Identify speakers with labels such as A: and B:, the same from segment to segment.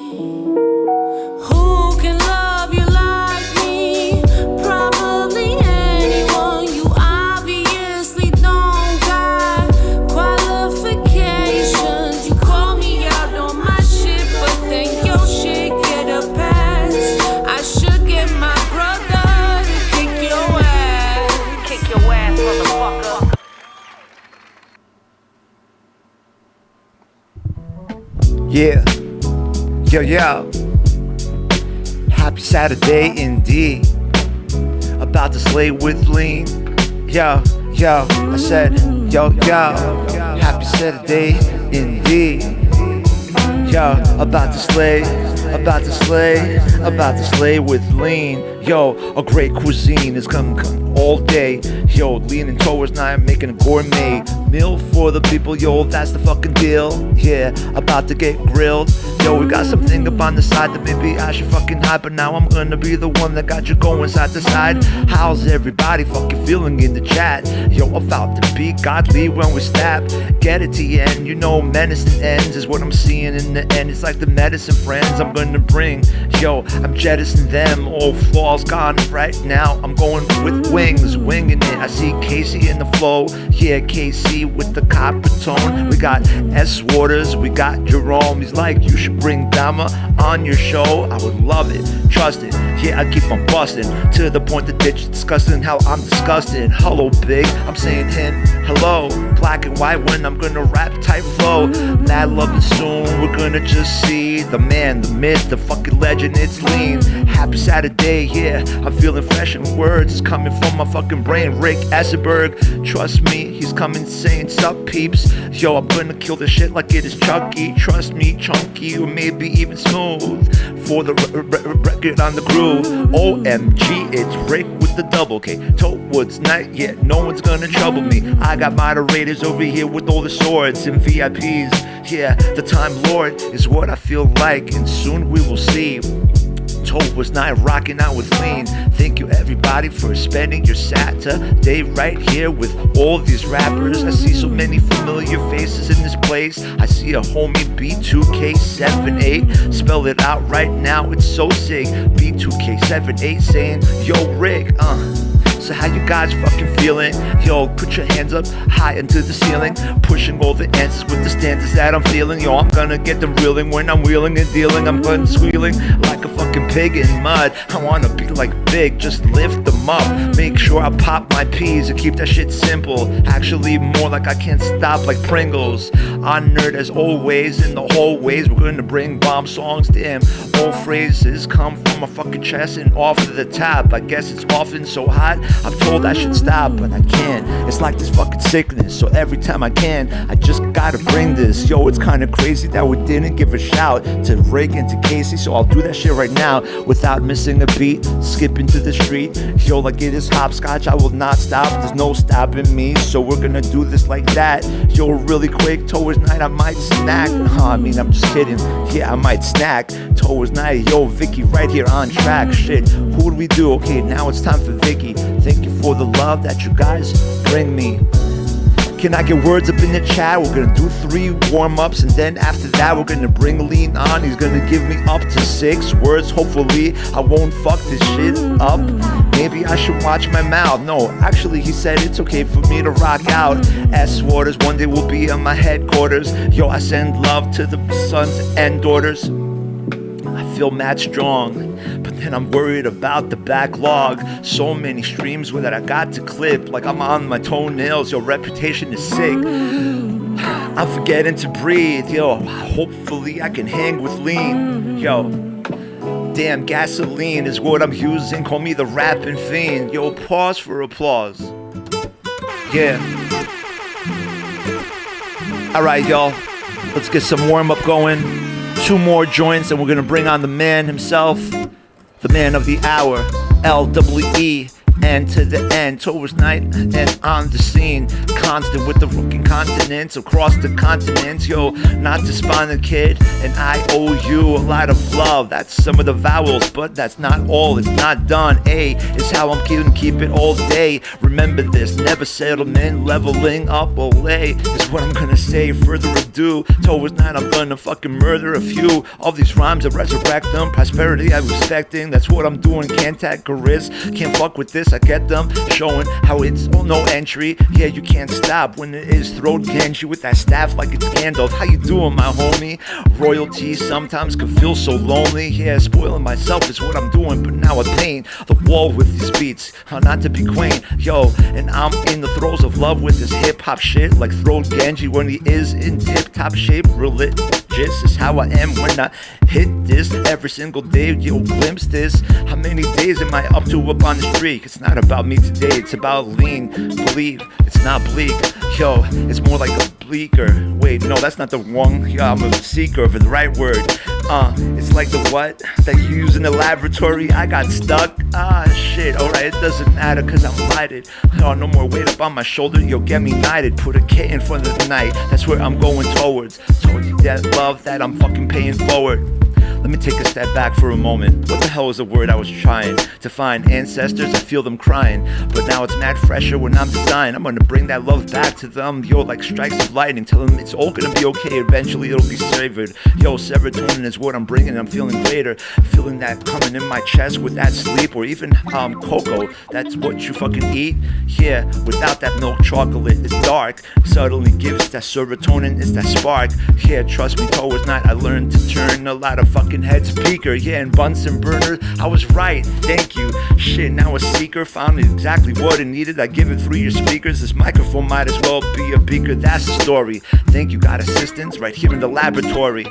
A: Who can love you like me? Probably anyone. You obviously don't got qualifications. You call me out on my shit, but then your shit get a pass. I should get my brother to kick your ass.
B: Kick your ass, motherfucker.
C: Yeah, yo, happy Saturday indeed. About to slay with lean. Yo, I said, yo, happy Saturday indeed. Yo, about to slay with lean. Yo, a great cuisine is coming all day. Yo, leaning towards night, making a gourmet meal for the people. Yo, that's the fucking deal. Yeah, about to get grilled. Yo, we got something up on the side that maybe I should fucking hide, but now I'm gonna be the one that got you going side to side. How's everybody fucking feeling in the chat? Yo, about to be godly when we snap. Get it to the end, you know, menacing ends is what I'm seeing in the end. It's like the medicine friends I'm gonna bring. Yo, I'm jettisoning them, all flaws gone right now. I'm going with wings, winging it. I see Casey in the flow. Yeah, Casey with the copper tone. We got S Waters, we got Jerome. He's like, you should bring Dama on your show. I would love it, trust it. Yeah, I keep on busting to the point that they're just discussing how I'm disgusted. Hello, big, I'm saying him hello. Black and white when I'm gonna rap type flow. Mad loving soon, we're gonna just see the man, the myth, the fucking legend. It's lean. Happy Saturday, yeah. I'm feeling fresh in words. It's coming from my fucking brain. Rick Essenberg, trust me, he's coming saying sup peeps. Yo, I'm gonna kill this shit like it is Chucky. Trust me, chunky or maybe even smooth. For the record on the groove. OMG, it's Rick with the double K. Towards night, yeah, no one's gonna trouble me. I got moderators over here with all the swords and VIPs. Yeah, the Time Lord is what I feel like, and soon we will see. Towards night, rocking out with lean. Thank you everybody for spending your Saturday right here with all these rappers. I see so many familiar faces in this place. I see a homie B2K78. Spell it out right now, it's so sick. B2K78 saying, yo Rick, so how you guys fucking feeling? Yo, put your hands up high into the ceiling, pushing all the answers with the stanzas that I'm feeling. Yo, I'm gonna get them reeling when I'm wheeling and dealing. I'm going squealing like a fucking pig in mud. I wanna be like big, just lift them up. Make sure I pop my peas and keep that shit simple. Actually, more like I can't stop like Pringles. On nerd as always in the hallways. We're gonna bring bomb songs to him. All phrases come from my fucking chest and off of the top. I guess it's often so hot. I'm told I should stop, but I can't. It's like this fucking sickness, so every time I can, I just gotta bring this. Yo, it's kinda crazy that we didn't give a shout to Rick and to Casey, so I'll do that shit right now without missing a beat. Skipping to the street, yo, like it is hopscotch. I will not stop, there's no stopping me, so we're gonna do this like that. Yo, really quick, towards night I might snack. I'm just kidding, yeah, I might snack. Towards night, yo, Vicky right here on track. Shit, who would we do? Okay, now it's time for Vicky. Thank you for the love that you guys bring me. Can I get words up in the chat? We're gonna do 3 warm-ups, and then after that we're gonna bring Lean on. He's gonna give me up to 6 words. Hopefully I won't fuck this shit up. Maybe I should watch my mouth. No, actually he said it's okay for me to rock out. S Waters, one day will be on my headquarters. Yo, I send love to the sons and daughters. I feel mad strong, but then I'm worried about the backlog. So many streams that I got to clip, like I'm on my toenails. Your reputation is sick. I'm forgetting to breathe. Yo, hopefully I can hang with lean. Yo, damn, gasoline is what I'm using. Call me the rapping fiend. Yo, pause for applause. Yeah. Alright, y'all, let's get some warm-up going. 2 more joints and we're gonna bring on the man himself, the man of the hour, LEeN, end to the end, towards night and on the scene. Constant with the fucking continents, across the continents. Yo, not to spawn a kid, and I owe you a lot of love. That's some of the vowels, but that's not all, it's not done. A is how I'm keep it all day. Remember this, never settlement, leveling up, olay is what I'm gonna say. Further ado, towards night I'm gonna fucking murder a few of these rhymes and resurrect them. Prosperity I'm respecting, that's what I'm doing. Can't take a risk, can't fuck with this, I get them. Showing how it's no entry, yeah you can't stop when it is. Throw Genji with that staff like it's Gandalf. How you doing my homie? Royalty sometimes can feel so lonely. Yeah, spoiling myself is what I'm doing, but now I paint the wall with these beats. Not to be quaint, yo, and I'm in the throes of love with this hip-hop shit. Like throw Genji when he is in tip-top shape. Religious is how I am when I hit this every single day. Yo, glimpse this. How many days am I up to up on the streak? It's not about me today, it's about lean. Believe it's not bleak, yo, it's more like a bleaker. Wait, no, that's not the wrong. Yeah, I'm a seeker for the right word. It's like the what that you use in the laboratory. I got stuck. Shit. Alright, it doesn't matter cause I'm lighted. Oh, no more weight up on my shoulder. Yo, get me knighted. Put a K in front of the night. That's where I'm going towards. Towards that love that I'm fucking paying forward. Let me take a step back for a moment. What the hell was the word I was trying to find? Ancestors, I feel them crying, but now it's mad fresher when I'm designed. I'm gonna bring that love back to them, yo, like strikes of lightning. Tell them it's all gonna be okay, eventually it'll be savored. Yo, serotonin is what I'm bringing, I'm feeling greater. Feeling that coming in my chest with that sleep, or even cocoa, that's what you fucking eat. Yeah, without that milk chocolate, it's dark. Suddenly gives that serotonin, it's that spark. Yeah, trust me, towards night I learned to turn a lot of fucking head speaker, yeah, and Bunsen burner, I was right, thank you. Shit, now a seeker found exactly what it needed. I give it through your speakers. This microphone might as well be a beaker. That's the story. Thank you, got assistance right here in the laboratory.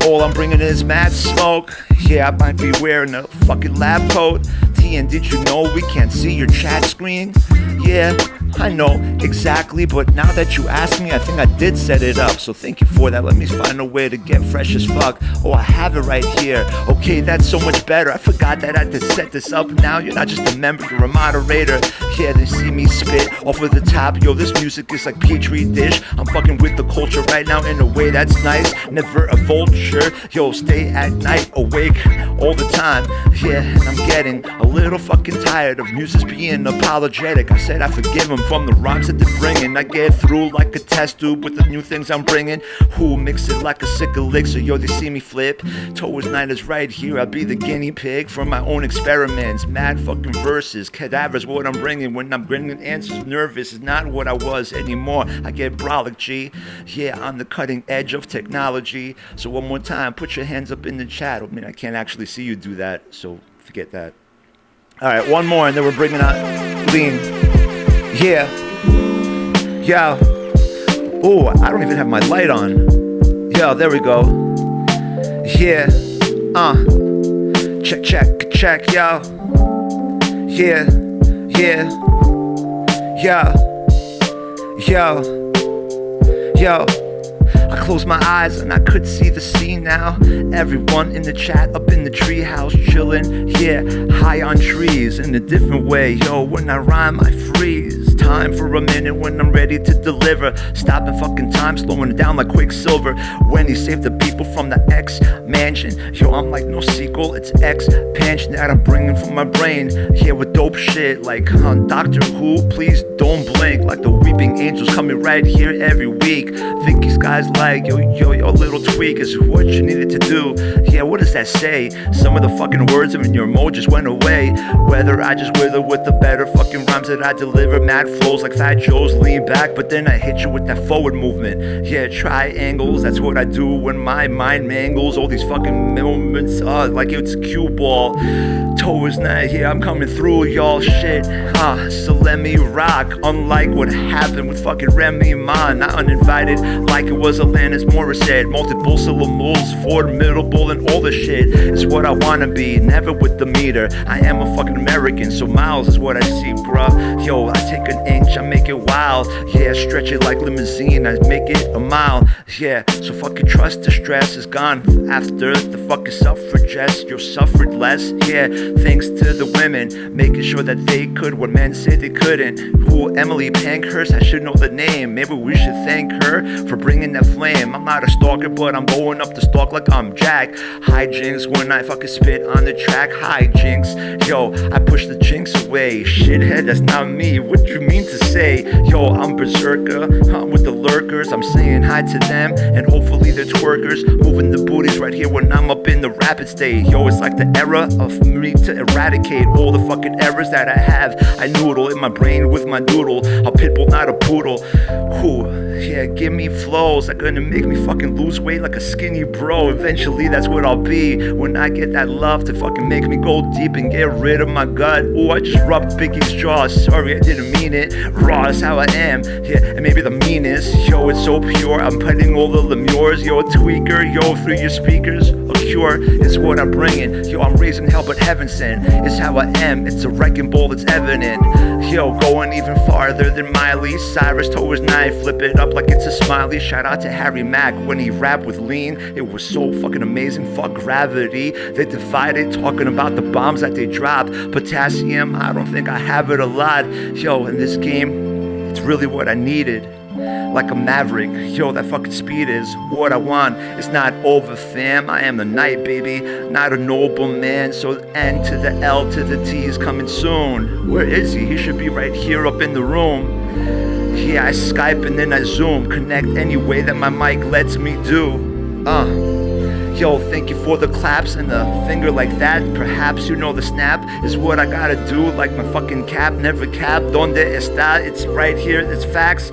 C: All I'm bringing is mad smoke. Yeah, I might be wearing a fucking lab coat. TN, did you know we can't see your chat screen? Yeah, I know, exactly, but now that you ask me, I think I did set it up, so thank you for that. Let me find a way to get fresh as fuck. Oh, I have it right here. Okay, that's so much better. I forgot that I had to set this up. Now you're not just a member, you're a moderator. Yeah, they see me spit off of the top. Yo, this music is like petri dish. I'm fucking with the culture right now in a way that's nice. Never a vulture. Yo, stay at night awake all the time. Yeah, and I'm getting a little fucking tired of musicians being apologetic. I said I forgive them from the rhymes that they're bringing. I get through like a test tube with the new things I'm bringing. Who mix it like a sick elixir? Yo, they see me flip. Towards night is right here. I'll be the guinea pig for my own experiments. Mad fucking verses, cadavers, what I'm bringing. When I'm bringing answers, nervous is not what I was anymore. I get brolic, G. Yeah, on the cutting edge of technology. So one more time, put your hands up in the chat. I mean, I can't actually see you do that, so forget that. Alright, one more and then we're bringing out LeeN. Yeah. Yo. Oh, I don't even have my light on. Yo, there we go. Yeah. Check, yo. Yeah. Yo. I closed my eyes and I could see the scene now. Everyone in the chat up in the treehouse chilling. Yeah, high on trees in a different way. Yo, when I rhyme I freeze. Time for a minute when I'm ready to deliver. Stopping fucking time, slowing it down like Quicksilver. When he saved the people from the X mansion. Yo, I'm like no sequel, it's expansion that I'm bringing from my brain. Yeah, with dope shit like on Doctor Who. Please don't blink, like the weeping angels coming right here every week. Think these guys like, yo, little tweak is what you needed to do. Yeah, what does that say? Some of the fucking words in your mode just went away. Whether I just wither with the better fucking rhymes that I deliver. Mad flows like Fat Joe's, lean back, but then I hit you with that forward movement. Yeah, triangles, that's what I do when my mind mangles. All these fucking moments, like it's a cue ball. Towards night, yeah, I'm coming through, y'all shit. So let me rock. Unlike what happened with fucking Remy Ma, not uninvited, like it was Alanis Morissette. Multiple syllables, formidable, and all the shit is what I wanna be. Never with the meter. I am a fucking American, so miles is what I see, bruh. Yo, I take an inch, I make it wild. Yeah, stretch it like limousine, I make it a mile. Yeah, so fucking trust the stress is gone after the fucking suffragettes. You suffered less, yeah, thanks to the women making sure that they could what men said they couldn't. Who, Emily Pankhurst? I should know the name. Maybe we should thank her for bringing that flame. I'm not a stalker, but I'm going up the stalk like I'm Jack. Hijinks when I fucking spit on the track. Hijinks, yo, I push the jinx away. Shithead, that's not me. What you mean to say? Yo, I'm berserker, I'm with the lurkers. I'm saying hi to them, and hopefully they're twerkers. Moving the booties right here when I'm up in the rapid state. Yo, it's like the era of me to eradicate all the fucking errors that I have. I noodle in my brain with my doodle. A pitbull, not a poodle. Whew, yeah, give me flows that gonna make me fucking lose weight like a skinny bro. Eventually that's what I'll be when I get that love to fucking make me go deep and get rid of my gut. Oh, I just rubbed Biggie's jaw. Sorry, I didn't mean it. Raw is how I am. Yeah, and maybe the meanest. Yo, it's so pure. I'm putting all the lemures. Yo, a tweaker. Yo, through your speakers. A cure is what I'm bringing. Yo, I'm raising hell, but heaven sent. It's how I am. It's a wrecking ball that's evident. Yo, going even farther than Miley Cyrus told his knife. Flip it up like it's a smiley. Shout out to Harry Mack when he rapped with LeeN. It was so fucking amazing. Fuck gravity. They divided, talking about the bombs that they drop. Potassium, I don't think I have it a lot. Yo, in this game, it's really what I needed. Like a maverick, yo, that fucking speed is what I want. It's not over, fam. I am the night, baby, not a noble man. So N to the L to the T is coming soon. Where is he? He should be right here up in the room. Yeah, I Skype and then I Zoom. Connect any way that my mic lets me do. Yo, thank you for the claps and the finger like that. Perhaps you know the snap is what I gotta do. Like my fucking cap, never cap. Donde está? It's right here, it's facts.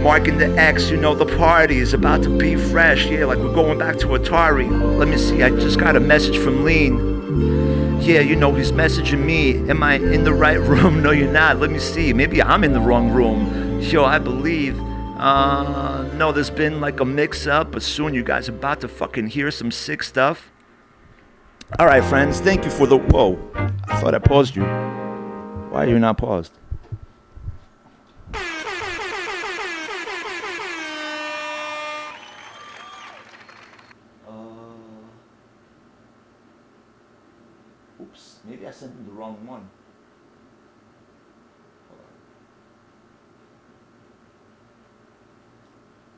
C: Marking the X, you know the party is about to be fresh. Yeah, like we're going back to Atari. Let me see, I just got a message from LeeN. Yeah, you know, he's messaging me. Am I in the right room? No, you're not. Let me see. Maybe I'm in the wrong room. Yo, I believe. No, there's been like a mix-up, but soon you guys are about to fucking hear some sick stuff. All right, friends, thank you for the... Whoa, I thought I paused you. Why are you not paused? Oops, maybe I sent him the wrong one.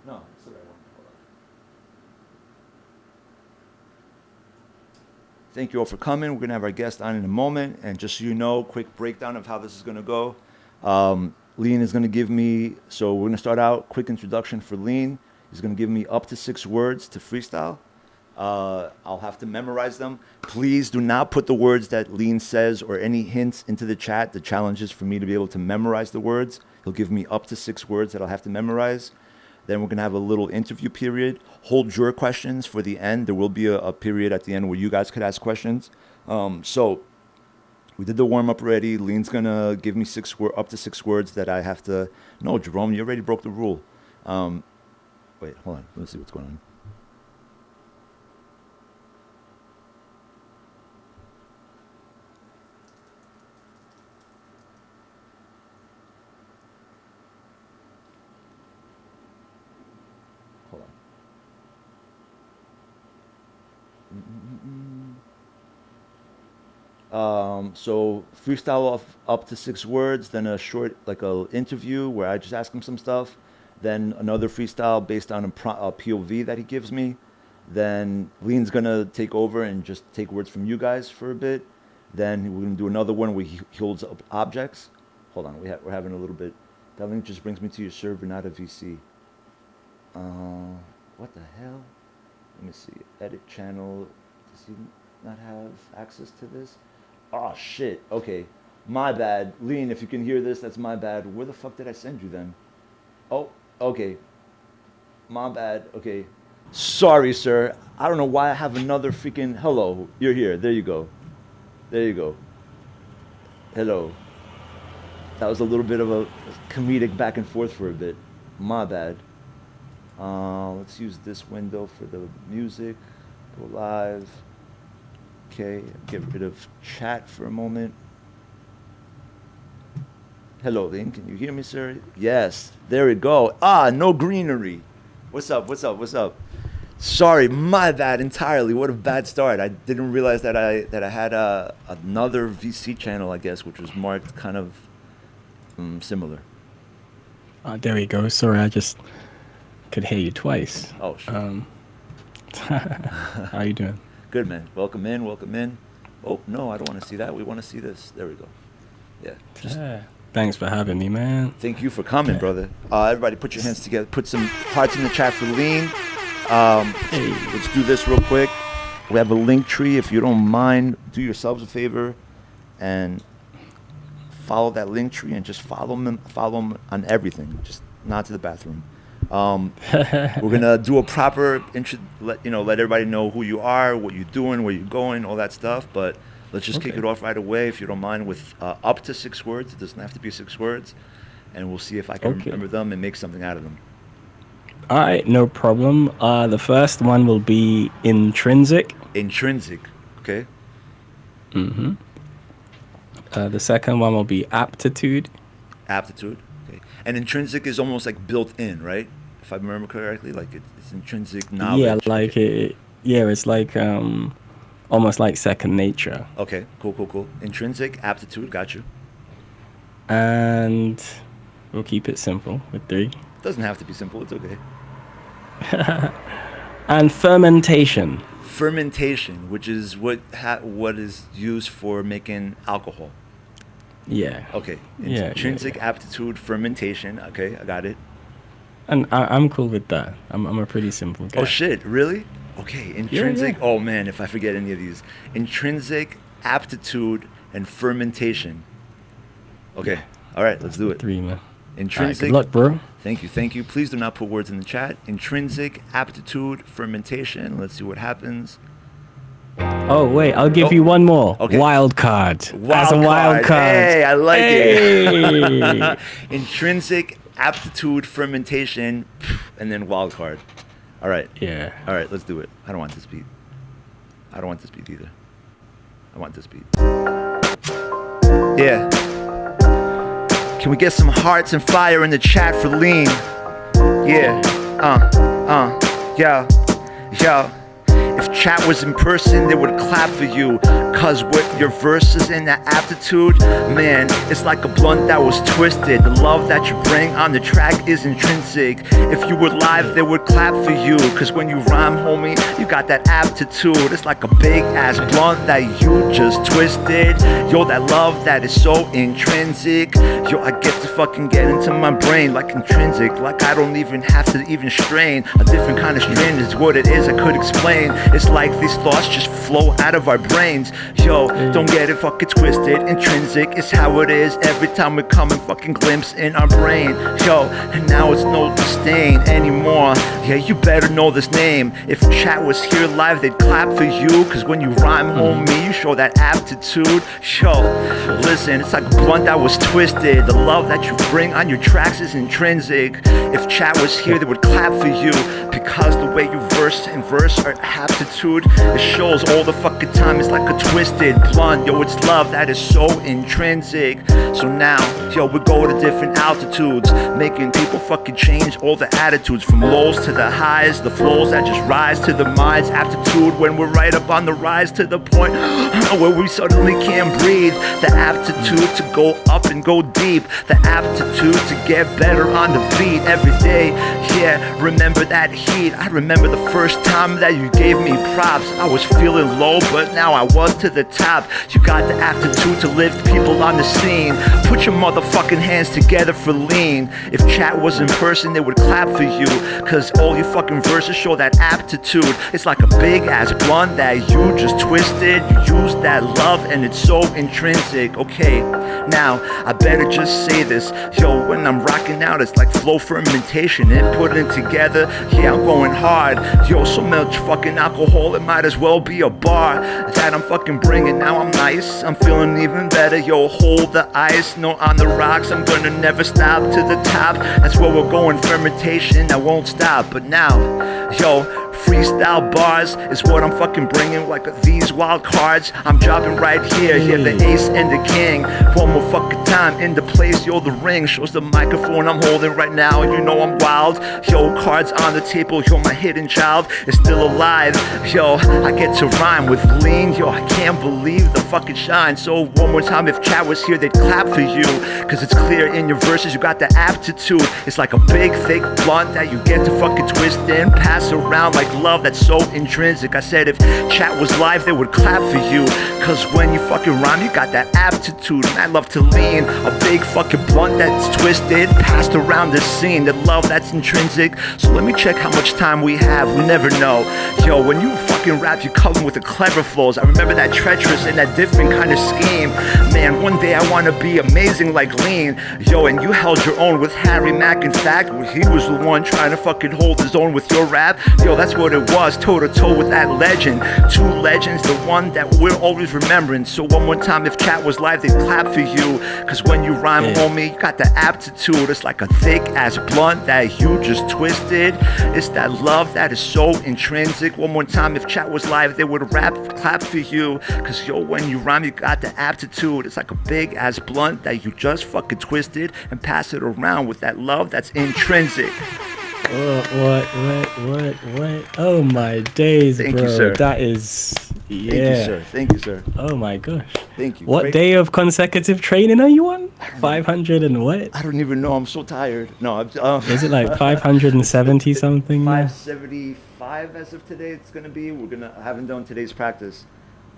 C: No, it's the right one. Hold on. Thank you all for coming. We're going to have our guest on in a moment. And just so you know, quick breakdown of how this is going to go. LeeN is going to give me, so we're going to start out, quick introduction for LeeN. He's going to give me up to 6 words to freestyle. I'll have to memorize them. Please do not put the words that LeeN says or any hints into the chat. The challenge is for me to be able to memorize the words. He'll give me up to 6 words that I'll have to memorize. Then we're going to have a little interview period. Hold your questions for the end. There will be a period at the end where you guys could ask questions. So we did the warm-up already. LeeN's going to give me up to 6 words that I have to... No, Jerome, you already broke the rule. Wait, hold on. Let's see what's going on. So freestyle off up to 6 words, then a short, like a interview where I just ask him some stuff, then another freestyle based on a POV that he gives me. Then LeeN's gonna take over and just take words from you guys for a bit. Then we're gonna do another one where he holds up objects. Hold on, we're having a little bit. That link just brings me to your server, not a VC. What the hell? Let me see. Edit channel. Does he not have access to this? Oh shit. Okay. My bad. LeeN, if you can hear this, that's my bad. Where the fuck did I send you then? Oh, okay. My bad. Okay. Sorry, sir. I don't know why I have another freaking... Hello. You're here. There you go. There you go. Hello. That was a little bit of a comedic back and forth for a bit. My bad. Let's use this window for the music. Go live. Okay, get rid of chat for a moment. Hello, LeeN. Can you hear me, sir? Yes. There we go. Ah, no greenery. What's up? What's up? What's up? Sorry, my bad entirely. What a bad start. I didn't realize that I had another VC channel, I guess, which was marked kind of similar.
D: There we go. Sorry, I just could hear you twice.
C: Oh, sure.
D: How you doing?
C: Good, man. Welcome in. Welcome in. Oh, no, I don't want to see that. We want to see this. There we go. Yeah. Just
D: Thanks for having me, man.
C: thank you for coming, brother. Everybody put your hands together. Put some hearts in the chat for LeeN. Let's do this real quick. We have a link tree. If you don't mind, do yourselves a favor and follow that link tree and just follow them on everything. Just not to the bathroom. We're gonna do a proper let everybody know who you are, what you're doing, where you're going, all that stuff. But let's just kick it off right away, if you don't mind, with up to 6 words. It doesn't have to be 6 words, and we'll see if I can remember them and make something out of them.
D: All right, no problem. The first one will be intrinsic.
C: Intrinsic, okay.
D: Mm-hmm. The second one will be aptitude.
C: Aptitude, okay. And intrinsic is almost like built in, right? If I remember correctly, like it's intrinsic knowledge.
D: Yeah, like it's like almost like second nature.
C: Okay, cool. Intrinsic, aptitude, got you.
D: And we'll keep it simple with 3.
C: Doesn't have to be simple, it's okay.
D: And fermentation.
C: Fermentation, which is what is used for making alcohol.
D: Yeah.
C: Okay.
D: Yeah,
C: Intrinsic aptitude, fermentation. Okay, I got it.
D: And I'm cool with that. I'm a pretty simple guy.
C: Oh shit, really? Okay, intrinsic.
D: Yeah.
C: Oh man, if I forget any of these. Intrinsic aptitude and fermentation. Okay. All right, let's do it.
D: 3, man.
C: Intrinsic.
D: Good luck, bro.
C: Thank you. Please do not put words in the chat. Intrinsic aptitude, fermentation. Let's see what happens.
D: Oh wait, I'll give you one more.
C: Okay.
D: Wild card. As a wild card.
C: Hey, I like
D: it.
C: Intrinsic aptitude, fermentation, and then wild card. All right.
D: Yeah.
C: All right, let's do it. I don't want this beat. I don't want this beat either. I want this beat. Yeah. Can we get some hearts and fire in the chat for LeeN? Yeah. Yo. If chat was in person, they would clap for you. Cause with your verses and that aptitude, man, it's like a blunt that was twisted. The love that you bring on the track is intrinsic. If you were live, they would clap for you. Cause when you rhyme, homie, you got that aptitude. It's like a big ass blunt that you just twisted. Yo, that love that is so intrinsic. Yo, I get to fucking get into my brain like intrinsic. Like I don't even have to even strain. A different kind of strain is what it is, I could explain. It's like these thoughts just flow out of our brains. Yo, don't get it fucking twisted. Intrinsic is how it is every time we come and fucking glimpse in our brain. Yo, and now it's no disdain anymore. Yeah, you better know this name. If chat was here live, they'd clap for you. Cause when you rhyme, homie, you show that aptitude. Yo, listen, it's like a blunt that was twisted. The love that you bring on your tracks is intrinsic. If chat was here, they would clap for you. Because the way you verse and verse are aptitude, it shows all the fucking time. It's like a twisted blunt. Yo, it's love that is so intrinsic. So now, yo, we go to different altitudes, making people fucking change all the attitudes. From lows to the highs, the flows that just rise to the mind's aptitude. When we're right up on the rise to the point where we suddenly can't breathe. The aptitude to go up and go deep. The aptitude to get better on the beat every day. Yeah, remember that heat. I remember the first time that you gave me props. I was feeling low, but now I was to the top. You got the aptitude to lift people on the scene. Put your motherfucking hands together for LeeN. If chat was in person, they would clap for you. Cause all your fucking verses show that aptitude. It's like a big ass blunt that you just twisted. You use that love and it's so intrinsic. Okay, now I better just say this. Yo, when I'm rocking out, it's like flow fermentation and putting together. Yeah, I'm going hard. Yo, so much fucking alcohol, it might as well be a bar that I'm fucking bringing. Now I'm nice, I'm feeling even better. Yo, hold the ice, no on the rocks. I'm gonna never stop to the top. That's where we're going, fermentation, I won't stop. But now, yo, Freestyle bars is what I'm fucking bringing, like these wild cards. I'm dropping right here, the ace and the king. One more fucking time in the place, yo, the ring shows the microphone I'm holding right now. You know I'm wild, yo, cards on the table, yo, my hidden child is still alive. Yo, I get to rhyme with lean, yo, I can't believe the fucking shine. So one more time, if chat was here, they'd clap for you, cause it's clear in your verses, you got the aptitude. It's like a big thick blunt that you get to fucking twist in, pass around like love that's so intrinsic. I said if chat was live, they would clap for you, cause when you fucking rhyme, you got that aptitude. And I love to lean, a big fucking blunt that's twisted, passed around the scene, that love that's intrinsic. So let me check how much time we have, we never know. Yo, when you fucking rap, you come with the clever flows. I remember that treacherous and that different kind of scheme. Man, one day I wanna be amazing like lean. Yo, and you held your own with Harry Mack. In fact, he was the one trying to fucking hold his own with your rap. Yo, that's what it was, toe to toe with that legend. Two legends, the one that we're always remembering. So one more time, if chat was live, they'd clap for you, cause when you rhyme, homie, you got the aptitude. It's like a thick ass blunt that you just twisted. It's that love that is so intrinsic. One more time, if chat was live, they would rap, clap for you, cause yo, when you rhyme, you got the aptitude. It's like a big ass blunt that you just fucking twisted and pass it around with that love that's intrinsic.
D: What? Oh my days,
C: Thank
D: bro.
C: you, sir.
D: That is, yeah.
C: Thank you, sir. Thank you, sir.
D: Oh my gosh.
C: Thank you.
D: What
C: Great.
D: day of consecutive training are you on? 500 and what?
C: I don't even know. I'm so tired. No,
D: Is it like 570 something?
C: 575 as of today. It's gonna be. I haven't done today's practice.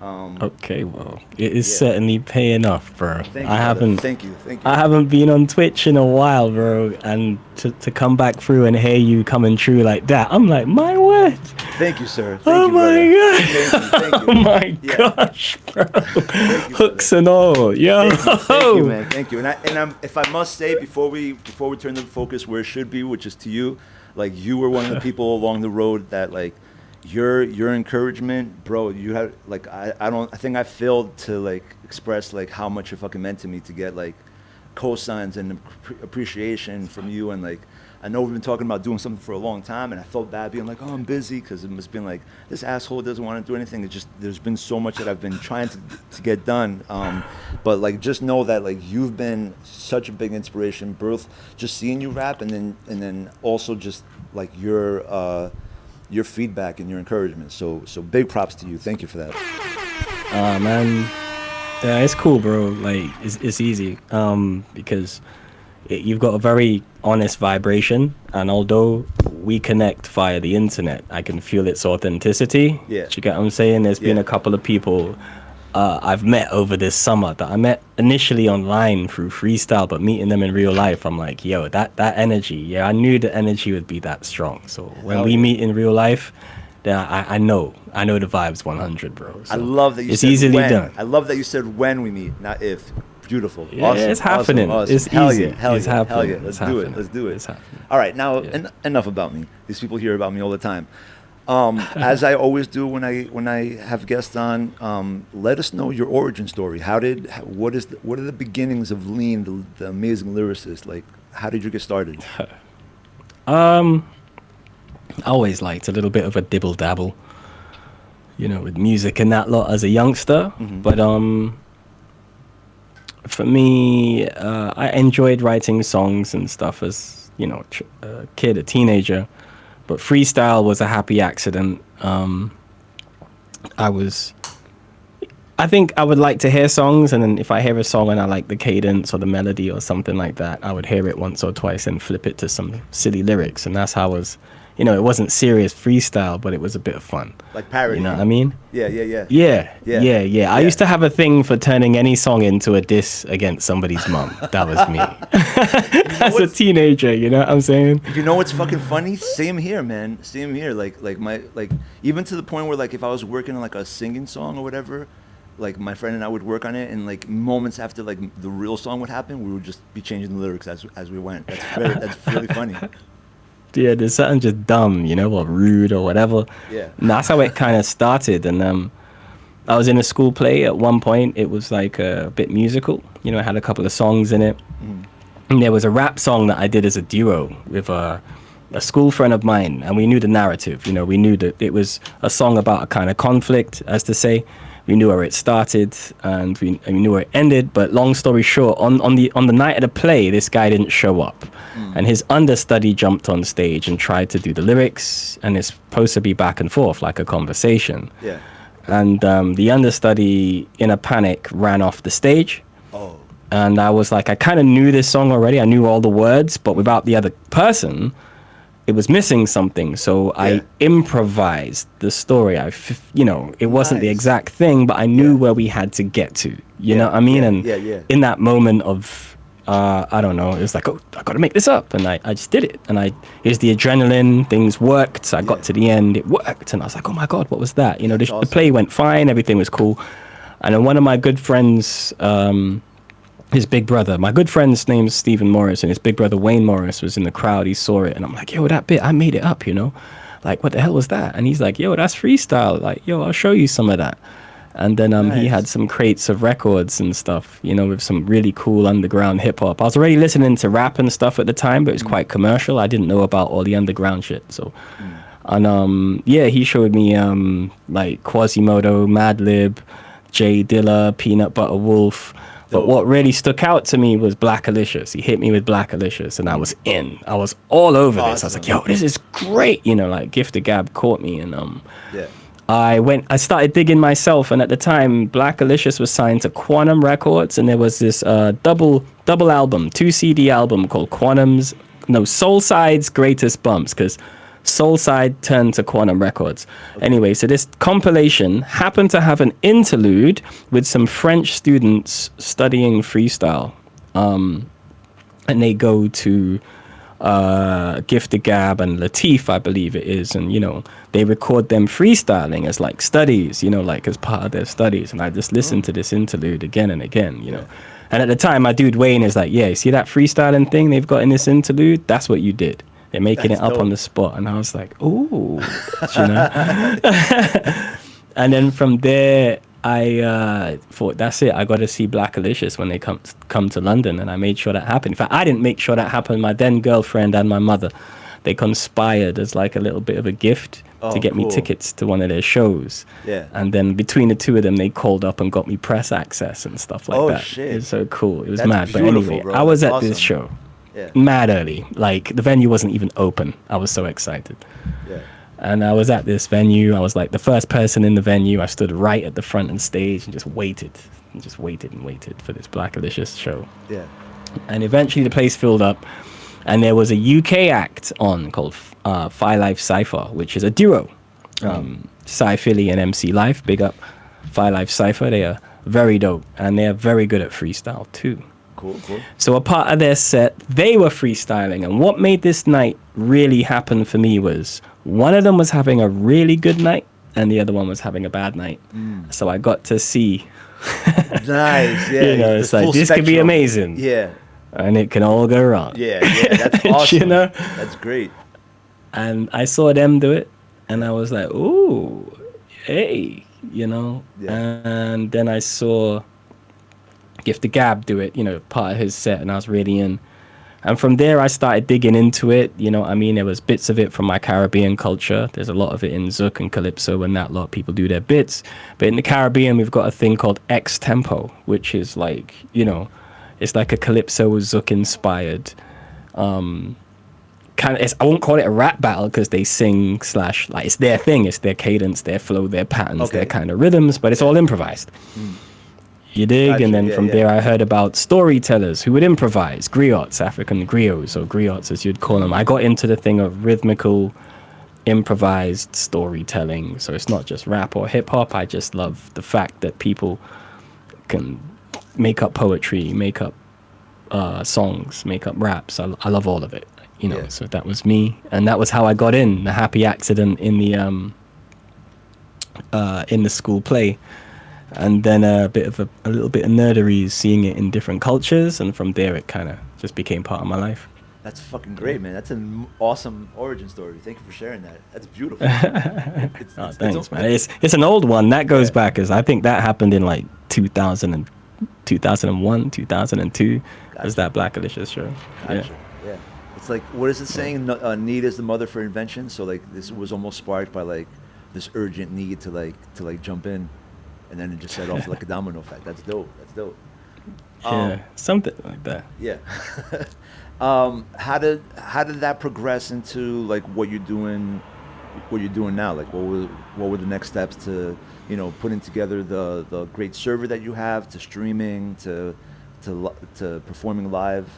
D: Okay, well, it is certainly paying off, bro.
C: Thank you,
D: I haven't.
C: Thank you.
D: I haven't been on Twitch in a while, bro, and to come back through and hear you coming through like that, I'm like, my word.
C: Thank you, sir. Thank
D: Oh
C: you,
D: my
C: brother.
D: god.
C: Thank you.
D: Oh my
C: Yeah.
D: gosh, bro.
C: you,
D: Hooks and all, yo.
C: Thank you, man. Thank you. And if I must say, before we turn the focus where it should be, which is to you, like you were one of the people along the road that like your encouragement, bro. You have like I think I failed to like express like how much it fucking meant to me to get like cosigns and appreciation from you. And like I know we've been talking about doing something for a long time, and I felt bad being like, oh, I'm busy, because it must have been like, this asshole doesn't want to do anything. It's just there's been so much that I've been trying to get done. But like just know that like you've been such a big inspiration, both just seeing you rap and then also just like your feedback and your encouragement. So big props to you. Thank you for that.
D: Man, yeah, it's cool, bro. Like it's easy because you've got a very honest vibration, and although we connect via the internet, I can feel its authenticity.
C: Yeah.
D: Do you get what I'm saying? There's been a couple of people I've met over this summer that I met initially online through freestyle, but meeting them in real life, I'm like, yo, that energy, yeah, I knew the energy would be that strong. So when we meet in real life, then I know the vibes 100, bro. So
C: I love that you
D: it's
C: said
D: easily
C: when.
D: done.
C: I love that you said when we meet, not if. Beautiful.
D: Yeah,
C: Awesome.
D: it's happening.
C: Awesome.
D: It's
C: Hell
D: easy.
C: Yeah. Hell
D: It's
C: yeah.
D: happening.
C: Hell yeah. Let's
D: It's
C: do it.
D: happening.
C: Let's do it.
D: It's happening.
C: All right. Now, enough about me. These people hear about me all the time. As I always do when I have guests on, let us know your origin story. What are the beginnings of LeeN, the amazing lyricist? Like, how did you get started?
D: I always liked a little bit of a dibble dabble, with music and that lot as a youngster.
C: Mm-hmm.
D: But for me, I enjoyed writing songs and stuff as a kid, a teenager. But freestyle was a happy accident. I think I would like to hear songs, and then if I hear a song and I like the cadence or the melody or something like that, I would hear it once or twice and flip it to some silly lyrics. And that's how I was, it wasn't serious freestyle, but it was a bit of fun.
C: Like parody.
D: You know what I mean?
C: Yeah.
D: Yeah. I used to have a thing for turning any song into a diss against somebody's mom. That was me. As a teenager, you know what I'm saying?
C: You know what's fucking funny? Same here, man. Same here. Like even to the point where like if I was working on like a singing song or whatever, like my friend and I would work on it, and like moments after like the real song would happen, we would just be changing the lyrics as we went. That's really funny.
D: Yeah, there's something just dumb, or rude or whatever.
C: Yeah.
D: And that's how it kind of started. And I was in a school play at one point. It was like a bit musical. It had a couple of songs in it. Mm. And there was a rap song that I did as a duo with a school friend of mine, and we knew the narrative. You know, we knew that it was a song about a kind of conflict, as to say. We knew where it started, and we knew where it ended. But long story short, on the night of the play, this guy didn't show up, and his understudy jumped on stage and tried to do the lyrics, and it's supposed to be back and forth like a conversation.
C: Yeah.
D: And the understudy, in a panic, ran off the stage.
C: Oh.
D: And I was like, I kind of knew this song already. I knew all the words, but without the other person, it was missing something. So I improvised the story. It wasn't the exact thing, but I knew where we had to get to. You know what I mean? And in that moment of, I don't know, it was like, oh, I got to make this up. And I just did it. And here's the adrenaline. Things worked. So I got to the end. It worked. And I was like, oh my God, what was that? You know, the play went fine. Everything was cool. And then one of my good friends, his big brother, my good friend's name's Stephen Morris, and his big brother Wayne Morris was in the crowd. He saw it, and I'm like, yo, that bit, I made it up, you know? Like, what the hell was that? And he's like, yo, that's freestyle. Like, yo, I'll show you some of that. And then he had some crates of records and stuff, you know, with some really cool underground hip hop. I was already listening to rap and stuff at the time, but it was quite commercial. I didn't know about all the underground shit. So, and he showed me like Quasimodo, Madlib, Jay Dilla, Peanut Butter Wolf. But what really stuck out to me was Black Alicious. He hit me with Black Alicious, and I was in. I was all over this. I was like, yo, this is great. You know, like Gift of Gab caught me, and I started digging myself, and at the time, Black Alicious was signed to Quantum Records, and there was this double album, 2 CD album called Soul Side's Greatest Bumps, because Soul Side turned to Quantum Records. Anyway, so this compilation happened to have an interlude with some French students studying freestyle. And they go to Gift of Gab and Latif, I believe it is. And, you know, they record them freestyling as like studies, you know, like as part of their studies. And I just listened to this interlude again and again, you know. And at the time, my dude Wayne is like, yeah, you see that freestyling thing they've got in this interlude? That's what you did. They're making it up on the spot. And I was like, ooh, you know. And then from there, I thought, that's it. I got to see Black Alicious when they come to London. And I made sure that happened. In fact, I didn't make sure that happened. My then girlfriend and my mother, they conspired as like a little bit of a gift to get me tickets to one of their shows. Yeah. And then between the two of them, they called up and got me press access and stuff like that. Oh, shit. It was so cool. It was mad. But anyway, bro. I was at this show. Yeah. Mad early. Like, the venue wasn't even open. I was so excited. Yeah. And I was at this venue. I was like the first person in the venue. I stood right at the front and stage and just waited for this Black Alicious show. Yeah. And eventually the place filled up, and there was a UK act on called Phi Life Cypher, which is a duo. Cy Philly and MC Life. Big up Phi Life Cypher. They are very dope, and they are very good at freestyle too. Cool. So a part of their set, they were freestyling, and what made this night really happen for me was one of them was having a really good night, and the other one was having a bad night. So I got to see.
C: Nice, yeah.
D: You know, it's like this could be amazing. Yeah. And it can all go wrong.
C: Yeah, that's awesome. You know, that's great.
D: And I saw them do it, and I was like, ooh, hey, you know. Yeah. And then I saw Gift of Gab do it, you know, part of his set, and I was really in. And from there, I started digging into it. You know what I mean? There was bits of it from my Caribbean culture. There's a lot of it in Zouk and Calypso and that lot. People do their bits. But in the Caribbean, we've got a thing called X-Tempo, which is like, you know, it's like a Calypso Zouk-inspired kind of, I won't call it a rap battle because they sing / like it's their thing. It's their cadence, their flow, their patterns, their kind of rhythms, but it's all improvised. You dig? Gotcha. And then from there, I heard about storytellers who would improvise, griots, African griots, or griots as you'd call them. I got into the thing of rhythmical, improvised storytelling. So it's not just rap or hip hop. I just love the fact that people can make up poetry, make up songs, make up raps. I love all of it, you know. So that was me, and that was how I got in. The happy accident in the school play. And then a little bit of nerdery, seeing it in different cultures, and from there it kind of just became part of my life.
C: That's fucking great, man. That's an awesome origin story. Thank you for sharing that. That's beautiful.
D: Thanks, man. It's an old one that goes back, as I think that happened in like 2001, 2002. Gotcha. Was that Black Alicious show?
C: Gotcha. Yeah. It's like, what is it saying? Need is the mother for invention. So like this was almost sparked by like this urgent need to like jump in, and then it just set off like a domino effect. That's dope. That's dope.
D: Yeah, something like that.
C: Yeah. How did that progress into like what you're doing now? Like what were the next steps to, you know, putting together the great server that you have, to streaming, to performing live?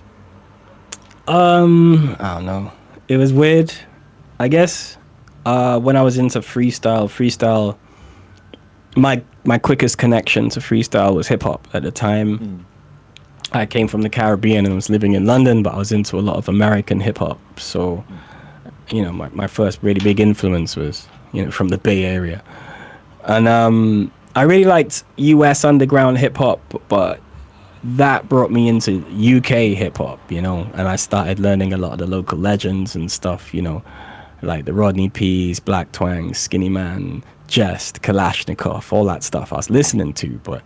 D: I don't know. It was weird, I guess. When I was into freestyle, my quickest connection to freestyle was hip hop at the time. I came from the Caribbean and was living in London, but I was into a lot of American hip hop. So, you know, my first really big influence was, you know, from the Bay Area. And I really liked US underground hip hop, but that brought me into UK hip hop, you know, and I started learning a lot of the local legends and stuff, you know, like the Rodney P's, Black Twang, Skinny Man, Jest, Kalashnikov, all that stuff I was listening to. But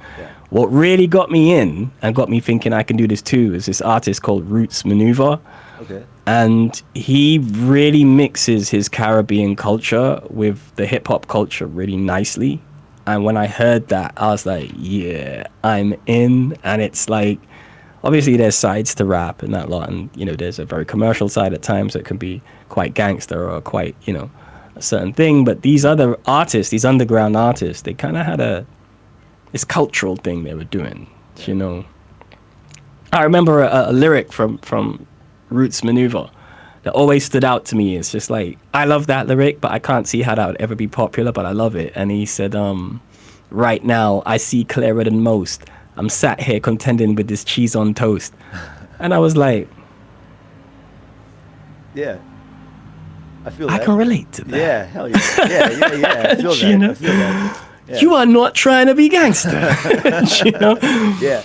D: what really got me in and got me thinking I can do this too is this artist called Roots Maneuver.
C: Okay.
D: And he really mixes his Caribbean culture with the hip hop culture really nicely. And when I heard that, I was like, yeah, I'm in. And it's like, obviously there's sides to rap and that lot. And, you know, there's a very commercial side at times that can be quite gangster or quite, you know, a certain thing. But these other artists, these underground artists, they kind of had this cultural thing they were doing, you know. I remember a lyric from Roots Maneuver that always stood out to me. It's just like, I love that lyric, but I can't see how that would ever be popular, but I love it. And he said, right now, I see clearer than most. I'm sat here contending with this cheese on toast. And I was like,
C: yeah, I feel that.
D: I can relate to that.
C: Yeah, hell yeah. Yeah. I feel that.
D: You know?
C: I feel that. Yeah.
D: You are not trying to be gangster. You know?
C: Yeah.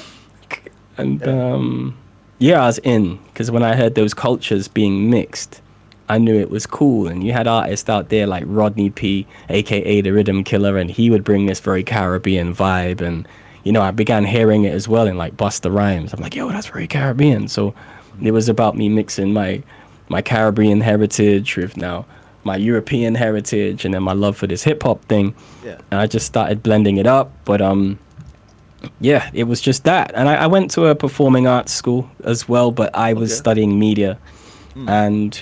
D: And yeah, I was in, because when I heard those cultures being mixed, I knew it was cool. And you had artists out there like Rodney P, aka the Rhythm Killer, and he would bring this very Caribbean vibe. And, you know, I began hearing it as well in like Busta Rhymes. I'm like, yo, that's very Caribbean. So it was about me mixing my Caribbean heritage with now my European heritage and then my love for this hip hop thing.
C: Yeah.
D: And I just started blending it up. But yeah, it was just that. And I went to a performing arts school as well, but I was studying media. And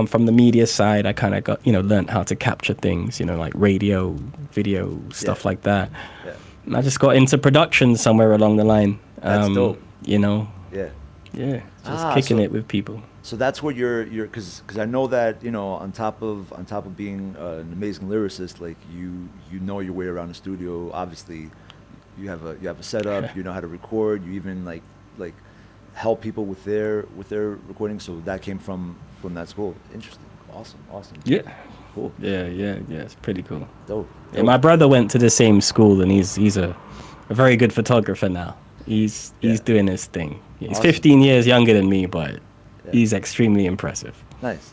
D: from the media side, I kind of got, you know, learned how to capture things, you know, like radio, video, stuff like that.
C: Yeah.
D: And I just got into production somewhere along the line.
C: That's dope.
D: You know?
C: Yeah.
D: Yeah, just kicking it with people.
C: So that's what you're because I know that, you know, on top of being an amazing lyricist, like you know your way around the studio. Obviously, you have a setup. You know how to record. You even like help people with their recording. So that came from that school. Interesting. Awesome.
D: Yeah.
C: Cool.
D: Yeah. It's pretty cool.
C: Dope.
D: Yeah, my brother went to the same school, and he's a very good photographer now. He's doing his thing. He's
C: Awesome.
D: 15 years younger than me, but he's extremely impressive.
C: Nice.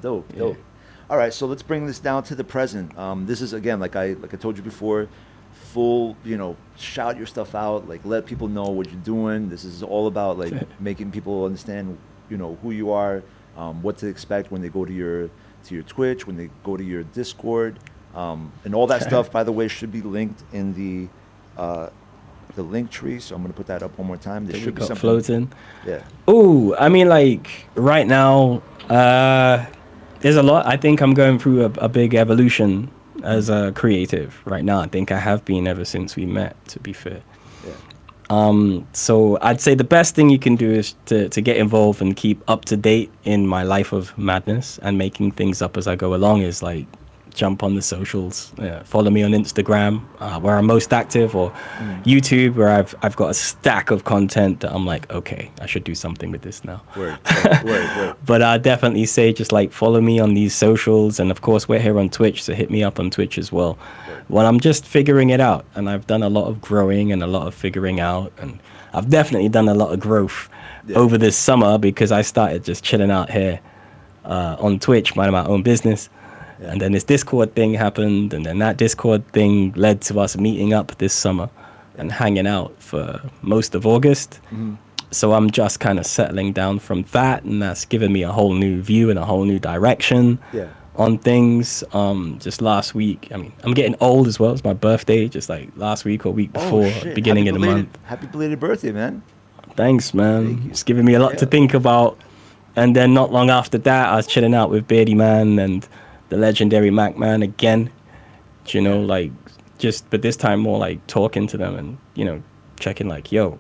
C: Dope. All right, so let's bring this down to the present. This is, again, like I told you before, full, you know, shout your stuff out, like let people know what you're doing. This is all about like making people understand, you know, who you are, what to expect when they go to your Twitch, when they go to your Discord, and all that stuff. By the way, should be linked in the link tree. So I'm gonna put that up one more time. There should be something
D: floating.
C: Yeah.
D: Oh, I mean, like right now, there's a lot. I think I'm going through a big evolution as a creative right now. I think I have been ever since we met, to be fair.
C: Yeah.
D: So I'd say the best thing you can do is to get involved and keep up to date in my life of madness and making things up as I go along is like jump on the socials, follow me on Instagram, where I'm most active, or YouTube, where I've got a stack of content that I'm like, okay, I should do something with this now.
C: Word.
D: But I definitely say just like follow me on these socials, and of course we're here on Twitch, so hit me up on Twitch as well. Well, I'm just figuring it out, and I've done a lot of growing and a lot of figuring out, and I've definitely done a lot of growth over this summer because I started just chilling out here on Twitch, minding my own business. Yeah. And then this Discord thing happened, and then that Discord thing led to us meeting up this summer and hanging out for most of August. So I'm just kind of settling down from that, and that's given me a whole new view and a whole new direction
C: Yeah.
D: on things. Just last week, I mean, I'm getting old as well. It's my birthday, just like last week or week
C: Oh
D: before,
C: shit!
D: beginning of the month.
C: Happy belated birthday, man.
D: Thanks, man.
C: Thank you.
D: It's giving me a lot to
C: Yeah.
D: think about. And then not long after that, I was chilling out with Beardy Man and the legendary Mac Man again. You know, like just, but this time more like talking to them and, you know, checking like, yo,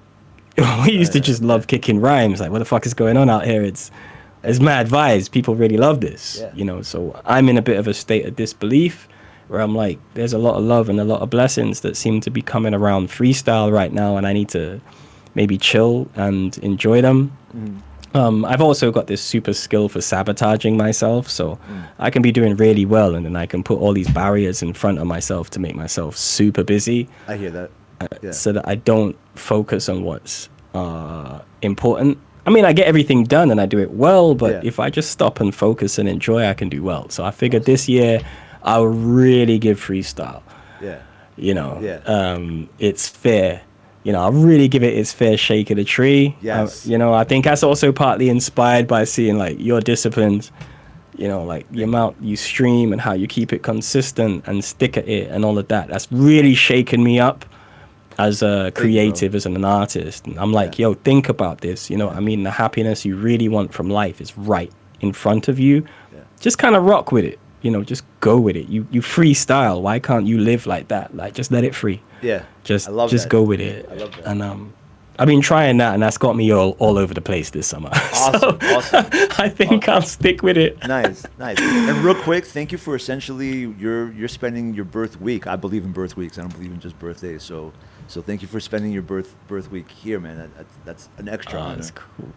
D: we used to just love kicking rhymes. Like, what the fuck is going on out here? It's mad vibes. People really love this,
C: Yeah.
D: you know. So I'm in a bit of a state of disbelief where I'm like, there's a lot of love and a lot of blessings that seem to be coming around freestyle right now, and I need to maybe chill and enjoy them. I've also got this super skill for sabotaging myself, so I can be doing really well, and then I can put all these barriers in front of myself to make myself super busy,
C: I hear that. Yeah.
D: so that I don't focus on what's important. I mean, I get everything done and I do it well, but
C: Yeah.
D: if I just stop and focus and enjoy, I can do well. So I figured this year I'll really give freestyle.
C: Yeah.
D: You know,
C: Yeah.
D: it's fair. You know, I'll really give it its fair shake of the tree.
C: Yes.
D: You know, I think that's also partly inspired by seeing like your disciplines, you know, like the amount you stream and how you keep it consistent and stick at it and all of that. That's really shaken me up as a creative, as an artist. And I'm like, yo, think about this. You know what I mean? The happiness you really want from life is right in front of you.
C: Yeah.
D: Just kind of rock with it. You know, just go with it. You freestyle. Why can't you live like that? Like, just let it free.
C: Yeah.
D: Just
C: I love that.
D: go with it.
C: I love that.
D: And I've been trying that, and that's got me all over the place this summer.
C: Awesome. Awesome.
D: I think I'll stick with it.
C: Nice, nice. And real quick, thank you for essentially you're spending your birth week. I believe in birth weeks. I don't believe in just birthdays. So thank you for spending your birth week here, man. That's an extra honor.
D: That's cool.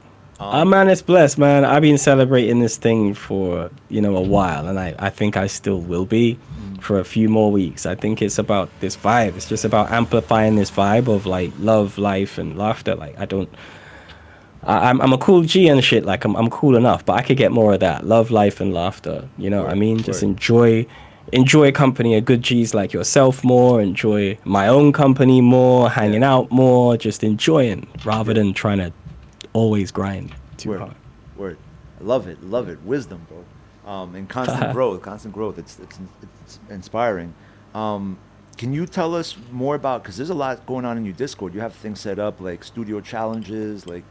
D: Man, it's blessed, man. I've been celebrating this thing for, you know, a while, and I think I still will be for a few more weeks. I think it's about this vibe. It's just about amplifying this vibe of like love, life, and laughter. Like I'm a cool G and shit. Like I'm cool enough, but I could get more of that love, life, and laughter. You know what I mean? Just enjoy company of good G's like yourself more. Enjoy my own company more. Hanging out more. Just enjoying rather than trying to always grind too hard.
C: Word. I love it. Love it. Wisdom, bro. And constant growth. Constant growth. It's inspiring. Can you tell us more about, because there's a lot going on in your Discord. You have things set up like studio challenges, like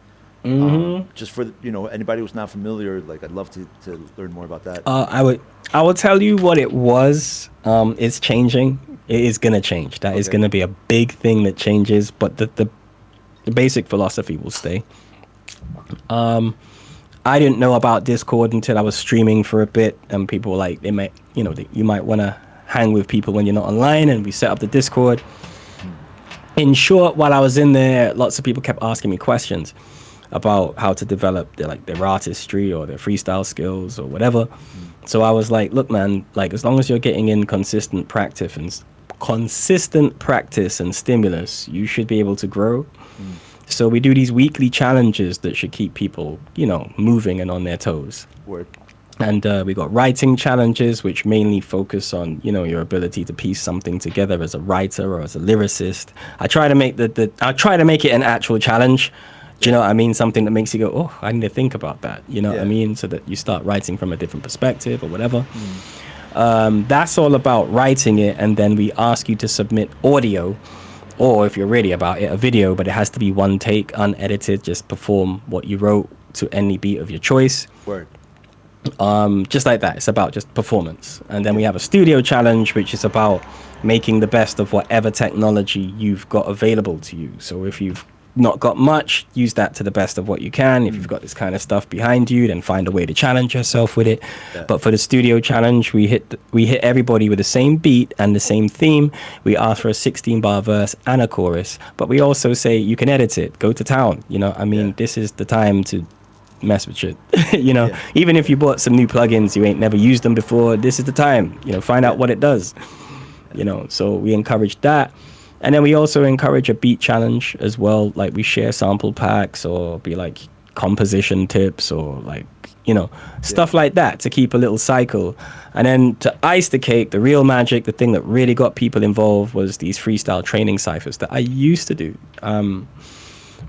C: just for anybody who's not familiar. Like, I'd love to learn more about that.
D: I will tell you what it was. It's changing. It is gonna change. That is gonna be a big thing that changes. But the basic philosophy will stay. I didn't know about Discord until I was streaming for a bit, and people were like, they might, you might want to hang with people when you're not online, and we set up the Discord. In short, while I was in there, lots of people kept asking me questions about how to develop their artistry or their freestyle skills or whatever. So I was like, look, man, like, as long as you're getting in consistent practice and stimulus, you should be able to grow. So we do these weekly challenges that should keep people, moving and on their toes.
C: Word.
D: And we got writing challenges, which mainly focus on, your ability to piece something together as a writer or as a lyricist. I try to make it an actual challenge. Do you know what I mean? Something that makes you go, oh, I need to think about that. You know what I mean? So that you start writing from a different perspective or whatever. That's all about writing it, and then we ask you to submit audio. Or if you're really about it, a video, but it has to be one take, unedited. Just perform what you wrote to any beat of your choice.
C: Word.
D: Just like that. It's about just performance. And then we have a studio challenge, which is about making the best of whatever technology you've got available to you. So if you've not got much, use that to the best of what you can. If you've got this kind of stuff behind you, then find a way to challenge yourself with it. But for the studio challenge, we hit everybody with the same beat and the same theme. We ask for a 16-bar verse and a chorus, but we also say you can edit it, go to town. This is the time to mess with shit. Even if you bought some new plugins, you ain't never used them before, this is the time. Find out what it does. So we encourage that. And then we also encourage a beat challenge as well. Like, we share sample packs or be like composition tips or stuff like that to keep a little cycle. And then to ice the cake, the real magic, the thing that really got people involved was these freestyle training ciphers that I used to do.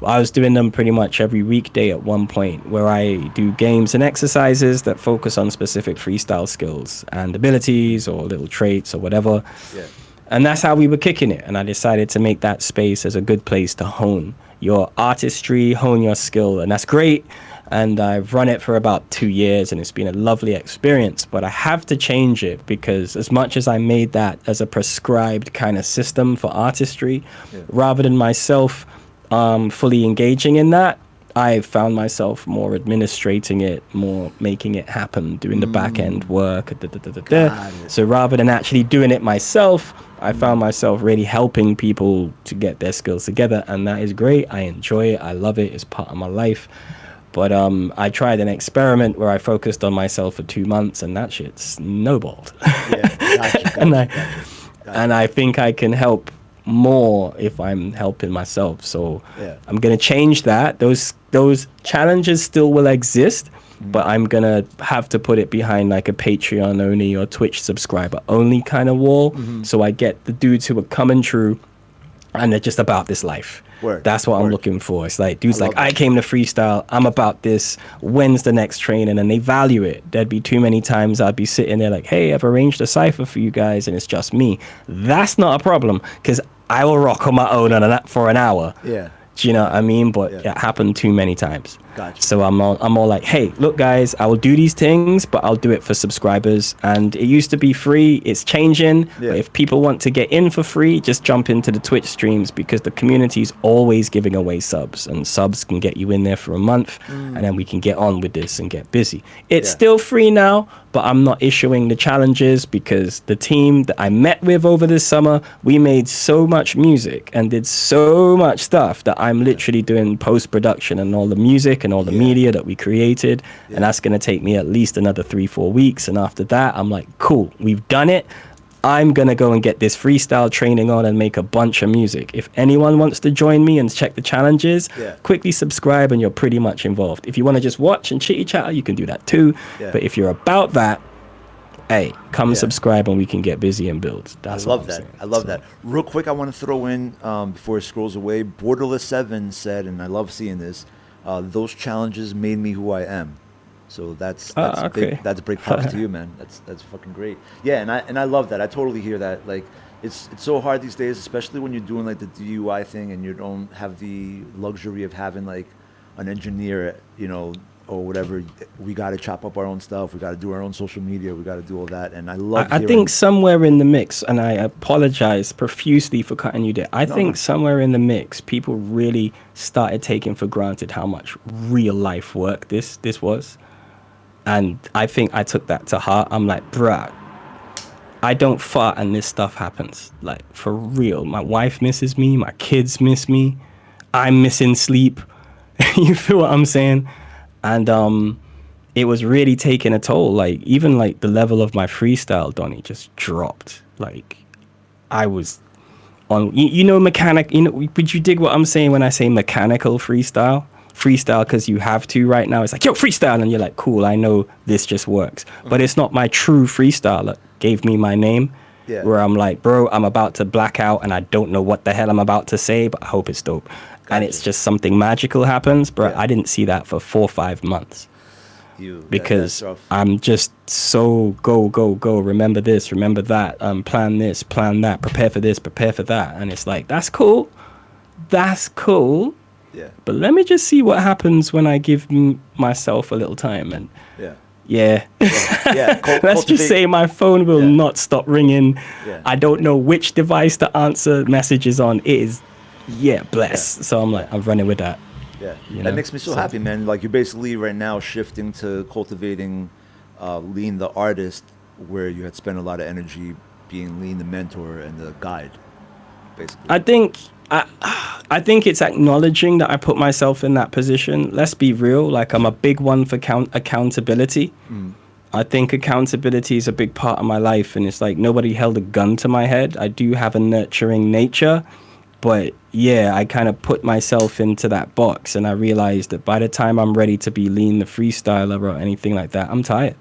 D: I was doing them pretty much every weekday at one point, where I do games and exercises that focus on specific freestyle skills and abilities or little traits or whatever.
C: Yeah.
D: And that's how we were kicking it. And I decided to make that space as a good place to hone your artistry, hone your skill. And that's great. And I've run it for about 2 years, and it's been a lovely experience. But I have to change it, because as much as I made that as a prescribed kind of system for artistry, rather than myself fully engaging in that, I found myself more administrating it, more making it happen, doing the back end work. So rather than actually doing it myself, I found myself really helping people to get their skills together, and that is great. I enjoy it. I love it. It's part of my life. But I tried an experiment where I focused on myself for 2 months, and that shit snowballed. And I think I can help more if I'm helping myself. So I'm gonna change that. Those challenges still will exist, but I'm gonna have to put it behind like a Patreon only or Twitch subscriber only kind of wall. So I get the dudes who are coming true, and they're just about this life. That's what I'm looking for. It's like dudes like, I came to freestyle, I'm about this, when's the next training? And they value it. There'd be too many times I'd be sitting there like, hey, I've arranged a cypher for you guys and it's just me. That's not a problem, because I will rock on my own for an hour. Do you know what I mean? But it happened too many times.
C: Gotcha.
D: So I'm all like, hey, look, guys, I will do these things, but I'll do it for subscribers. And it used to be free. It's changing. But if people want to get in for free, just jump into the Twitch streams, because the community's always giving away subs, and subs can get you in there for a month, and then we can get on with this and get busy. It's still free now, but I'm not issuing the challenges, because the team that I met with over this summer, we made so much music and did so much stuff that I'm literally doing post-production and all the music and all the media that we created, and that's going to take me at least another 3-4 weeks. And after that, I'm like, cool, we've done it. I'm going to go and get this freestyle training on and make a bunch of music. If anyone wants to join me and check the challenges, quickly subscribe and you're pretty much involved. If you want to just watch and chitty chat, you can do that too. But if you're about that, hey, come subscribe and we can get busy and build. That's
C: I love that. I love that. Real quick, I want to throw in, before it scrolls away, Borderless7 said, and I love seeing this, those challenges made me who I am. So that's big, that's big props to you, man. That's fucking great. Yeah, and I love that. I totally hear that. Like, it's so hard these days, especially when you're doing like the DUI thing and you don't have the luxury of having like an engineer, you know, or whatever. We got to chop up our own stuff. We got to do our own social media. We got to do all that. And I love.
D: I think somewhere in the mix, and I apologize profusely for cutting you there. I think somewhere in the mix, people really started taking for granted how much real life work this was. And I think I took that to heart. I'm like, bruh, I don't fart and this stuff happens. Like, for real. My wife misses me. My kids miss me. I'm missing sleep. You feel what I'm saying? And it was really taking a toll. Like, even like the level of my freestyle, Donnie, just dropped. Like, I was on, mechanic, would you dig what I'm saying when I say mechanical freestyle? Freestyle because you have to right now. It's like, yo, freestyle, and you're like, cool, I know this just works. But it's not my true freestyle that gave me my name. Where I'm like, bro, I'm about to black out and I don't know what the hell I'm about to say, but I hope it's dope. And it's just something magical happens, bro. I didn't see that for 4 or 5 months. Because I'm just so go. Remember this, remember that. Plan this, plan that. Prepare for this, prepare for that. And it's like, that's cool. Yeah. But let me just see what happens when I give myself a little time. And let's just say my phone will not stop ringing. I don't know which device to answer messages on. It is, bless. So I'm like, I'm running with that.
C: Yeah, that makes me so happy, man. Like, you're basically right now shifting to cultivating LeeN the artist, where you had spent a lot of energy being LeeN the mentor and the guide, basically.
D: I think it's acknowledging that I put myself in that position. Let's be real. Like, I'm a big one for accountability. I think accountability is a big part of my life, and it's like nobody held a gun to my head. I do have a nurturing nature, but I kind of put myself into that box, and I realized that by the time I'm ready to be LeeN the freestyler or anything like that, I'm tired.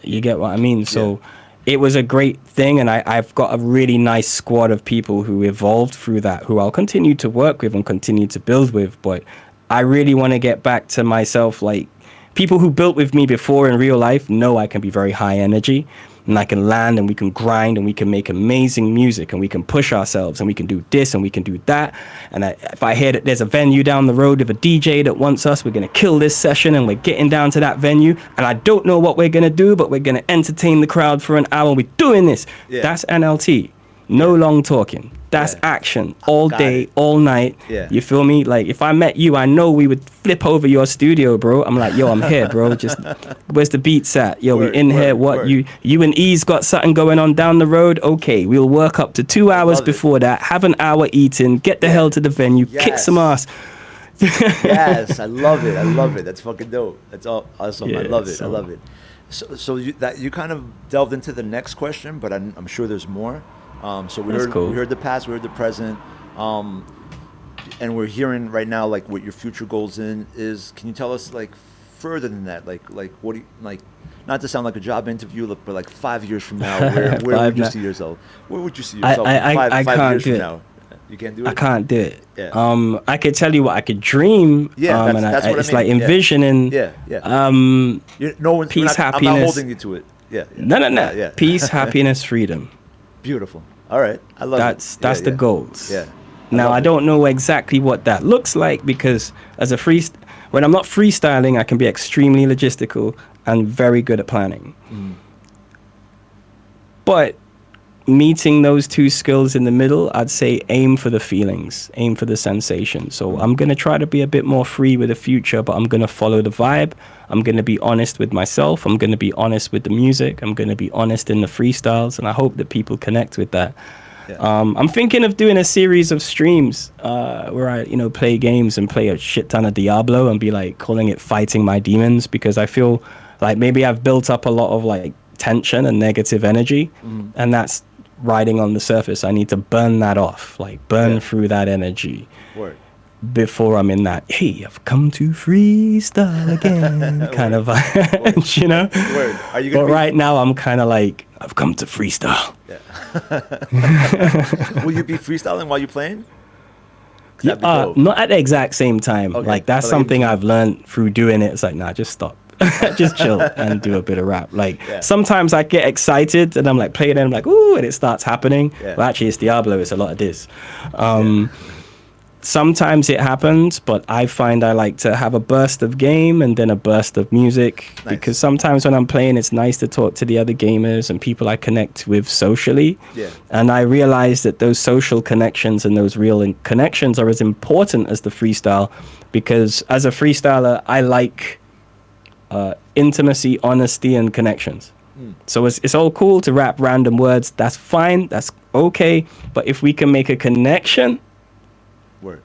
D: You get what I mean? So it was a great thing, and I've got a really nice squad of people who evolved through that, who I'll continue to work with and continue to build with. But I really want to get back to myself, like people who built with me before in real life know I can be very high energy, and I can land and we can grind and we can make amazing music and we can push ourselves and we can do this and we can do that. And if I hear that there's a venue down the road with a DJ that wants us, we're going to kill this session and we're getting down to that venue. And I don't know what we're going to do, but we're going to entertain the crowd for an hour. We're doing this.
C: Yeah.
D: That's NLT. No long talking. That's action all day, all night.
C: Yeah.
D: You feel me? Like if I met you, I know we would flip over your studio, bro. I'm like, yo, I'm here, bro. Just where's the beats at? Yo, we in here. What you and E's got something going on down the road? Okay, we'll work up to 2 hours before that. Have an hour eating. Get the hell to the venue. Kick some ass.
C: Yes, I love it. I love it. That's fucking dope. That's all awesome. I love it.
D: so-
C: I love it. So you kind of delved into the next question, but I'm sure there's more. So we
D: That's
C: heard
D: cool.
C: we heard the past, we heard the present, and we're hearing right now like what your future goals is. Can you tell us like further than that? Like what do you like? Not to sound like a job interview, but like 5 years from now, where would you see yourself? Where would you see yourself
D: I
C: five
D: can't
C: years
D: do
C: from
D: it.
C: now? You can't do it.
D: I can't do it.
C: Yeah.
D: I could tell you what I could dream.
C: Yeah,
D: and
C: that's what I
D: it's
C: mean.
D: like
C: Yeah.
D: envisioning.
C: Yeah. No one's
D: Peace,
C: I'm not
D: happiness.
C: holding you to it. Yeah.
D: No.
C: Yeah.
D: Peace, happiness, freedom.
C: Beautiful. All right. I love it.
D: That's the goals.
C: Yeah.
D: Now
C: love
D: I
C: it.
D: don't know exactly what that looks like because as a when I'm not freestyling, I can be extremely logistical and very good at planning. But meeting those two skills in the middle, I'd say aim for the feelings, aim for the sensation. So I'm going to try to be a bit more free with the future, but I'm going to follow the vibe. I'm going to be honest with myself. I'm going to be honest with the music. I'm going to be honest in the freestyles. And I hope that people connect with that.
C: Yeah.
D: I'm thinking of doing a series of streams where I, play games and play a shit ton of Diablo and be like calling it Fighting My Demons, because I feel like maybe I've built up a lot of like tension and negative energy, and that's riding on the surface. I need to burn that off, like burn through that energy.
C: Word.
D: Before I'm in that, hey, I've come to freestyle again kind of vibe,
C: Word. Are you gonna
D: But right now I'm kind of like, I've come to freestyle.
C: Will you be freestyling while you're playing? That'd be dope.
D: Not at the exact same time.
C: Okay.
D: Like that's
C: But, like,
D: something I've learned through doing it. It's like, nah, just stop. Just chill and do a bit of rap. Like sometimes I get excited and I'm like playing it and I'm like, ooh, and it starts happening.
C: Yeah.
D: Well, actually it's Diablo, it's a lot of this. Sometimes it happens, but I find I like to have a burst of game and then a burst of music.
C: Nice.
D: Because sometimes when I'm playing, it's nice to talk to the other gamers and people I connect with socially.
C: Yeah.
D: And I realize that those social connections and those real connections are as important as the freestyle, because as a freestyler, I like intimacy, honesty, and connections. So it's all cool to rap random words. That's fine. That's okay. But if we can make a connection,
C: Word.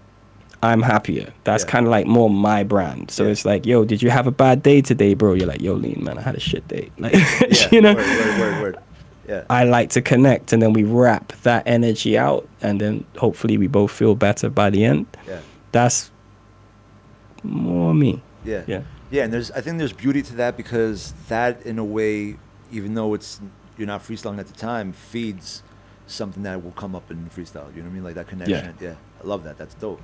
D: I'm happier. That's
C: Yeah.
D: kind of like more my brand. So it's like, yo, did you have a bad day today, bro? You're like, yo, LeeN, man, I had a shit day. Like,
C: Yeah. Word. Yeah.
D: I like to connect, and then we wrap that energy out, and then hopefully we both feel better by the end.
C: Yeah.
D: That's more me.
C: Yeah.
D: Yeah.
C: Yeah, and I think there's beauty to that, because that in a way, even though you're not freestyling at the time, feeds something that will come up in freestyle. You know what I mean? Like that connection. Yeah. I love that. That's dope.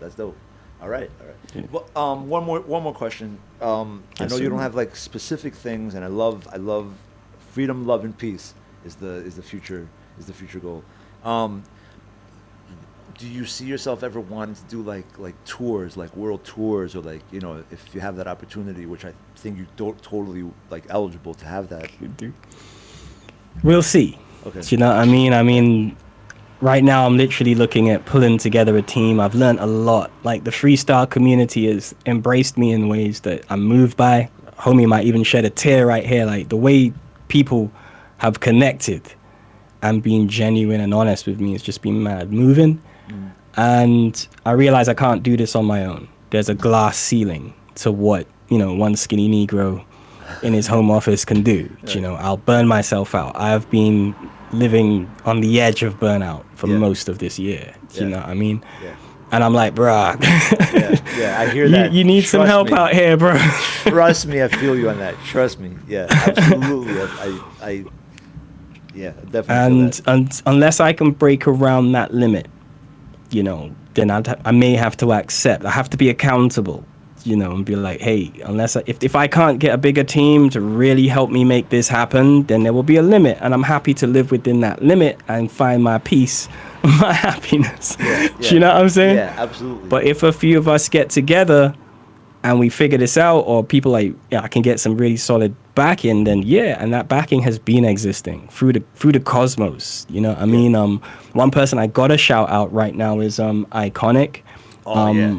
C: All right.
D: Yeah.
C: Well, one more question. I know
D: Yes,
C: you
D: sir.
C: don't have like specific things, and I love freedom, love, and peace is the future goal. Do you see yourself ever wanting to do like tours, like world tours, or like, if you have that opportunity, which I think you totally like eligible to have that?
D: We'll see.
C: Okay.
D: Do you know what I mean? I mean, right now I'm literally looking at pulling together a team. I've learned a lot. Like the freestyle community has embraced me in ways that I'm moved by. Homie might even shed a tear right here. Like the way people have connected and been genuine and honest with me has just been mad moving. And I realize I can't do this on my own. There's a glass ceiling to what, one skinny Negro in his home office can do. I'll burn myself out. I've been living on the edge of burnout for most of this year. You know what I mean?
C: Yeah.
D: And I'm like, bruh,
C: Yeah, I hear that.
D: you need some
C: Trust
D: help
C: me.
D: out here, bro.
C: Trust me, I feel you on that. Trust me. Yeah, absolutely. Yeah, definitely.
D: And unless I can break around that limit, you know, then I may have to accept. I have to be accountable, you know, and be like, hey, if I can't get a bigger team to really help me make this happen, then there will be a limit, and I'm happy to live within that limit and find my peace, my happiness.
C: Yeah,
D: Do you know what I'm saying?
C: Yeah, absolutely.
D: But if a few of us get together and we figure this out, or people like, yeah, I can get some really solid backing, then yeah, and that backing has been existing through the cosmos. You know what I mean? One person I gotta shout out right now is Iconic,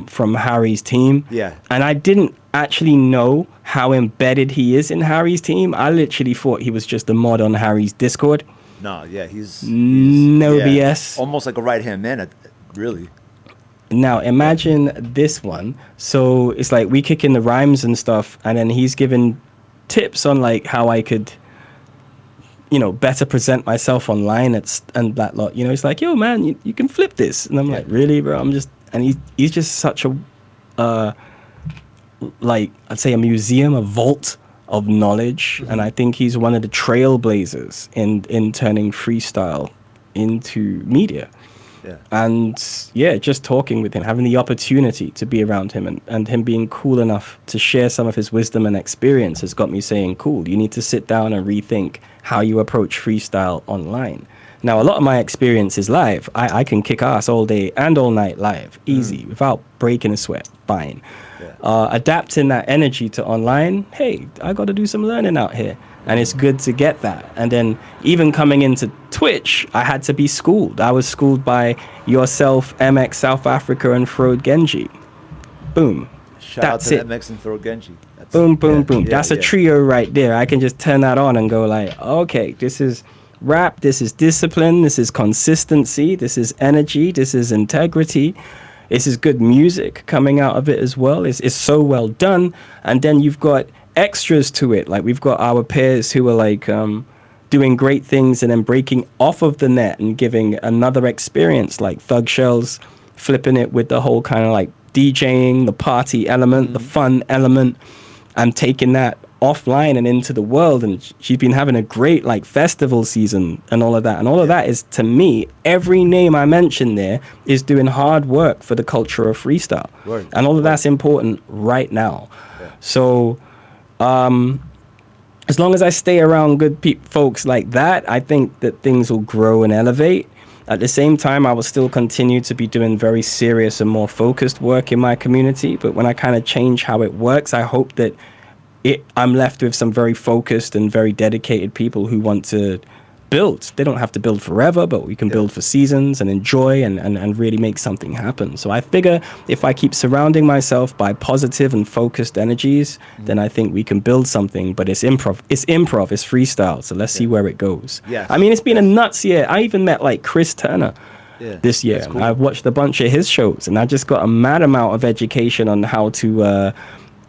D: from Harry's team.
C: Yeah.
D: And I didn't actually know how embedded he is in Harry's team. I literally thought he was just a mod on Harry's Discord.
C: No, yeah, he's
D: No
C: yeah,
D: BS.
C: almost like a right hand man, really.
D: Now imagine this one. So it's like we kick in the rhymes and stuff, and then he's giving tips on like how I could, you know, better present myself online and that lot. You know, it's like, yo man, you can flip this, and I'm like, really, bro? He's just such a like, I'd say a museum, a vault of knowledge, and I think he's one of the trailblazers in turning freestyle into media.
C: Yeah.
D: And yeah, just talking with him, having the opportunity to be around him, and him being cool enough to share some of his wisdom and experience has got me saying, cool, you need to sit down and rethink how you approach freestyle online. Now, a lot of my experience is live. I can kick ass all day and all night live, easy, without breaking a sweat, fine.
C: Yeah.
D: Adapting that energy to online, hey, I got to do some learning out here. And it's good to get that. And then even coming into Twitch, I had to be schooled. I was schooled by yourself, MX South Africa, and Frode Genji. Boom.
C: Shout
D: That's
C: out to
D: it.
C: MX and Throw Genji.
D: Boom, boom,
C: yeah,
D: boom.
C: yeah,
D: That's a
C: yeah.
D: trio right there. I can just turn that on and go like, okay, this is rap, this is discipline, this is consistency, this is energy, this is integrity. This is good music coming out of it as well. It's so well done. And then you've got extras to it. Like we've got our peers who are like doing great things and then breaking off of the net and giving another experience, like Thug Shells flipping it with the whole kind of like DJing, the party element, the fun element, and taking that offline and into the world. And she's been having a great like festival season and all of that. And all of that is, to me, every name I mentioned there is doing hard work for the culture of freestyle.
C: Word.
D: And all of that's important right now.
C: Yeah.
D: So as long as I stay around good folks like that, I think that things will grow and elevate. At the same time, I will still continue to be doing very serious and more focused work in my community. But when I kind of change how it works, I hope that I'm left with some very focused and very dedicated people who want to build. They don't have to build forever, but we can build for seasons and enjoy and really make something happen. So I figure if I keep surrounding myself by positive and focused energies, then I think we can build something. But it's improv. It's freestyle. So let's see where it goes.
C: Yes.
D: I mean, it's been a nuts year. I even met like Chris Turner this year.
C: That's cool.
D: I've watched a bunch of his shows, and I just got a mad amount of education on how to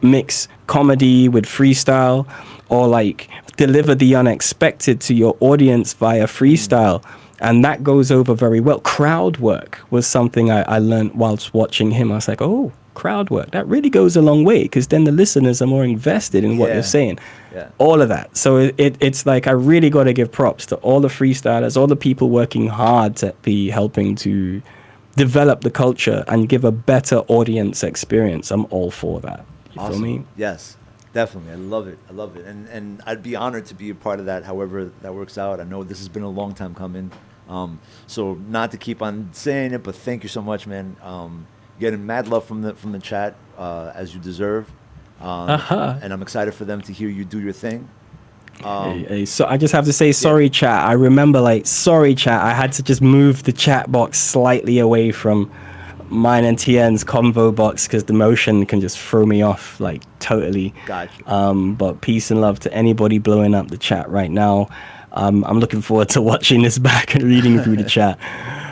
D: mix comedy with freestyle, or like deliver the unexpected to your audience via freestyle. And that goes over very well. Crowd work was something I learned whilst watching him. I was like, oh, crowd work, that really goes a long way, because then the listeners are more invested in what you're saying. All of that. So it's like I really got to give props to all the freestylers, all the people working hard to be helping to develop the culture and give a better audience experience. I'm all for that. You feel me?
C: Yes, definitely. I love it. And I'd be honored to be a part of that, however that works out. I know this has been a long time coming. So not to keep on saying it, but thank you so much, man. Getting mad love from the chat, as you deserve. And I'm excited for them to hear you do your thing.
D: So I just have to say sorry, chat. I remember sorry, chat. I had to just move the chat box slightly away from mine and TN's convo box because the motion can just throw me off like totally.
C: Gotcha.
D: But peace and love to anybody blowing up the chat right now. I'm looking forward to watching this back and reading through the chat.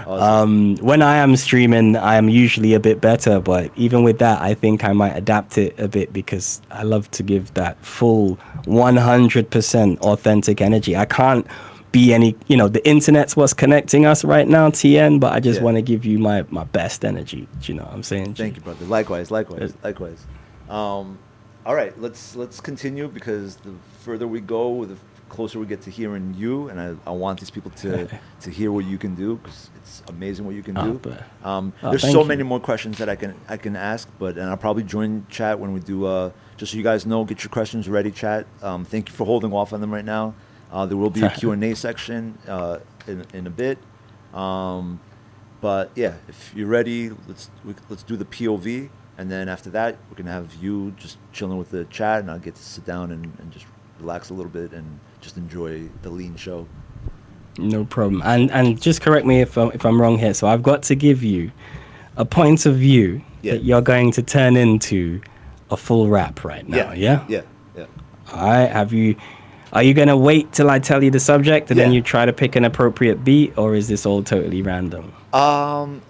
D: Awesome. When I am streaming, I am usually a bit better, but even with that, I think I might adapt it a bit because I love to give that full 100% authentic energy. I can't be any, the internet's what's connecting us right now, TN, but I just want to give you my best energy. Do you know what I'm saying?
C: Thank you, brother. Likewise. All right, let's continue, because the further we go with the closer we get to hearing you, and I want these people to hear what you can do, because it's amazing what you can do. There's so many more questions that I can ask, and I'll probably join chat when we do. Just so you guys know, get your questions ready, chat. Thank you for holding off on them right now. There will be a Q&A section in a bit. But yeah, if you're ready, let's do the POV, and then after that, we're gonna have you just chilling with the chat, and I'll get to sit down and just relax a little bit and just enjoy the LeeN show.
D: No problem. And just correct me if I'm wrong here. So I've got to give you a point of view that you're going to turn into a full rap right now. Yeah. All right. Are you gonna wait till I tell you the subject and then you try to pick an appropriate beat, or is this all totally random?
C: No.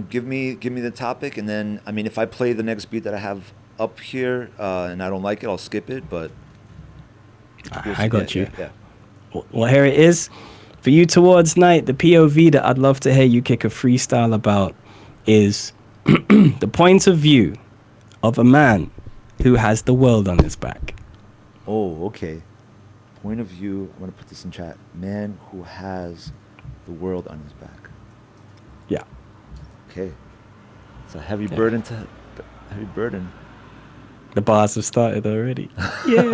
C: Give me the topic, and then I mean, if I play the next beat that I have up here and I don't like it, I'll skip it. But
D: I got you. Yeah. Well, here it is for you towards night. The POV that I'd love to hear you kick a freestyle about is the point of view of a man who has the world on his back.
C: Oh, okay. Point of view. I'm gonna put this in chat. Man who has the world on his back.
D: Yeah.
C: Okay. It's a heavy burden. Heavy burden.
D: The bars have started already. Yeah.
C: All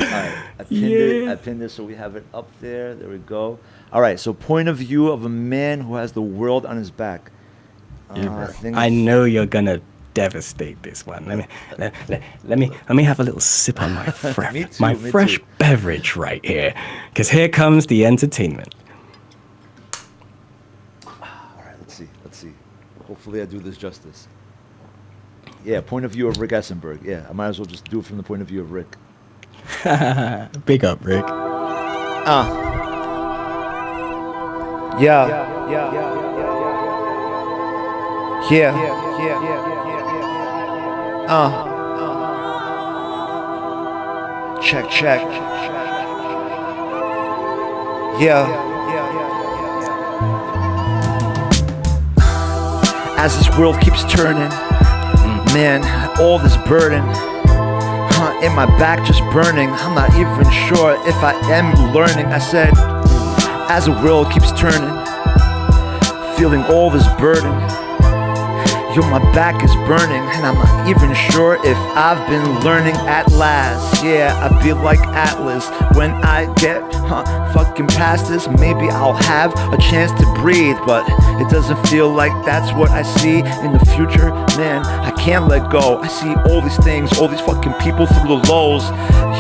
C: right. I pinned it so we have it up there. There we go. All right. So point of view of a man who has the world on his back.
D: I know you're gonna devastate this one. Let me have a little sip on my fresh beverage right here, because here comes the entertainment.
C: All right, let's see. Hopefully I do this justice. Yeah, point of view of Rick Essenberg. Yeah, I might as well just do it from the point of view of Rick.
D: Big up, Rick.
C: Check. As this world keeps turning, man, all this burden in my back just burning. I'm not even sure if I am learning. I said, as the world keeps turning, feeling all this burden. Yo, my back is burning, and I'm not even sure if I've been learning at last. Yeah, I feel like Atlas. When I get fucking past this, maybe I'll have a chance to breathe. But it doesn't feel like that's what I see in the future. Man, I can't let go. I see all these things, all these fucking people through the lows.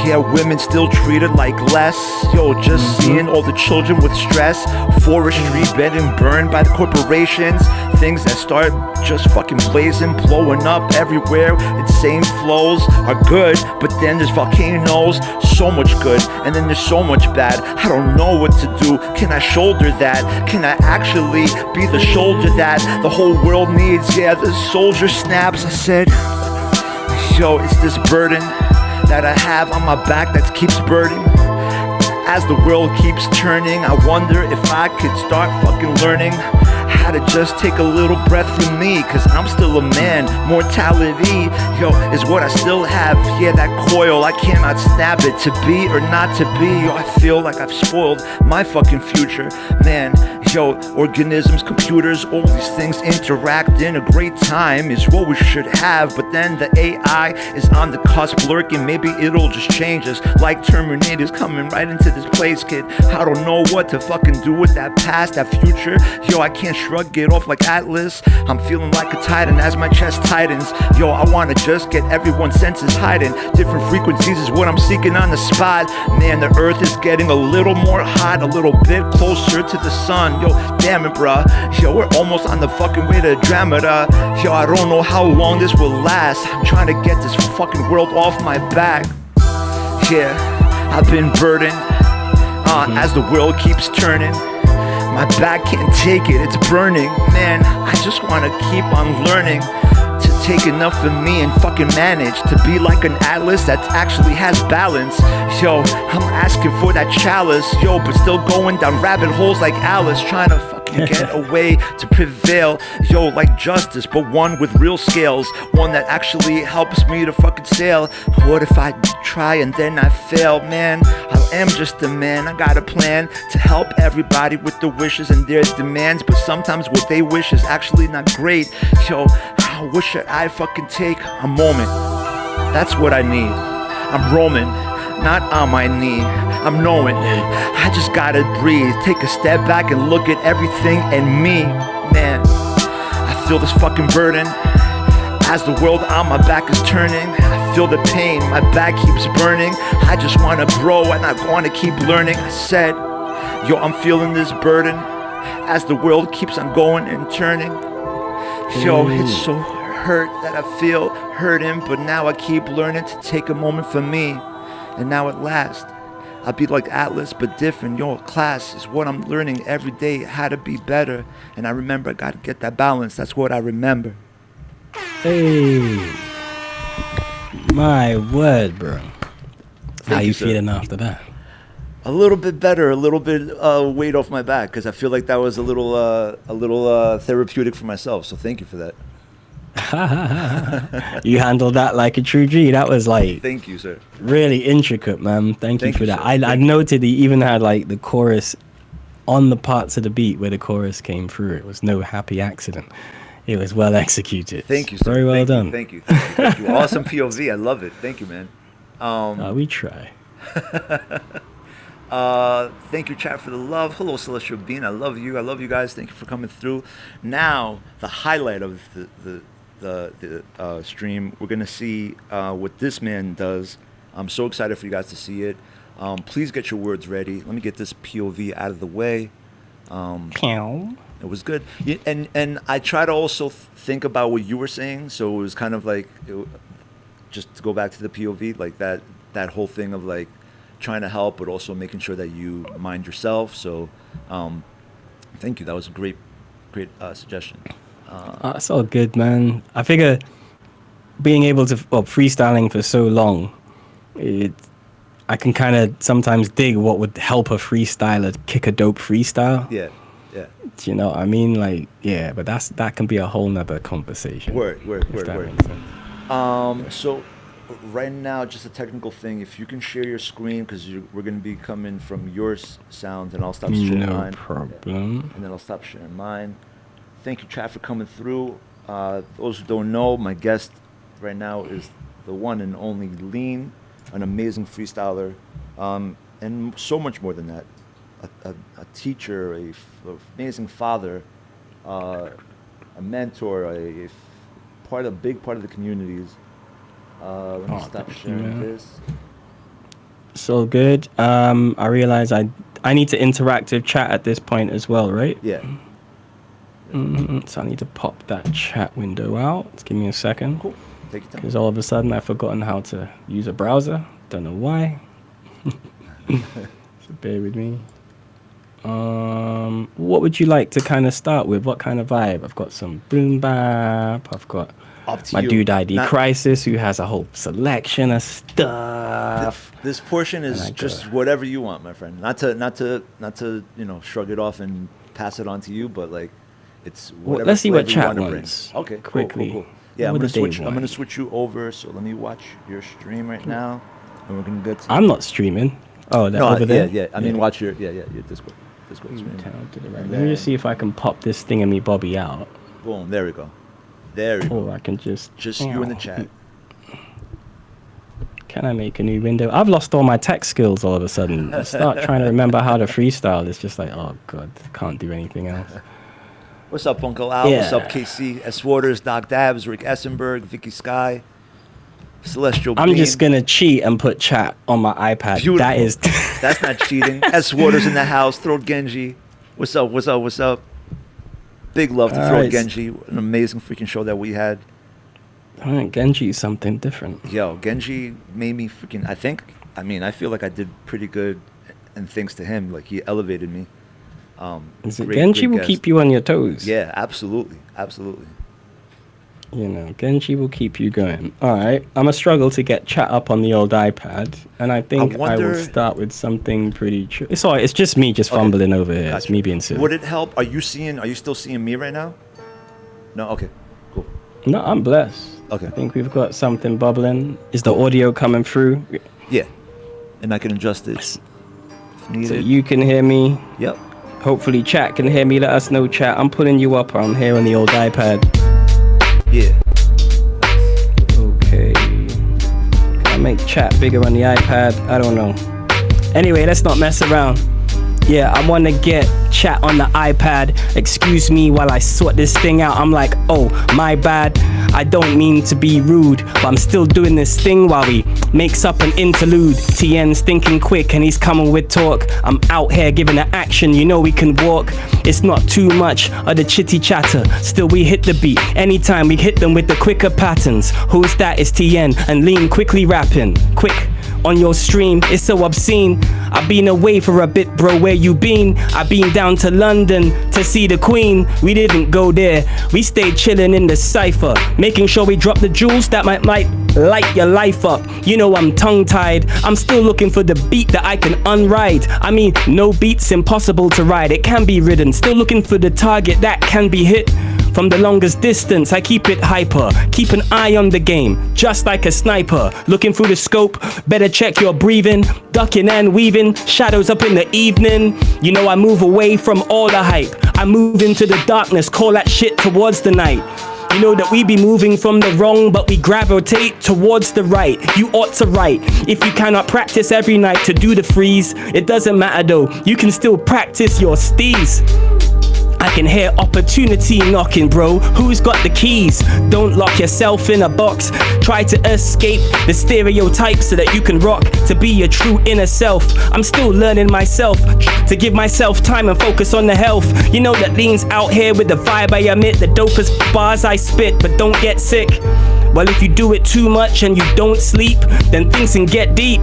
C: Yeah, women still treated like less. Yo, just seeing all the children with stress. Forestry being burned by the corporations. Things that start just fucking blazing, blowing up everywhere. Insane flows are good, but then there's volcanoes, so much good, and then there's so much bad. I don't know what to do. Can I shoulder that? Can I actually be the shoulder that the whole world needs? Yeah, the soldier snaps. I said, yo, it's this burden that I have on my back that keeps burning. As the world keeps turning, I wonder if I could start fucking learning how to just take a little breath from me, cause I'm still a man. Mortality, yo, is what I still have. Yeah, that coil, I cannot snap it. To be or not to be, yo, I feel like I've spoiled my fucking future. Man, yo, organisms, computers, all these things interact in a great time is what we should have. But then the AI is on the cusp lurking. Maybe it'll just change us like Terminators coming right into this place, kid. I don't know what to fucking do with that past, that future. Yo, I can't shrug it off like Atlas. I'm feeling like a titan as my chest tightens. Yo, I wanna just get everyone's senses hiding. Different frequencies is what I'm seeking on the spot. Man, the earth is getting a little more hot, a little bit closer to the sun. Yo, damn it, bruh. Yo, we're almost on the fucking way to Andromeda. Yo, I don't know how long this will last. I'm trying to get this fucking world off my back. Yeah, I've been burdened as the world keeps turning. My back can't take it, it's burning. Man, I just wanna keep on learning to take enough of me and fucking manage to be like an atlas that actually has balance. Yo, I'm asking for that chalice. Yo, but still going down rabbit holes like Alice, trying to fucking can get a way to prevail. Yo, like justice, but one with real scales. One that actually helps me to fucking sail. What if I try and then I fail? Man, I am just a man. I got a plan to help everybody with their wishes and their demands. But sometimes what they wish is actually not great. Yo, I wish that I fucking take a moment. That's what I need. I'm roaming, not on my knee. I'm knowing I just gotta breathe. Take a step back and look at everything and me. Man, I feel this fucking burden as the world on my back is turning. I feel the pain, my back keeps burning. I just wanna grow and I wanna keep learning. I said, yo, I'm feeling this burden as the world keeps on going and turning. Yo, it's so hurt that I feel hurting, but now I keep learning to take a moment for me. And now at last, I'll be like Atlas, but different. Yo, class is what I'm learning every day, how to be better. And I remember I gotta get that balance. That's what I remember.
D: Hey, my word, bro. How you
C: sir.
D: feeling after that?
C: A little bit better, a little bit weight off my back, because I feel like that was a little therapeutic for myself. So thank you for that.
D: You handled that like a true G. That was like
C: Thank you, sir.
D: really intricate, man. Thank you for that.
C: sir.
D: I noted he even had like the chorus on the parts of the beat where the chorus came through. It was no happy accident. It was well executed.
C: Thank you, sir.
D: Very well
C: Thank you,
D: done.
C: Thank you. Thank you. Awesome POV. I love it. Thank you, man.
D: We try.
C: Thank you, chat, for the love. Hello, Celestial Bean. I love you. I love you guys. Thank you for coming through. Now, the highlight of the stream, we're gonna see what this man does. I'm so excited for you guys to see it. Please get your words ready. Let me get this POV out of the way.
D: Pew.
C: It was good. And I try to also think about what you were saying. So it was kind of like, just to go back to the POV, like that whole thing of like trying to help, but also making sure that you mind yourself. So thank you. That was a great suggestion.
D: That's all good, man. I figure being able to freestyling for so long, I can kind of sometimes dig what would help a freestyler kick a dope freestyle.
C: Yeah.
D: Do you know what I mean? Like, yeah, but that can be a whole nother conversation.
C: Word.
D: If that makes sense.
C: So right now, just a technical thing. If you can share your screen, because we're going to be coming from your sound, and I'll stop sharing mine.
D: No problem.
C: And then I'll stop sharing mine. Thank you, chat, for coming through. Those who don't know, my guest right now is the one and only LeeN, an amazing freestyler, and so much more than that. A teacher, a amazing father, a mentor, a big part of the communities. Let me stop sharing this.
D: So good. I realize I need to interactive chat at this point as well, right?
C: Yeah.
D: So I need to pop that chat window out. Just give me a second.
C: Cool. Take your time.
D: Because all of a sudden I've forgotten how to use a browser. Don't know why. So bear with me. What would you like to kind of start with? What kind of vibe? I've got some boom bap. I've got my
C: you.
D: dude ID
C: Not-
D: Crisis, who has a whole selection of stuff.
C: This portion is just whatever you want, my friend. Not to shrug it off and pass it on to you, but like it's whatever.
D: Let's see what
C: flavor you
D: chat
C: wanna
D: wants.
C: bring. Okay,
D: quickly.
C: Cool. Yeah, I'm
D: What
C: gonna
D: do they
C: switch. I'm
D: want?
C: gonna switch you over. So let me watch your stream right now, and we're gonna get.
D: I'm not streaming. Oh, that
C: No,
D: over there?
C: yeah. I mean, watch your your Discord stream.
D: Let me just see if I can pop this thingy bobby out.
C: Boom. There we go. There we go.
D: Or I can just
C: You in the chat.
D: Can I make a new window? I've lost all my tech skills all of a sudden. I start trying to remember how to freestyle. It's just like, oh god, can't do anything else.
C: What's up, Uncle Al? What's
D: Yeah.
C: up, KC? S. Waters, Doc Dabs, Rick Essenberg, Vicky Sky, Celestial
D: I'm
C: Bean.
D: just gonna cheat and put chat on my iPad.
C: Beautiful.
D: That is
C: That's not cheating. S. Waters in the house. Throat Genji. What's up? Big love to
D: All
C: Throat
D: right.
C: Genji. An amazing freaking show that we had.
D: Genji is something different.
C: Yo, Genji made me freaking. I feel like I did pretty good, and thanks to him, like he elevated me.
D: Genji will
C: guest.
D: keep you on your toes.
C: Yeah, absolutely.
D: You know, Genji will keep you going. All right, I'm a struggle to get chat up on the old iPad, and I think I will start with something pretty true. It's all right. It's just me fumbling over here.
C: Gotcha.
D: It's me being silly.
C: Would it help? Are you still seeing me right now? No? Okay, cool.
D: No, I'm blessed.
C: Okay.
D: I think we've got something bubbling. Is the audio coming through?
C: Yeah. And I can adjust it if needed.
D: So you can hear me.
C: Yep.
D: Hopefully chat can hear me. Let us know, chat. I'm putting you up. I'm here on the old iPad.
C: Yeah.
D: Okay. Can I make chat bigger on the iPad? I don't know. Anyway, let's not mess around. Yeah, I want to get chat on the iPad. Excuse me while I sort this thing out. I'm like, oh, my bad. I don't mean to be rude, but I'm still doing this thing while he makes up an interlude. TN's thinking quick and he's coming with talk. I'm out here giving the action, you know we can walk. It's not too much of the chitty chatter. Still we hit the beat anytime we hit them with the quicker patterns. Who's that? It's TN and LeeN quickly rapping. Quick. On your stream, it's so obscene. I've been away for a bit, bro, where you been? I've been down to London to see the Queen. We didn't go there, we stayed chilling in the cypher, making sure we drop the jewels that might light your life up. You know I'm tongue-tied, I'm still looking for the beat that I can unride. I mean, no beat's impossible to ride, it can be ridden. Still looking for the target that can be hit. From the longest distance, I keep it hyper. Keep an eye on the game, just like a sniper. Looking through the scope, better check your breathing. Ducking and weaving, shadows up in the evening. You know I move away from all the hype. I move into the darkness, call that shit towards the night. You know that we be moving from the wrong, but we gravitate towards the right. You ought to write. If you cannot practice every night to do the freeze, it doesn't matter though, you can still practice your steez. I can hear opportunity knocking, bro. Who's got the keys? Don't lock yourself in a box. Try to escape the stereotypes so that you can rock to be your true inner self. I'm still learning myself to give myself time and focus on the health. You know that LeeN's out here with the vibe I emit, the dopest bars I spit, but don't get sick. Well, if you do it too much and you don't sleep, then things can get deep.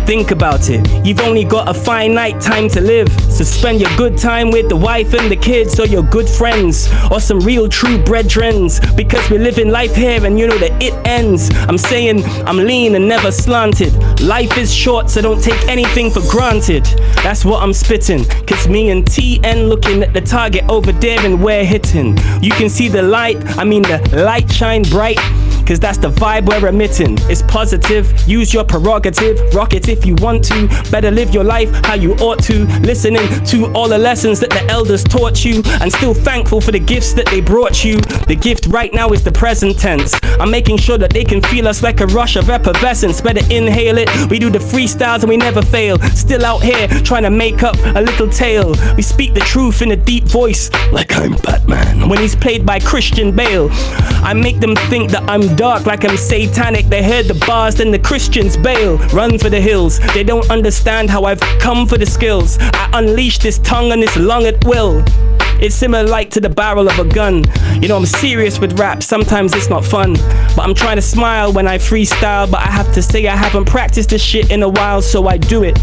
D: Think about it, you've only got a finite time to live. So spend your good time with the wife and the kids, or your good friends, or some real true brethrens. Because we're living life here and you know that it ends. I'm saying I'm lean and never slanted. Life is short, so don't take anything for granted. That's what I'm spitting, cause me and TN looking at the target over there and we're hitting. You can see the light, the light shine bright. Cause that's the vibe we're emitting. It's positive, use your prerogative. Rock it if you want to. Better live your life how you ought to. Listening to all the lessons that the elders taught you, and still thankful for the gifts that they brought you. The gift right now is the present tense. I'm making sure that they can feel us like a rush of effervescence. Better inhale it. We do the freestyles and we never fail. Still out here trying to make up a little tale. We speak the truth in a deep voice, like I'm Batman when he's played by Christian Bale. I make them think that I'm dark, like I'm satanic. They heard the bars, then the Christians bail. Run for the hills, they don't understand how I've come for the skills. I unleash this tongue and this lung at will. It's similar like to the barrel of a gun. You know I'm serious with rap, sometimes it's not fun. But I'm trying to smile when I freestyle. But I have to say I haven't practiced this shit in a while, so I do it.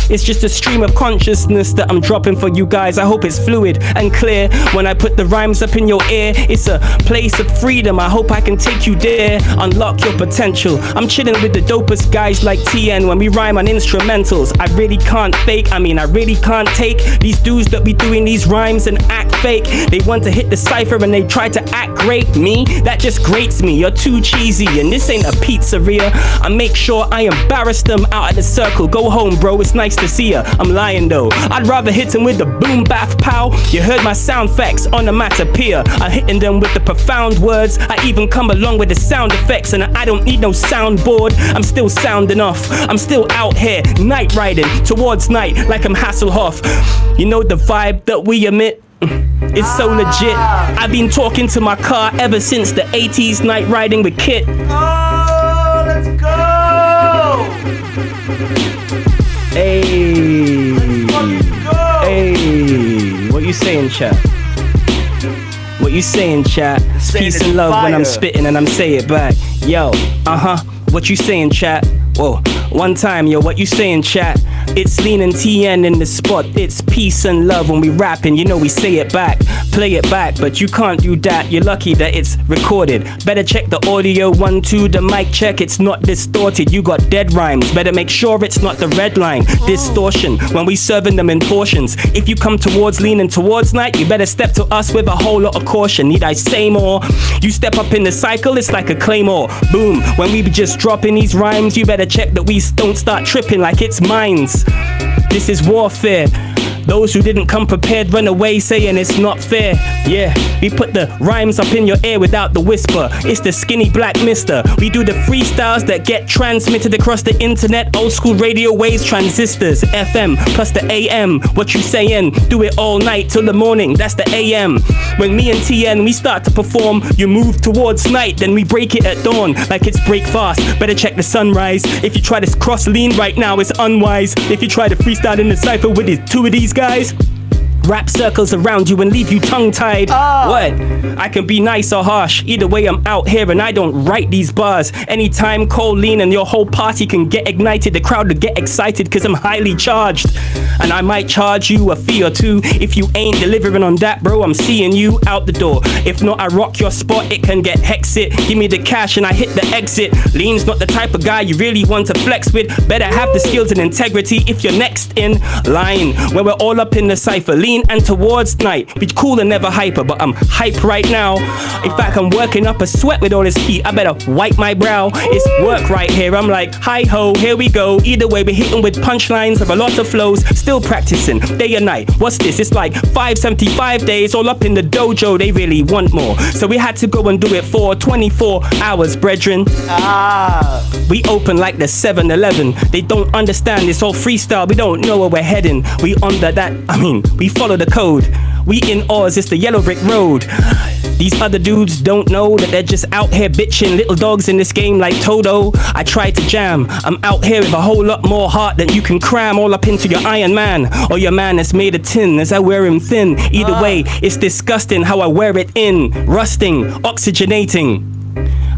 D: It's just a stream of consciousness that I'm dropping for you guys. I hope it's fluid and clear. When I put the rhymes up in your ear, it's a place of freedom. I hope I can take you there, unlock your potential. I'm chilling with the dopest guys like TN when we rhyme on instrumentals. I really can't fake, I really can't take these dudes that be doing these rhymes and act fake. They want to hit the cypher and they try to act great. Me, that just grates me. You're too cheesy and this ain't a pizzeria. I make sure I embarrass them out of the circle. Go home, bro, it's nice to see ya. I'm lying though, I'd rather hit him with the boom bath pow. You heard my sound effects on the matapia. I'm hitting them with the profound words. I even come along with the sound effects, and I don't need no soundboard. I'm still sound enough. I'm still out here night riding towards night like I'm Hasselhoff. You know the vibe that we emit? It's so legit. I've been talking to my car ever since the 80s, night riding with Kit.
B: Oh, let's go!
D: Hey, hey, what you saying, chat? What you saying, chat? Peace and love when I'm spitting and I'm saying it back. Yo, what you saying, chat? Whoa, one time, yo, what you saying, chat? It's LeeN and TN in the spot. It's peace and love when we rapping. You know we say it back, play it back, but you can't do that. You're lucky that it's recorded. Better check the audio 1, 2, the mic check. It's not distorted. You got dead rhymes. Better make sure it's not the red line. Distortion when we serving them in portions. If you come towards LeeN and towards night, you better step to us with a whole lot of caution. Need I say more? You step up in the cycle, it's like a claymore. Boom. When we be just dropping these rhymes, you better check that we don't start tripping like it's mines. This is warfare. Those who didn't come prepared run away saying it's not fair. Yeah, we put the rhymes up in your ear without the whisper. It's the skinny black mister. We do the freestyles that get transmitted across the internet. Old school radio waves, transistors, FM plus the AM. What you saying? Do it all night till the morning. That's the AM. When me and TN we start to perform, you move towards night, then we break it at dawn like it's break fast. Better check the sunrise. If you try to cross LeeN right now, it's unwise. If you try to freestyle in the cypher with these two of these guys, wrap circles around you and leave you tongue-tied. What? I can be nice or harsh. Either way, I'm out here and I don't write these bars. Anytime call LeeN and your whole party can get ignited. The crowd will get excited because I'm highly charged. And I might charge you a fee or two. If you ain't delivering on that, bro, I'm seeing you out the door. If not, I rock your spot, it can get hexit. Give me the cash and I hit the exit. LeeN's not the type of guy you really want to flex with. Better have the skills and integrity if you're next in line. When we're all up in the cypher, LeeN and towards night. Be cool and never hyper, but I'm hype right now. In fact, I'm working up a sweat with all this heat. I better wipe my brow. It's work right here. I'm like, hi ho, here we go. Either way, we're hitting with punchlines of a lot of flows. Still practicing day and night. What's this? It's like 575 days all up in the dojo. They really want more, so we had to go and do it for 24 hours, brethren. We open like the 7-Eleven. They don't understand this whole freestyle. We don't know where we're heading. We under that, we follow the code. We in Oz, it's the yellow brick road. These other dudes don't know that they're just out here bitching little dogs in this game like Toto. I tried to jam. I'm out here with a whole lot more heart than you can cram all up into your Iron Man or your man that's made of tin as I wear him thin. Either way, it's disgusting how I wear it in. Rusting, oxygenating.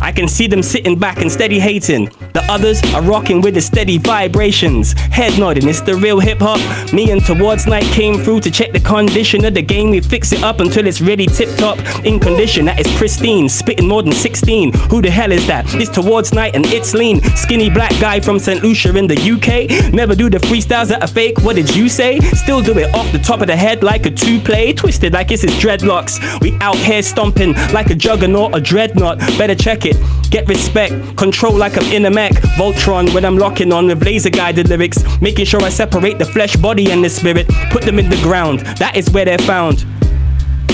D: I can see them sitting back and steady hating. The others are rocking with the steady vibrations. Head nodding, it's the real hip hop. Me and Towards Night came through to check the condition of the game. We fix it up until it's really tip top. In condition that is pristine. Spitting more than 16. Who the hell is that? It's Towards Night and it's LeeN. Skinny black guy from St. Lucia in the UK. Never do the freestyles that are fake. What did you say? Still do it off the top of the head like a 2-play. Twisted like it's his dreadlocks. We out here stomping like a juggernaut or dreadnought. Better check it. Get respect, control like I'm in a mech. Voltron when I'm locking on with laser guided lyrics. Making sure I separate the flesh, body and the spirit. Put them in the ground, that is where they're found.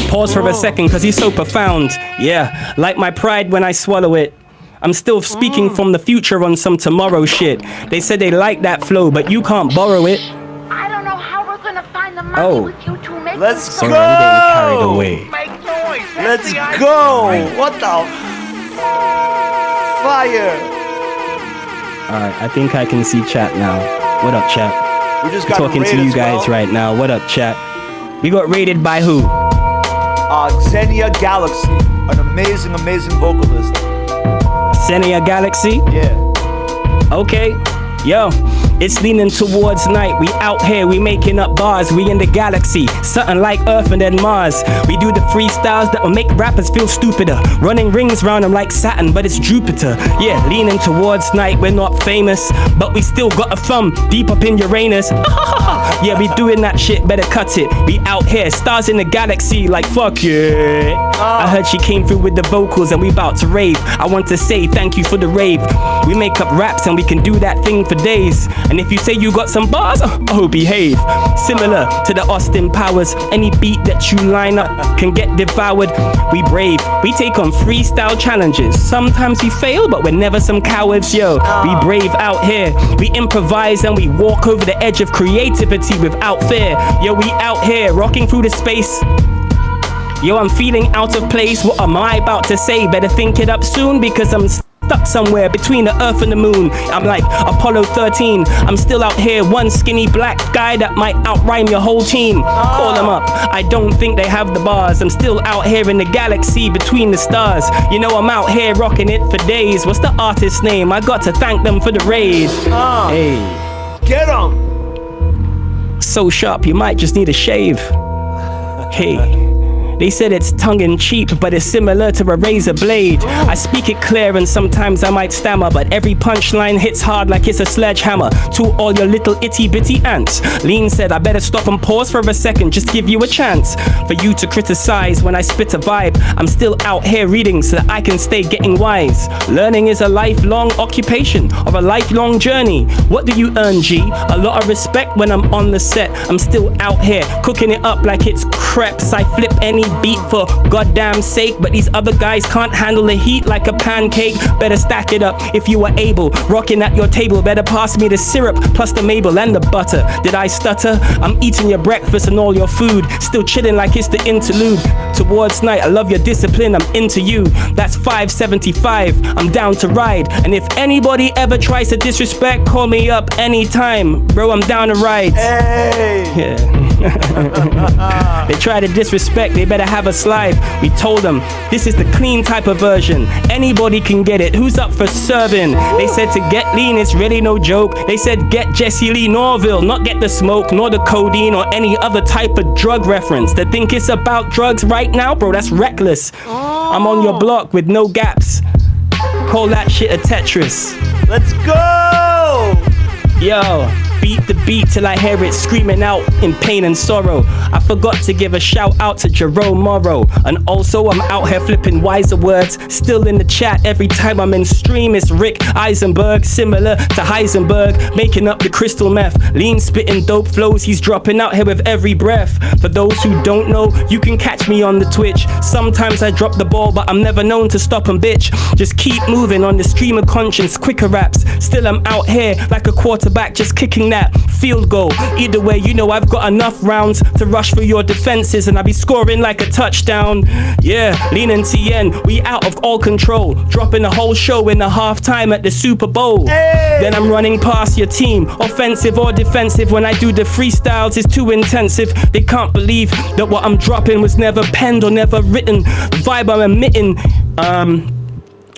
D: Pause for a second cause he's so profound. Yeah, like my pride when I swallow it. I'm still speaking from the future on some tomorrow shit. They said they like that flow but you can't borrow it.
E: I don't know how we're gonna find the money with you two making
B: Let's
E: so
B: go!
D: I'm getting carried away.
B: Make noise! Let's go! What the fire!
D: Alright, I think I can see chat now. What up, chat?
B: We just got
D: Talking to you guys right now. What up, chat? We got rated by who?
B: Xenia Galaxy, an amazing, amazing vocalist.
D: Xenia Galaxy?
B: Yeah.
D: Okay. Yo, it's leaning towards night. We out here, we making up bars. We in the galaxy, something like Earth and then Mars. We do the freestyles that will make rappers feel stupider. Running rings round them like Saturn, but it's Jupiter. Yeah, leaning towards night. We're not famous, but we still got a thumb deep up in Uranus. Yeah, we doing that shit, better cut it. We out here, stars in the galaxy, like fuck yeah. I heard she came through with the vocals and we about to rave. I want to say thank you for the rave. We make up raps and we can do that thing for days. And if you say you got some bars, oh behave. Similar to the Austin Powers, any beat that you line up can get devoured. We brave, we take on freestyle challenges. Sometimes we fail, but we're never some cowards, yo. We brave out here, we improvise and we walk over the edge of creativity without fear. Yo, we out here rocking through the space. Yo, I'm feeling out of place. What am I about to say? Better think it up soon because I'm stuck somewhere between the earth and the moon. I'm like Apollo 13. I'm still out here, one skinny black guy that might outrhyme your whole team. Call them up. I don't think they have the bars. I'm still out here in the galaxy between the stars. You know I'm out here rocking it for days. What's the artist's name? I got to thank them for the raid. Hey.
B: Get 'em!
D: So sharp, you might just need a shave. Hey. They said it's tongue-in-cheek, but it's similar to a razor blade. I speak it clear and sometimes I might stammer, but every punchline hits hard like it's a sledgehammer. To all your little itty-bitty ants, LeeN said I better stop and pause for a second, just give you a chance for you to criticize when I spit a vibe. I'm still out here reading so that I can stay getting wise. Learning is a lifelong occupation or a lifelong journey. What do you earn, G? A lot of respect when I'm on the set. I'm still out here cooking it up like it's crepes. I flip any beat for goddamn sake, but these other guys can't handle the heat like a pancake. Better stack it up if you are able. Rocking at your table, better pass me the syrup plus the Mabel and the butter. Did I stutter? I'm eating your breakfast and all your food, still chilling like it's the interlude. Towards night, I love your discipline, I'm into you. That's 575, I'm down to ride. And if anybody ever tries to disrespect, call me up anytime. Bro, I'm down to ride.
B: Hey!
D: Yeah. They try to disrespect, they better have a slide. We told them, this is the clean type of version. Anybody can get it, who's up for serving? They said to get lean, it's really no joke. They said get Jesse Lee Norville, not get the smoke, nor the codeine or any other type of drug reference. They think it's about drugs right now, bro, that's reckless. I'm on your block with no gaps. Call that shit a Tetris.
B: Let's go!
D: Yo, beat the beat till I hear it screaming out in pain and sorrow. I forgot to give a shout out to Jerome Morrow. And also I'm out here flipping wiser words. Still in the chat every time I'm in stream. It's Rick Eisenberg, similar to Heisenberg, making up the crystal meth. LeeN spitting dope flows, he's dropping out here with every breath. For those who don't know, you can catch me on the Twitch. Sometimes I drop the ball, but I'm never known to stop and bitch. Just keep moving on the stream of conscience, quicker raps. Still I'm out here like a quarterback, just kicking that field goal. Either way, you know I've got enough rounds to rush for your defenses, and I be scoring like a touchdown. Yeah, LeeN and TN, we out of all control, dropping a whole show in the halftime at the Super Bowl.
B: Hey!
D: Then I'm running past your team, offensive or defensive. When I do the freestyles, it's too intensive. They can't believe that what I'm dropping was never penned or never written. The vibe I'm emitting,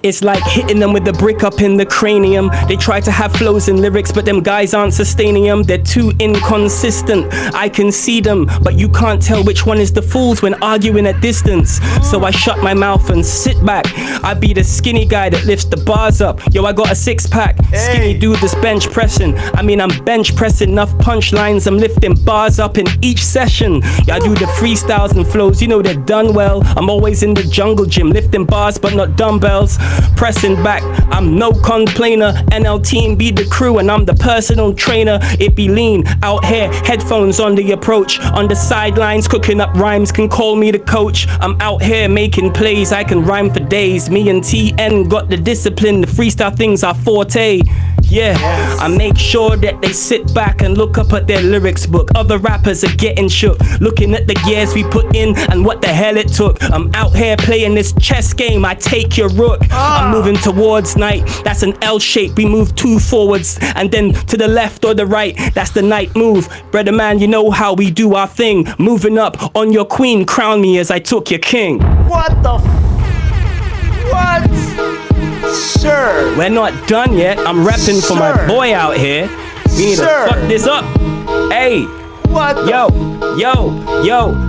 D: it's like hitting them with a brick up in the cranium. They try to have flows and lyrics, but them guys aren't sustaining them. They're too inconsistent. I can see them, but you can't tell which one is the fools when arguing at distance. So I shut my mouth and sit back. I be the skinny guy that lifts the bars up. Yo, I got a 6-pack. Skinny dude that's bench pressing. I mean, I'm bench pressing enough punchlines. I'm lifting bars up in each session. Yeah, I do the freestyles and flows, you know they're done well. I'm always in the jungle gym, lifting bars but not dumbbells. Pressing back, I'm no complainer. NL team be the crew and I'm the personal trainer. It be LeeN out here, headphones on the approach. On the sidelines, cooking up rhymes, can call me the coach. I'm out here making plays, I can rhyme for days. Me and TN got the discipline, the freestyle things are forte. Yeah, I make sure that they sit back and look up at their lyrics book. Other rappers are getting shook, looking at the years we put in and what the hell it took. I'm out here playing this chess game, I take your rook. I'm moving towards night, that's an L shape. We move 2 forwards and then to the left or the right, that's the night move. Brother man, you know how we do our thing. Moving up on your queen, crown me as I took your king.
B: What the What? Sir.
D: We're not done yet. I'm repping for my boy out here. We need to fuck this up. Hey.
B: What?
D: Yo,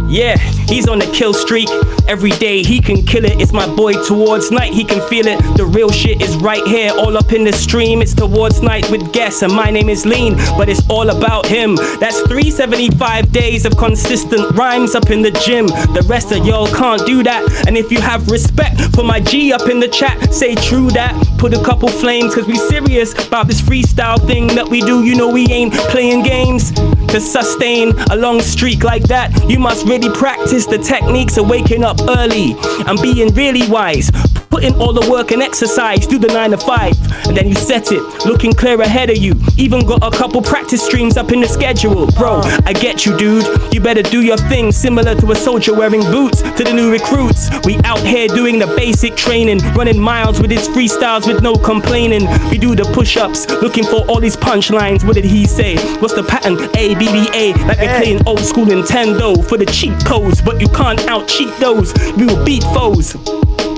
D: yeah. He's on the kill streak. Every day he can kill it. It's my boy Towards Night. He can feel it. The real shit is right here, all up in the stream. It's Towards Night with Guests, and my name is LeeN, but it's all about him. That's 375 days of consistent rhymes up in the gym. The rest of y'all can't do that. And if you have respect for my G up in the chat, say true that. Put a couple flames, cause we serious about this freestyle thing that we do. You know we ain't playing games. To sustain a long streak like that, you must really practice the techniques of waking up early and being really wise. Put in all the work and exercise, do the 9 to 5, and then you set it, looking clear ahead of you. Even got a couple practice streams up in the schedule. Bro, I get you, dude. You better do your thing, similar to a soldier wearing boots. To the new recruits, we out here doing the basic training, running miles with his freestyles with no complaining. We do the push-ups, looking for all these punchlines. What did he say? What's the pattern? A-B-B-A, like we're playing old school Nintendo for the cheat codes, but you can't out-cheat those. We will beat foes.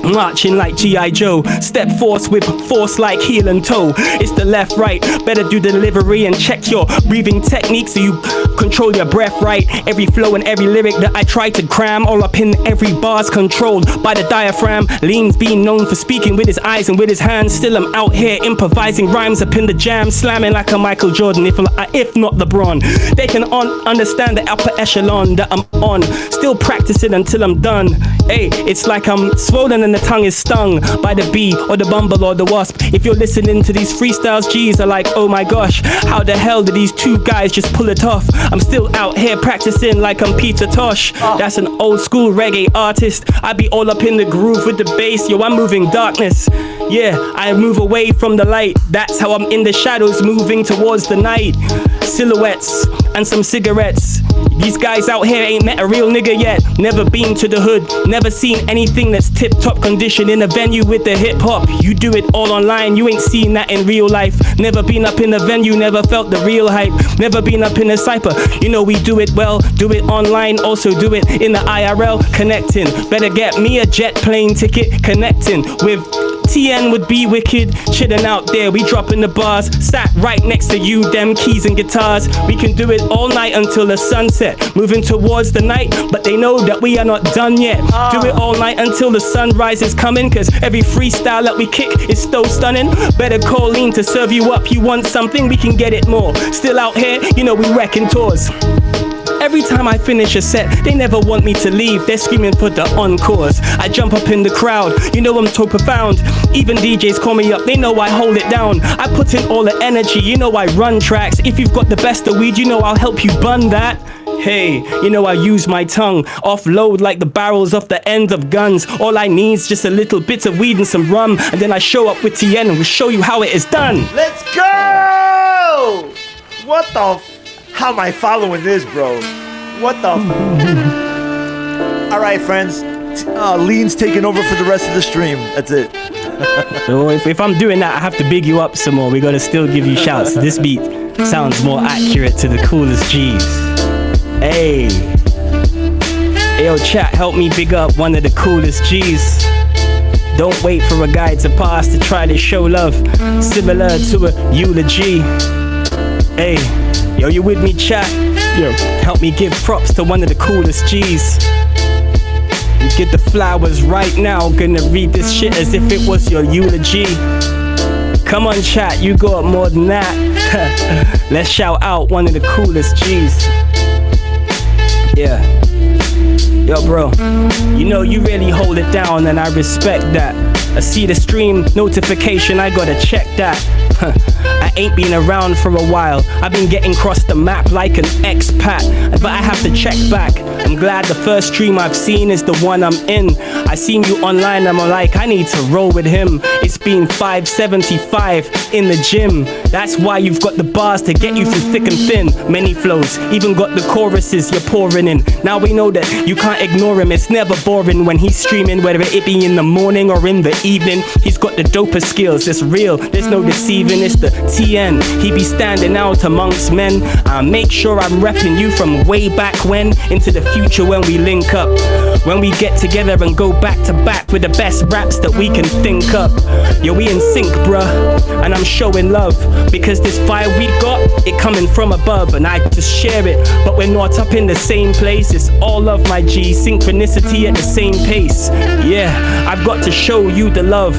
D: marching like G.I. Joe. Step force with force like heel and toe. It's the left, right, better do the delivery and check your breathing technique so you control your breath right. Every flow and every lyric that I try to cram, all up in every bar's controlled by the diaphragm. LeeN's been known for speaking with his eyes and with his hands. Still I'm out here improvising rhymes up in the jam, slamming like a Michael Jordan, if not LeBron. They can understand the upper echelon that I'm on. Still practicing until I'm done. Hey, it's like I'm swollen and the tongue is stung by the bee or the bumble or the wasp. If you're listening to these freestyles, G's are like, oh my gosh, how the hell did these two guys just pull it off? I'm still out here practicing like I'm Peter Tosh. That's an old school reggae artist. I be all up in the groove with the bass. Yo, I'm moving darkness. Yeah, I move away from the light. That's how I'm in the shadows, moving towards the night. Silhouettes and some cigarettes. These guys out here ain't met a real nigga yet. Never been to the hood, never seen anything that's tip-top condition in a venue with the hip-hop. You do it all online, you ain't seen that in real life. Never been up in a venue, never felt the real hype. Never been up in a cypher, you know we do it well. Do it online, also do it in the IRL. Connecting, better get me a jet plane ticket. Connecting with TN would be wicked. Chilling out there, we dropping the bars. Sat right next to you, them keys and guitars. We can do it all night until the sunset. Moving towards the night, but they know that we are not done yet. Do it all night until the sunrise is coming, cause every freestyle that we kick is so stunning. Better call LeeN to serve you up. You want something, we can get it more. Still out here, you know we wrecking tours. Every time I finish a set, they never want me to leave. They're screaming for the encores. I jump up in the crowd, you know I'm so profound. Even DJs call me up, they know I hold it down. I put in all the energy, you know I run tracks. If you've got the best of weed, you know I'll help you bun that. Hey, you know I use my tongue, offload like the barrels off the ends of guns. All I need's just a little bit of weed and some rum, and then I show up with TN and we'll show you how it is done.
C: Let's go! What the how am I following this, bro? What the Alright, friends. LeeN's taking over for the rest of the stream. That's it.
D: So if I'm doing that, I have to big you up some more. We gotta still give you shouts. This beat sounds more accurate to the coolest G's. Hey. Yo, chat, help me big up one of the coolest G's. Don't wait for a guy to pass to try to show love. Similar to a eulogy. Hey, yo, you with me, chat? Yo, help me give props to one of the coolest G's. You get the flowers right now. Gonna read this shit as if it was your eulogy. Come on, chat, you got more than that. Let's shout out one of the coolest G's. Yeah. Yo, bro, you know you really hold it down and I respect that. I see the stream notification, I gotta check that. I ain't been around for a while. I've been getting across the map like an expat, but I have to check back. I'm glad the first stream I've seen is the one I'm in. I seen you online, I'm like, I need to roll with him. It's been 575 in the gym. That's why you've got the bars to get you through thick and thin. Many flows, even got the choruses you're pouring in. Now we know that you can't ignore him. It's never boring when he's streaming, whether it be in the morning or in the evening. He's got the dopest skills, it's real, there's no deceiving. It's the TN, he be standing out amongst men. I make sure I'm repping you from way back when into the future when we link up. When we get together and go back to back with the best raps that we can think up. Yo, we in sync, bruh, and I'm showing love because this fire we got, it coming from above, and I just share it, but we're not up in the same place. It's all love, my G, synchronicity at the same pace. Yeah, I've got to show you the love.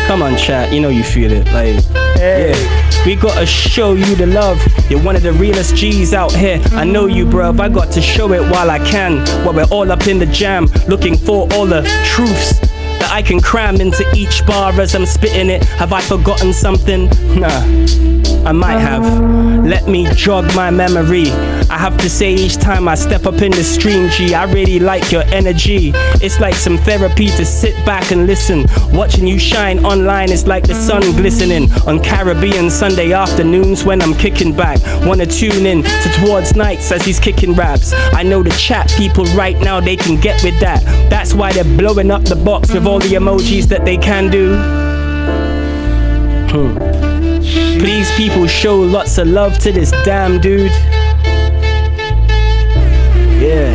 D: Come on, chat, you know you feel it, like, yeah. We gotta show you the love. You're one of the realest G's out here. I know you, bruv, I got to show it while I can. While we're all up in the jam, looking for all the truths that I can cram into each bar as I'm spitting it. Have I forgotten something? Nah, I might have. Let me jog my memory. I have to say each time I step up in the stream, G, I really like your energy. It's like some therapy to sit back and listen. Watching you shine online is like the sun glistening on Caribbean Sunday afternoons when I'm kicking back. Wanna tune in to Towards Nights as he's kicking raps. I know the chat people right now, they can get with that. That's why they're blowing up the box with all the emojis that they can do. Please, people, show lots of love to this damn dude. Yeah.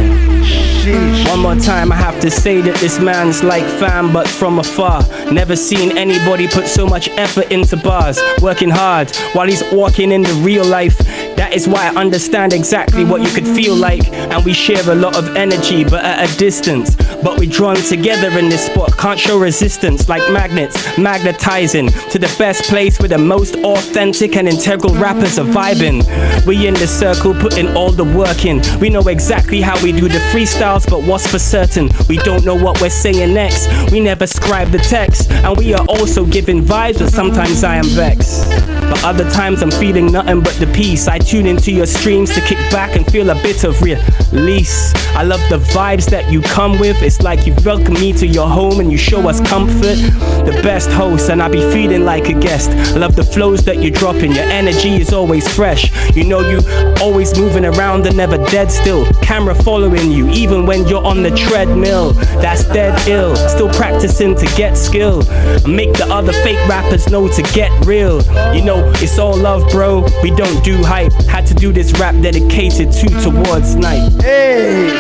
B: Sheesh.
D: One more time, I have to say that this man's like fam, but from afar. Never seen anybody put so much effort into bars, working hard while he's walking in the real life. That is why I understand exactly what you could feel like. And we share a lot of energy, but at a distance. But we're drawn together in this spot, can't show resistance like magnets, magnetizing to the best place where the most authentic and integral rappers are vibing. We in the circle putting all the work in. We know exactly how we do the freestyles, but what's for certain? We don't know what we're saying next. We never scribe the text, and we are also giving vibes, but sometimes I am vexed. But other times I'm feeling nothing but the peace. I tune into your streams to kick back and feel a bit of release. I love the vibes that you come with. It's like you welcome me to your home and you show us comfort. The best host, and I be feeling like a guest. I love the flows that you drop in. Your energy is always fresh. You know you always moving around and never dead still. Camera following you even when you're on the treadmill. That's dead ill. Still practicing to get skill. Make the other fake rappers know to get real. You know it's all love, bro. We don't do hype. Had to do this rap dedicated towards night.
B: Hey,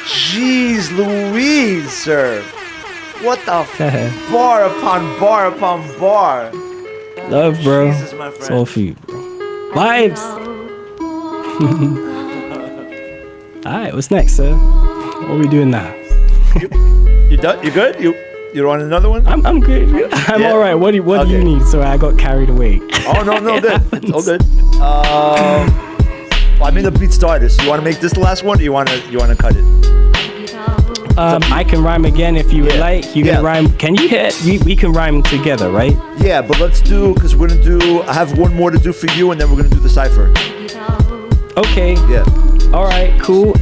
B: jeez Louise, sir. What the bar upon bar upon bar.
D: Love, bro.
B: Jesus, my friend.
D: It's all for you, bro. Vibes. Alright, what's next, sir? What are we doing now?
B: You done? You good? You want another one?
D: I'm good. I'm
B: Yeah?
D: alright. What do you need? Sorry, I got carried away.
B: Oh no, good. It's all good. Well, I mean the beat started. So you want to make this the last one, or you want to cut it?
D: I can rhyme again if you would like. You can rhyme. Can you hit? We can rhyme together, right?
B: Yeah, but let's do, because we're gonna do. I have one more to do for you, and then we're gonna do the cipher.
D: Okay.
B: Yeah.
D: All right. Cool.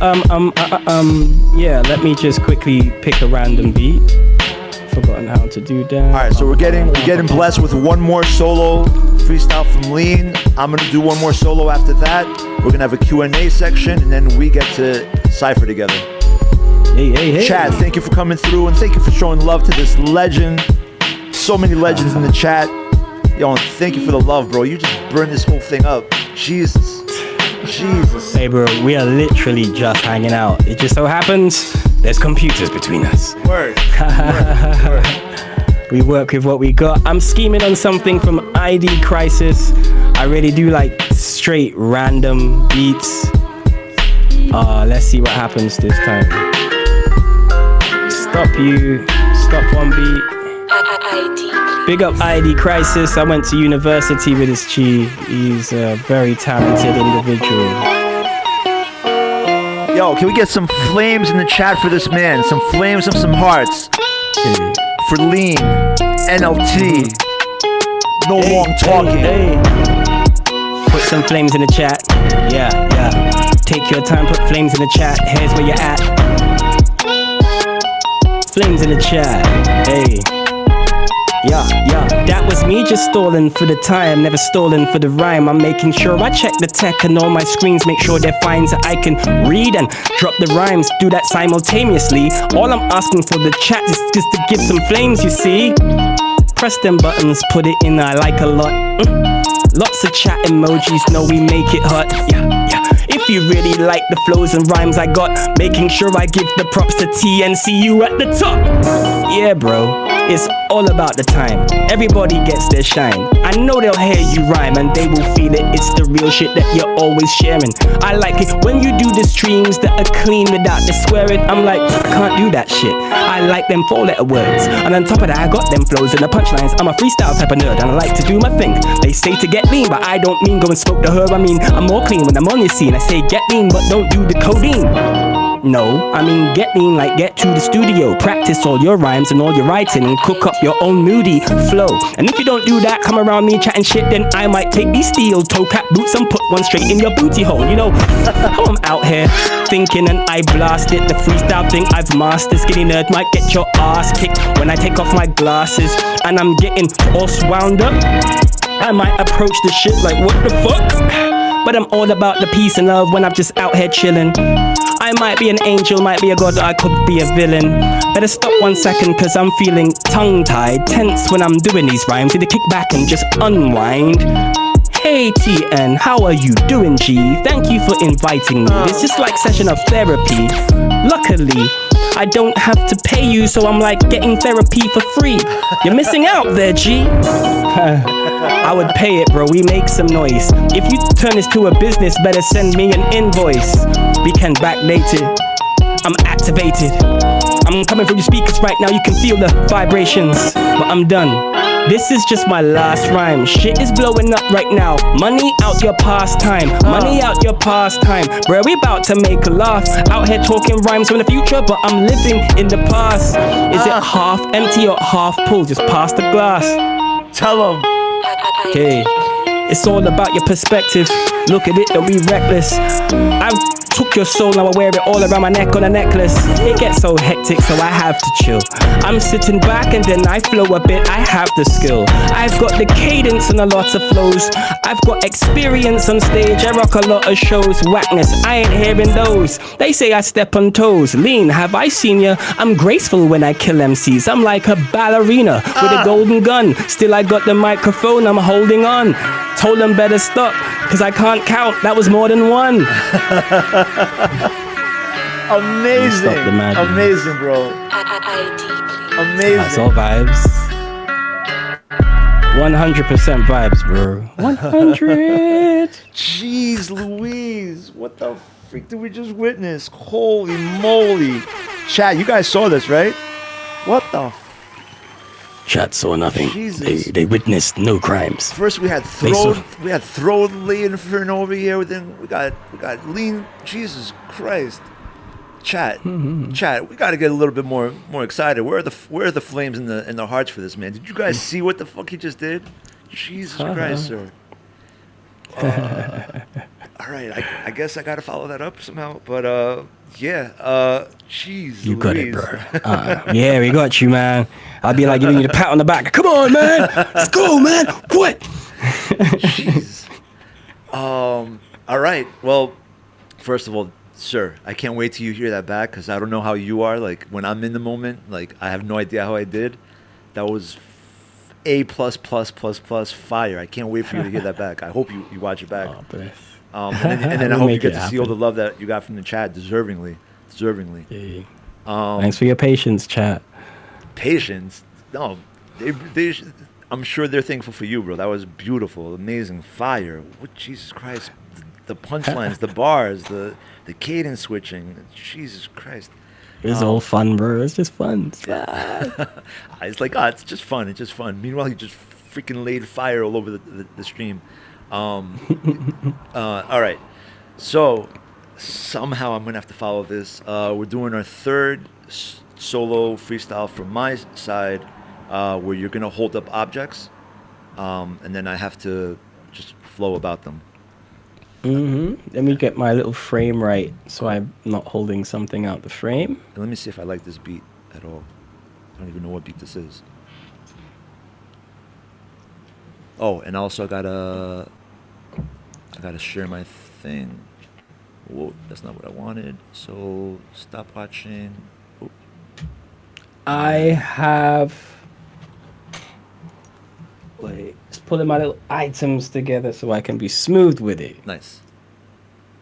D: Yeah. Let me just quickly pick a random beat. Forgotten how to do that.
B: All right. So we're getting blessed with one more solo freestyle from LeeN. I'm gonna do one more solo after that. We're gonna have a Q&A section, and then we get to cipher together.
D: Hey.
B: Chat, thank you for coming through, and thank you for showing love to this legend. So many legends in the chat. Yo, and thank you for the love, bro. You just burned this whole thing up. Jesus.
D: Hey, bro, we are literally just hanging out. It just so happens there's computers between us.
B: Word.
D: We work with what we got. I'm scheming on something from ID Crisis. I really do like straight random beats. Let's see what happens this time. Stop one beat. Big up ID Crisis. I went to university with this G. He's a very talented individual.
C: Yo, can we get some flames in the chat for this man? Some flames of some hearts.
D: Hey.
C: For LeeN, NLT. No long talking.
D: Hey. Put some flames in the chat. Yeah. Take your time, put flames in the chat. Here's where you're at. Flames in the chat. Hey. Yeah. That was me just stalling for the time, never stalling for the rhyme. I'm making sure I check the tech and all my screens, make sure they're fine so I can read and drop the rhymes. Do that simultaneously. All I'm asking for the chat is just to give some flames, you see. Press them buttons, put it in, I like a lot. Lots of chat emojis, know we make it hot. Yeah. If you really like the flows and rhymes I got, making sure I give the props to TNCU at the top. Yeah, bro. It's all about the time. Everybody gets their shine. I know they'll hear you rhyme and they will feel it. It's the real shit that you're always sharing. I like it when you do the streams that are clean without the swearing. I'm like, I can't do that shit. I like them 4-letter words. And on top of that, I got them flows and the punchlines. I'm a freestyle type of nerd and I like to do my thing. They say to get lean, but I don't mean go and smoke the herb. I mean, I'm more clean when I'm on your scene. I say get lean, but don't do the codeine. No, I mean get lean, like get to the studio. Practice all your rhymes and all your writing and cook up your own moody flow. And if you don't do that, come around me chatting shit, then I might take these steel toe cap boots and put one straight in your booty hole. You know how I'm out here thinking and I blast it. The freestyle thing I've mastered. Skinny nerd might get your ass kicked when I take off my glasses and I'm getting all wound up. I might approach the shit like what the fuck? But I'm all about the peace and love when I'm just out here chilling. I might be an angel, might be a god, I could be a villain. Better stop 1 second cause I'm feeling tongue-tied, tense when I'm doing these rhymes. Need to kick back and just unwind. Hey TN, how are you doing, G? Thank you for inviting me. It's just like session of therapy. Luckily, I don't have to pay you, so I'm like getting therapy for free. You're missing out there, G. I would pay it, bro. We make some noise. If you turn this to a business, better send me an invoice. We can backdate it. I'm activated. I'm coming from your speakers right now. You can feel the vibrations. But I'm done. This is just my last rhyme. Shit is blowing up right now. Money out your pastime. Money out your pastime. Bro, we about to make a laugh. Out here talking rhymes from the future, but I'm living in the past. Is it half empty or half full? Just pass the glass.
B: Tell him.
D: Hey, it's all about your perspective. Look at it, don't be reckless. I took your soul, now I wear it all around my neck on a necklace. It gets so hectic, so I have to chill. I'm sitting back and then I flow a bit, I have the skill. I've got the cadence and a lot of flows. I've got experience on stage, I rock a lot of shows. Whackness, I ain't hearing those. They say I step on toes. Lean, have I seen ya? I'm graceful when I kill MCs. I'm like a ballerina with a golden gun. Still I got the microphone, I'm holding on. Told them better stop, cause I can't count, that was more than one.
B: Amazing. Amazing, bro. Amazing.
D: That's all vibes. 100% vibes, bro. 100.
B: Jeez Louise. What the freak did we just witness? Holy moly. Chat, you guys saw this, right? What the
D: Chat saw nothing.
B: Jesus.
D: They witnessed no crimes.
B: First we had Throw Lee Inferno over here, then we got LeeN. Jesus Christ. Chat, we got to get a little bit more excited. Where are the flames in the hearts for this man? Did you guys see what the fuck he just did? Jesus Christ, sir. All right, I guess I got to follow that up somehow. But jeez,
D: You
B: Louise.
D: got it, bro. Yeah, we got you, man. I'll be like giving you the pat on the back. Come on, man. Let's go, man. What?
B: Jeez. All right. Well, first of all, sir, I can't wait till you hear that back because I don't know how you are. Like when I'm in the moment, like I have no idea how I did. That was A++++ fire. I can't wait for you to get that back. I hope you watch it back.
D: Oh,
B: and then I hope you get to see all the love that you got from the chat, deservingly.
D: Yeah. Thanks for your patience, chat.
B: Patience? No, I'm sure they're thankful for you, bro. That was beautiful, amazing, fire. What, Jesus Christ, the punchlines, the bars, the cadence switching. Jesus Christ.
D: It's all fun, bro. It's just fun.
B: It's like, it's just fun. It's just fun. Meanwhile, he just freaking laid fire all over the stream. All right. So somehow I'm gonna have to follow this. We're doing our third solo freestyle from my side, where you're gonna hold up objects, and then I have to just flow about them.
D: Let me get my little frame right so I'm not holding something out the frame.
B: And let me see if I like this beat at all. I don't even know what beat this is. Oh, and also I gotta share my thing. Whoa, that's not what I wanted. So stop watching. Oh.
D: I have... Wait, just pulling my little items together so I can be smooth with it.
B: Nice.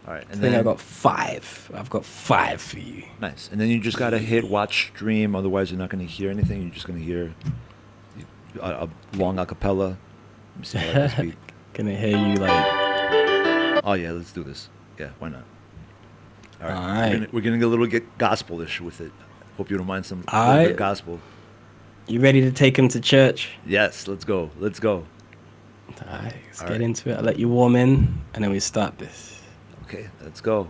B: All right, and
D: I think
B: then
D: I got 5. I've got 5 for you.
B: nice, and then you just gotta hit watch stream. Otherwise, you're not gonna hear anything. You're just gonna hear a long acapella. Let me see how I like this beat.
D: Gonna hear you like...
B: Oh yeah, let's do this. Yeah, why not? All right,
D: All right.
B: We're gonna get a little gospel-ish with it. Hope you don't mind some
D: All
B: little bit
D: right.
B: of gospel.
D: You ready to take him to church?
B: Yes, let's go. Let's go.
D: All right, let's
B: All
D: get
B: right.
D: into it. I'll let you warm in, and then we start this.
B: Okay, let's go.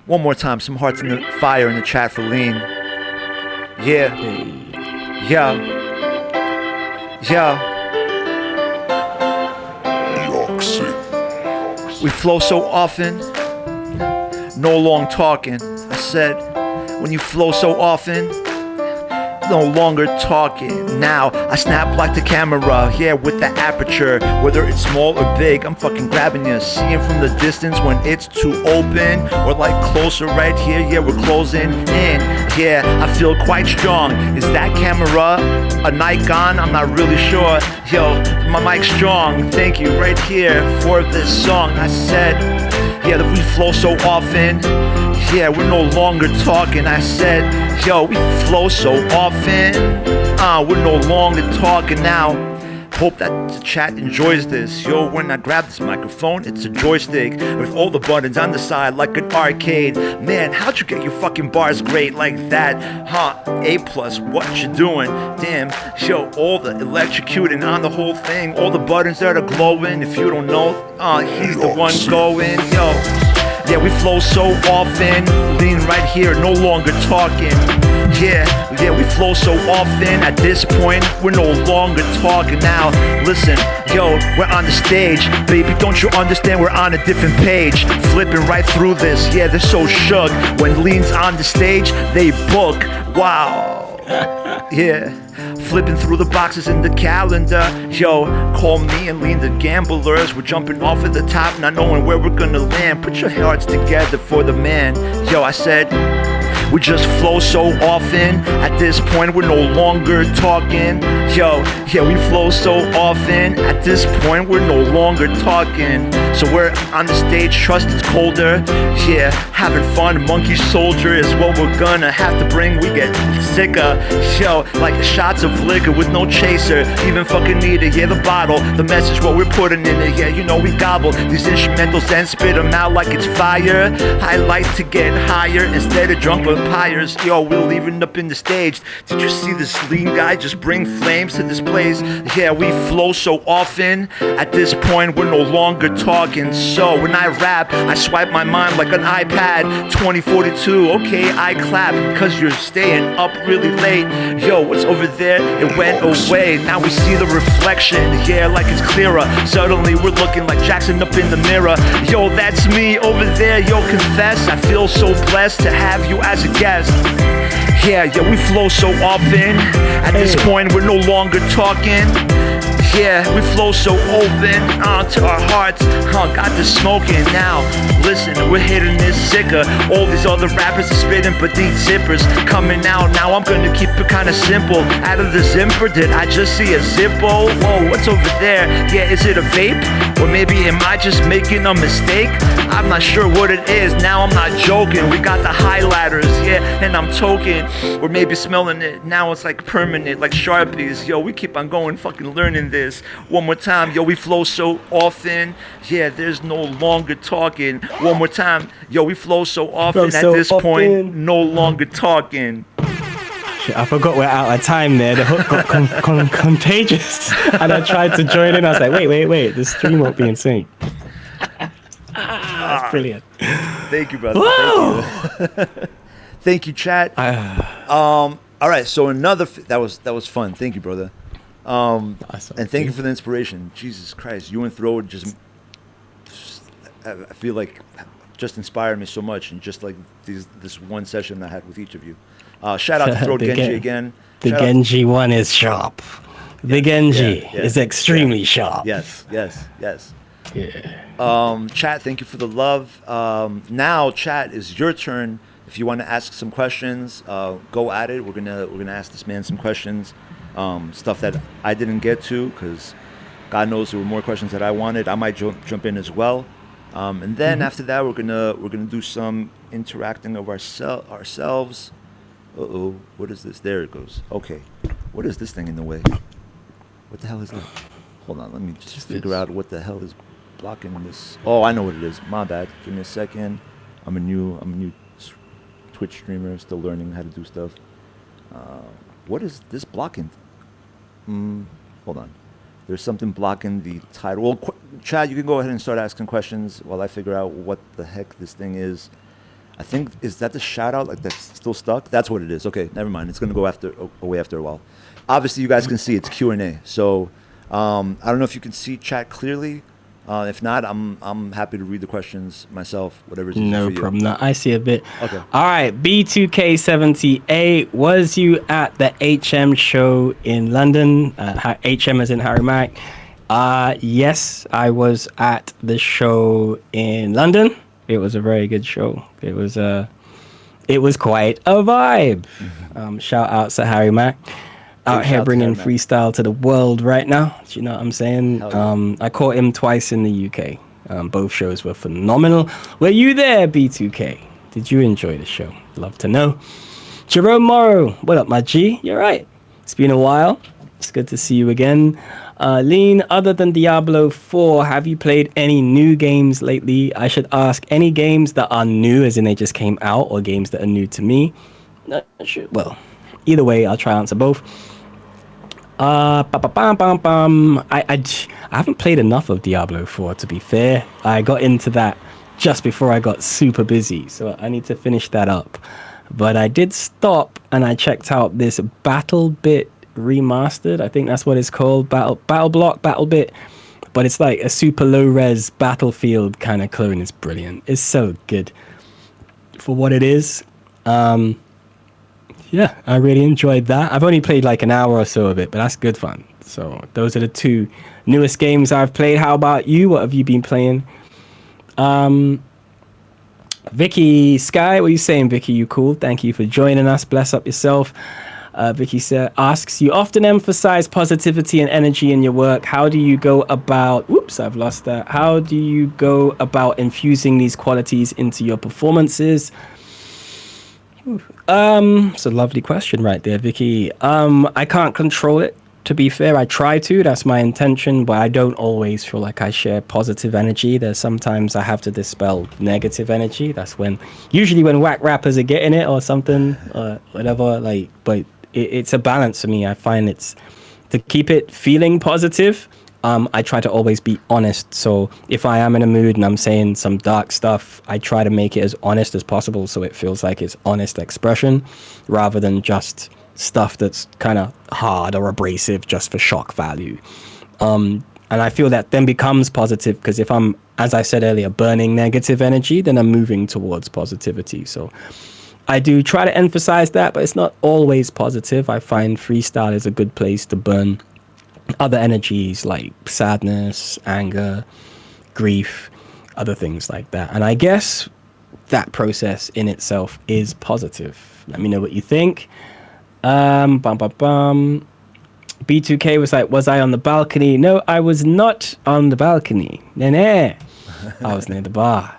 B: One more time, some hearts in the fire in the chat for LeeN. Yeah,
D: Hey.
B: yeah, yeah. We flow so often, no long talking. I said, when you flow so often,
C: no longer talking. Now I snap like the camera, yeah, with the aperture. Whether it's small or big, I'm fucking grabbing you. Seeing from the distance when it's too open, or like closer right here, yeah, we're closing in. Yeah, I feel quite strong. Is that camera a Nikon? I'm not really sure. Yo, my mic's strong. Thank you right here for this song. I said, yeah, that we flow so often. Yeah, we're no longer talking. I said, yo, we flow so often. We're no longer talking now. Hope that the chat enjoys this. Yo, when I grab this microphone, it's a joystick with all the buttons on the side like an arcade. Man, how'd you get your fucking bars great like that? Huh, A+, what you doing? Damn, yo, all the electrocuting on the whole thing. All the buttons that are glowing. If you don't know, he's the one going. Yo, yeah, we flow so often. LeeN right here, no longer talking. Yeah, we flow so often. At this point, we're no longer talking now. Listen, yo, we're on the stage. Baby, don't you understand? We're on a different page. Flipping right through this. Yeah, they're so shook. When LeeN's on the stage, they book. Wow. Yeah. Flipping through the boxes in the calendar. Yo, call me and LeeN the gamblers. We're jumping off at the top, not knowing where we're gonna land. Put your hearts together for the man. Yo, I said, we just flow so often. At this point, we're no longer talking. Yo, yeah, we flow so often. At this point, we're no longer talking. So we're on the stage, trust it's colder. Yeah, having fun, monkey soldier is what we're gonna have to bring. We get sicker, yo, like shots of liquor with no chaser. Even fucking need it, yeah, the bottle. The message, what we're putting in it, yeah, you know we gobble these instrumentals and spit them out like it's fire. I like to get higher instead of drunk vampires. Yo, we're leaving up in the stage. Did you see this LeeN guy just bring flames to this place? Yeah, we flow so often. At this point, we're no longer talking. So when I rap, I swipe my mind like an iPad 2042. Okay, I clap because you're staying up really late. Yo, what's over there? It went away. Now we see the reflection. Yeah, like it's clearer. Suddenly we're looking like Jackson up in the mirror. Yo, that's me over there. Yo, confess, I feel so blessed to have you as a guest. Yeah, we flow so often. At this point, we're no longer talking. Yeah, we flow so open to our hearts. Got this smoking now. Listen, we're hitting this sicker. All these other rappers are spitting beneath zippers coming out. Now I'm gonna keep it kinda simple. Out of the zipper, did I just see a Zippo? Whoa, what's over there? Yeah, is it a vape? Or maybe am I just making a mistake? I'm not sure what it is. Now I'm not joking. We got the highlighters, yeah, and I'm toking. Or maybe smelling it. Now it's like permanent, like Sharpies. Yo, we keep on going, fucking learning this. One more time, yo, we flow so often. Yeah, there's no longer talking. One more time, yo, we flow so often. At this point, no longer talking.
D: Shit, I forgot we're out of time there. The hook got contagious. And I tried to join in. I was like, wait. The stream won't be in sync. That's brilliant.
B: Thank you, brother. Thank you. Thank you, chat. All right, so that was fun. Thank you, brother.
D: Awesome.
B: And thank you for the inspiration. Jesus Christ, you and Throw just, I feel like, just inspired me so much. And just like this one session I had with each of you. Shout out to Throw Genji again.
D: The Genji one is sharp. The Genji is extremely sharp.
B: Yes.
D: Yeah.
B: Chat, thank you for the love. Now, chat, is your turn. If you want to ask some questions, go at it. We're gonna ask this man some questions. Stuff that I didn't get to, because God knows there were more questions that I wanted. I might jump in as well, and then after that we're gonna do some interacting of ourselves. What is this? There it goes. Okay, what is this thing in the way? What the hell is that? Hold on, let me just figure out what the hell is blocking this. Oh, I know what it is. My bad. Give me a second. I'm a new Twitch streamer, still learning how to do stuff. What is this blocking? Hold on. There's something blocking the title. Well, Chad, you can go ahead and start asking questions while I figure out what the heck this thing is. I think, is that the shout out? Like, that's still stuck? That's what it is. Okay, never mind. It's going to go away after a while. Obviously, you guys can see it's Q&A. So, I don't know if you can see chat clearly. If not, I'm happy to read the questions myself. Whatever's easy
D: No
B: for you.
D: problem. No, I see a bit.
B: Okay.
D: All right. B2K78. Was you at the HM show in London? HM as in Harry Mack. Yes, I was at the show in London. It was a very good show. It was quite a vibe. Shout out to Harry Mack. Out here bringing freestyle to the world right now. Do you know what I'm saying?
B: Yeah.
D: I caught him twice in the UK. Both shows were phenomenal. Were you there, B2K? Did you enjoy the show? Love to know. Jerome Morrow, what up, my G? You're right. It's been a while. It's good to see you again. LeeN, other than Diablo 4, have you played any new games lately? I should ask, any games that are new, as in they just came out, or games that are new to me? Well, either way, I'll try to answer both. I haven't played enough of Diablo 4, to be fair. I got into that just before I got super busy, so I need to finish that up. But I did stop and I checked out this BattleBit Remastered. I think that's what it's called. BattleBit. But it's like a super low-res Battlefield kind of clone. It's brilliant. It's so good for what it is. Yeah, I really enjoyed that. I've only played like an hour or so of it, but that's good fun. So those are the two newest games I've played. How about you? What have you been playing? Vicky Sky, what are you saying, Vicky? You cool? Thank you for joining us. Bless up yourself. Vicky asks, you often emphasize positivity and energy in your work. How do you go about... Oops, I've lost that. How do you go about infusing these qualities into your performances? It's a lovely question right there, Vicky. I can't control it, to be fair. I try to, that's my intention, but I don't always feel like I share positive energy. There's sometimes I have to dispel negative energy. That's usually when whack rappers are getting it or something, or whatever, but it's a balance for me. I find it's to keep it feeling positive. I try to always be honest. So if I am in a mood and I'm saying some dark stuff, I try to make it as honest as possible so it feels like it's honest expression rather than just stuff that's kind of hard or abrasive just for shock value. And I feel that then becomes positive because if I'm, as I said earlier, burning negative energy, then I'm moving towards positivity. So I do try to emphasize that, but it's not always positive. I find freestyle is a good place to burn other energies like sadness, anger, grief, other things like that. And I guess that process in itself is positive. Let me know what you think. B2K was like, was I on the balcony? No, I was not on the balcony. Nah. I was near the bar.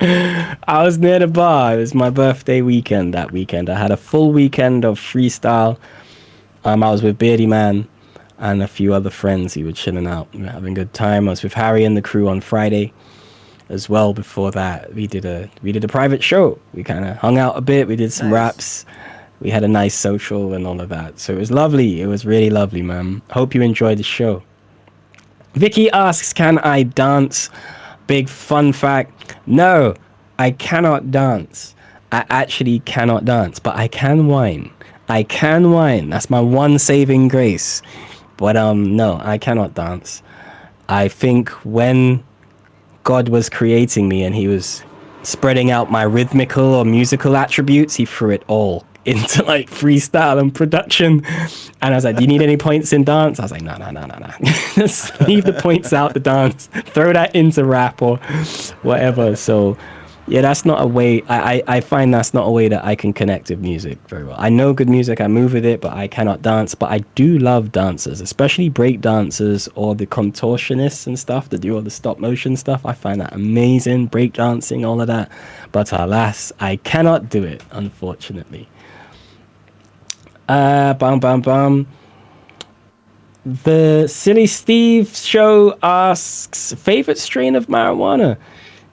D: I was near the bar. It was my birthday weekend that weekend. I had a full weekend of freestyle. I was with Beardy Man and a few other friends. We were chilling out. We were having a good time. I was with Harry and the crew on Friday as well. Before that, we did a private show. We kind of hung out a bit. We did some raps. We had a nice social and all of that. So it was lovely. It was really lovely, man. Hope you enjoyed the show. Vicky asks, can I dance? Big fun fact. No, I cannot dance. I actually cannot dance, but I can whine. I can whine. That's my one saving grace. But no, I cannot dance. I think when God was creating me and he was spreading out my rhythmical or musical attributes, he threw it all into like freestyle and production. And I was like, do you need any points in dance? I was like, no. Just leave the points out the dance. Throw that into rap or whatever. So yeah, that's not a way. I find that's not a way that I can connect with music very well. I know good music, I move with it, but I cannot dance. But I do love dancers, especially break dancers or the contortionists and stuff that do all the stop motion stuff. I find that amazing, break dancing, all of that. But alas, I cannot do it, unfortunately. The Silly Steve show asks, favorite strain of marijuana?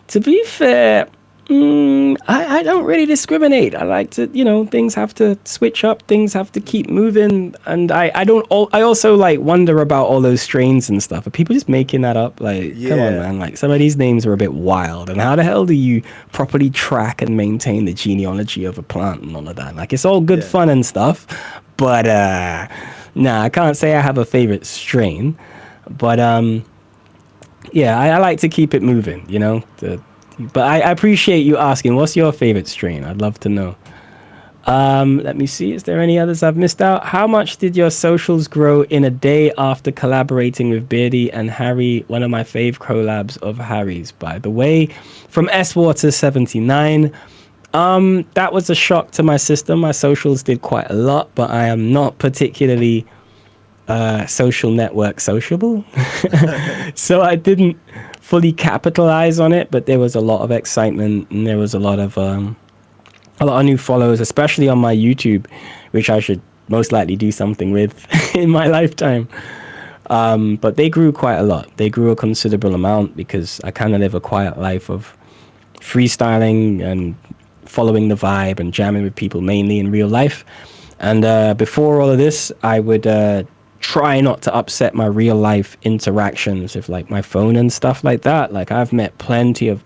D: To be fair, I don't really discriminate. I like to, things have to switch up, things have to keep moving, and I also like wonder about all those strains and stuff. Are people just making that up? Like, come on, man. Like, some of these names are a bit wild, and how the hell do you properly track and maintain the genealogy of a plant and all of that? Like, it's all good fun and stuff, but nah, I can't say I have a favorite strain. But yeah, I like to keep it moving, you know. But I appreciate you asking. What's your favorite strain? I'd love to know. Let me see. Is there any others I've missed out? How much did your socials grow in a day after collaborating with Beardy and Harry? One of my fave collabs of Harry's, by the way. From Swater79. That was a shock to my system. My socials did quite a lot, but I am not particularly social network sociable. So I didn't fully capitalize on it, but there was a lot of excitement and there was a lot of new followers, especially on my YouTube, which I should most likely do something with in my lifetime. But they grew quite a lot. They grew a considerable amount because I kind of live a quiet life of freestyling and following the vibe and jamming with people mainly in real life. And before all of this, I would try not to upset my real life interactions with like my phone and stuff like that. Like I've met plenty of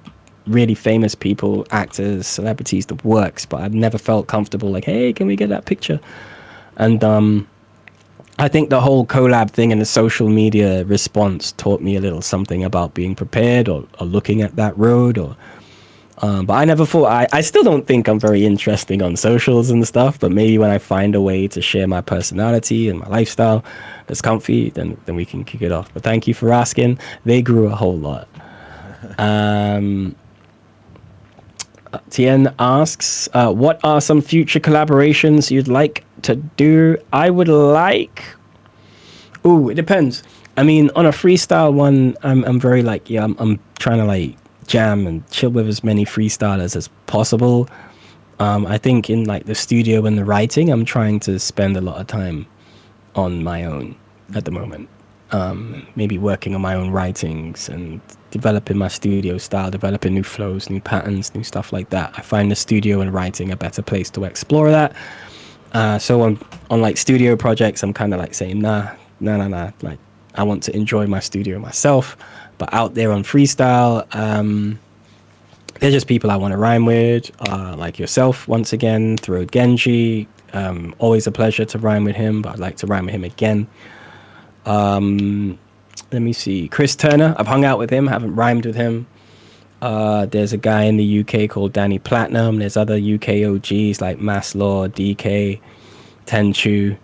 D: really famous people, actors, celebrities, the works, but I've never felt comfortable like, hey, can we get that picture? And I think the whole collab thing and the social media response taught me a little something about being prepared or looking at that road. But I never thought, I still don't think I'm very interesting on socials and stuff, but maybe when I find a way to share my personality and my lifestyle that's comfy, then we can kick it off. But thank you for asking. They grew a whole lot. Tien asks, what are some future collaborations you'd like to do? I would like... Ooh, it depends. I mean, on a freestyle one, I'm very like, yeah, I'm trying to like jam and chill with as many freestylers as possible. I think in like the studio and the writing, I'm trying to spend a lot of time on my own at the moment. Maybe working on my own writings and developing my studio style, developing new flows, new patterns, new stuff like that. I find the studio and writing a better place to explore that. So on like studio projects, I'm kind of like saying, nah. Like I want to enjoy my studio myself. But out there on freestyle, they're just people I want to rhyme with, like yourself once again, Throat Genji. Always a pleasure to rhyme with him, but I'd like to rhyme with him again. Let me see. Chris Turner, I've hung out with him, haven't rhymed with him. There's a guy in the UK called Danny Platinum. There's other UK OGs like Maslaw, DK, Tenchu.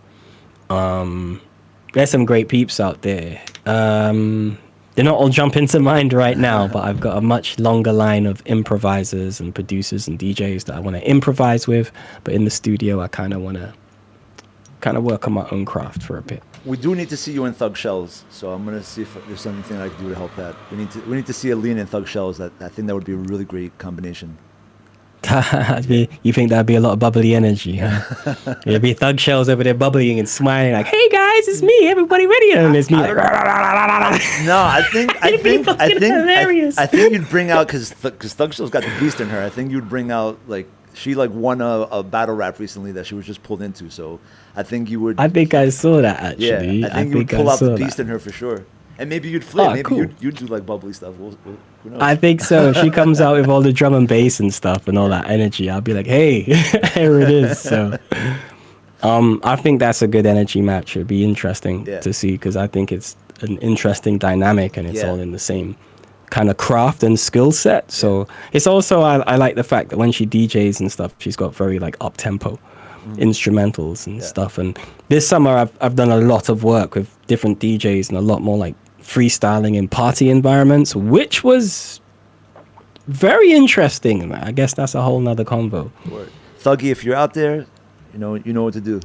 D: There's some great peeps out there. They're not all jumping to mind right now, but I've got a much longer line of improvisers and producers and DJs that I want to improvise with. But in the studio, I kind of want to work on my own craft for a bit.
B: We do need to see you in Thug Shells, so I'm gonna see if there's something I can do to help that. We need to see a LeeN in Thug Shells. I think that would be a really great combination.
D: You think that'd be a lot of bubbly energy, huh? There'd be Thug Shells over there bubbling and smiling like, "Hey guys, it's me. Everybody ready?" And it's me like,
B: no, I think you'd bring out because Thug Shells got the beast in her. I think you'd bring out like she like won a battle rap recently that she was just pulled into. So I think you would.
D: I think I saw that actually.
B: Yeah, I think you would pull out the beast in her for sure. And maybe you'd flip. Maybe cool. you'd do like bubbly stuff. Who knows?
D: I think so. If she comes out with all the drum and bass and stuff and all that energy, I'll be like, hey, here it is. So I think that's a good energy match. It'd be interesting to see because I think it's an interesting dynamic and it's all in the same kind of craft and skill set. So it's also, I like the fact that when she DJs and stuff, she's got very like up-tempo instrumentals and stuff. And this summer I've done a lot of work with different DJs and a lot more like freestyling in party environments, which was very interesting. I guess that's a whole nother convo.
B: Word. Thuggy, if you're out there, you know what to do.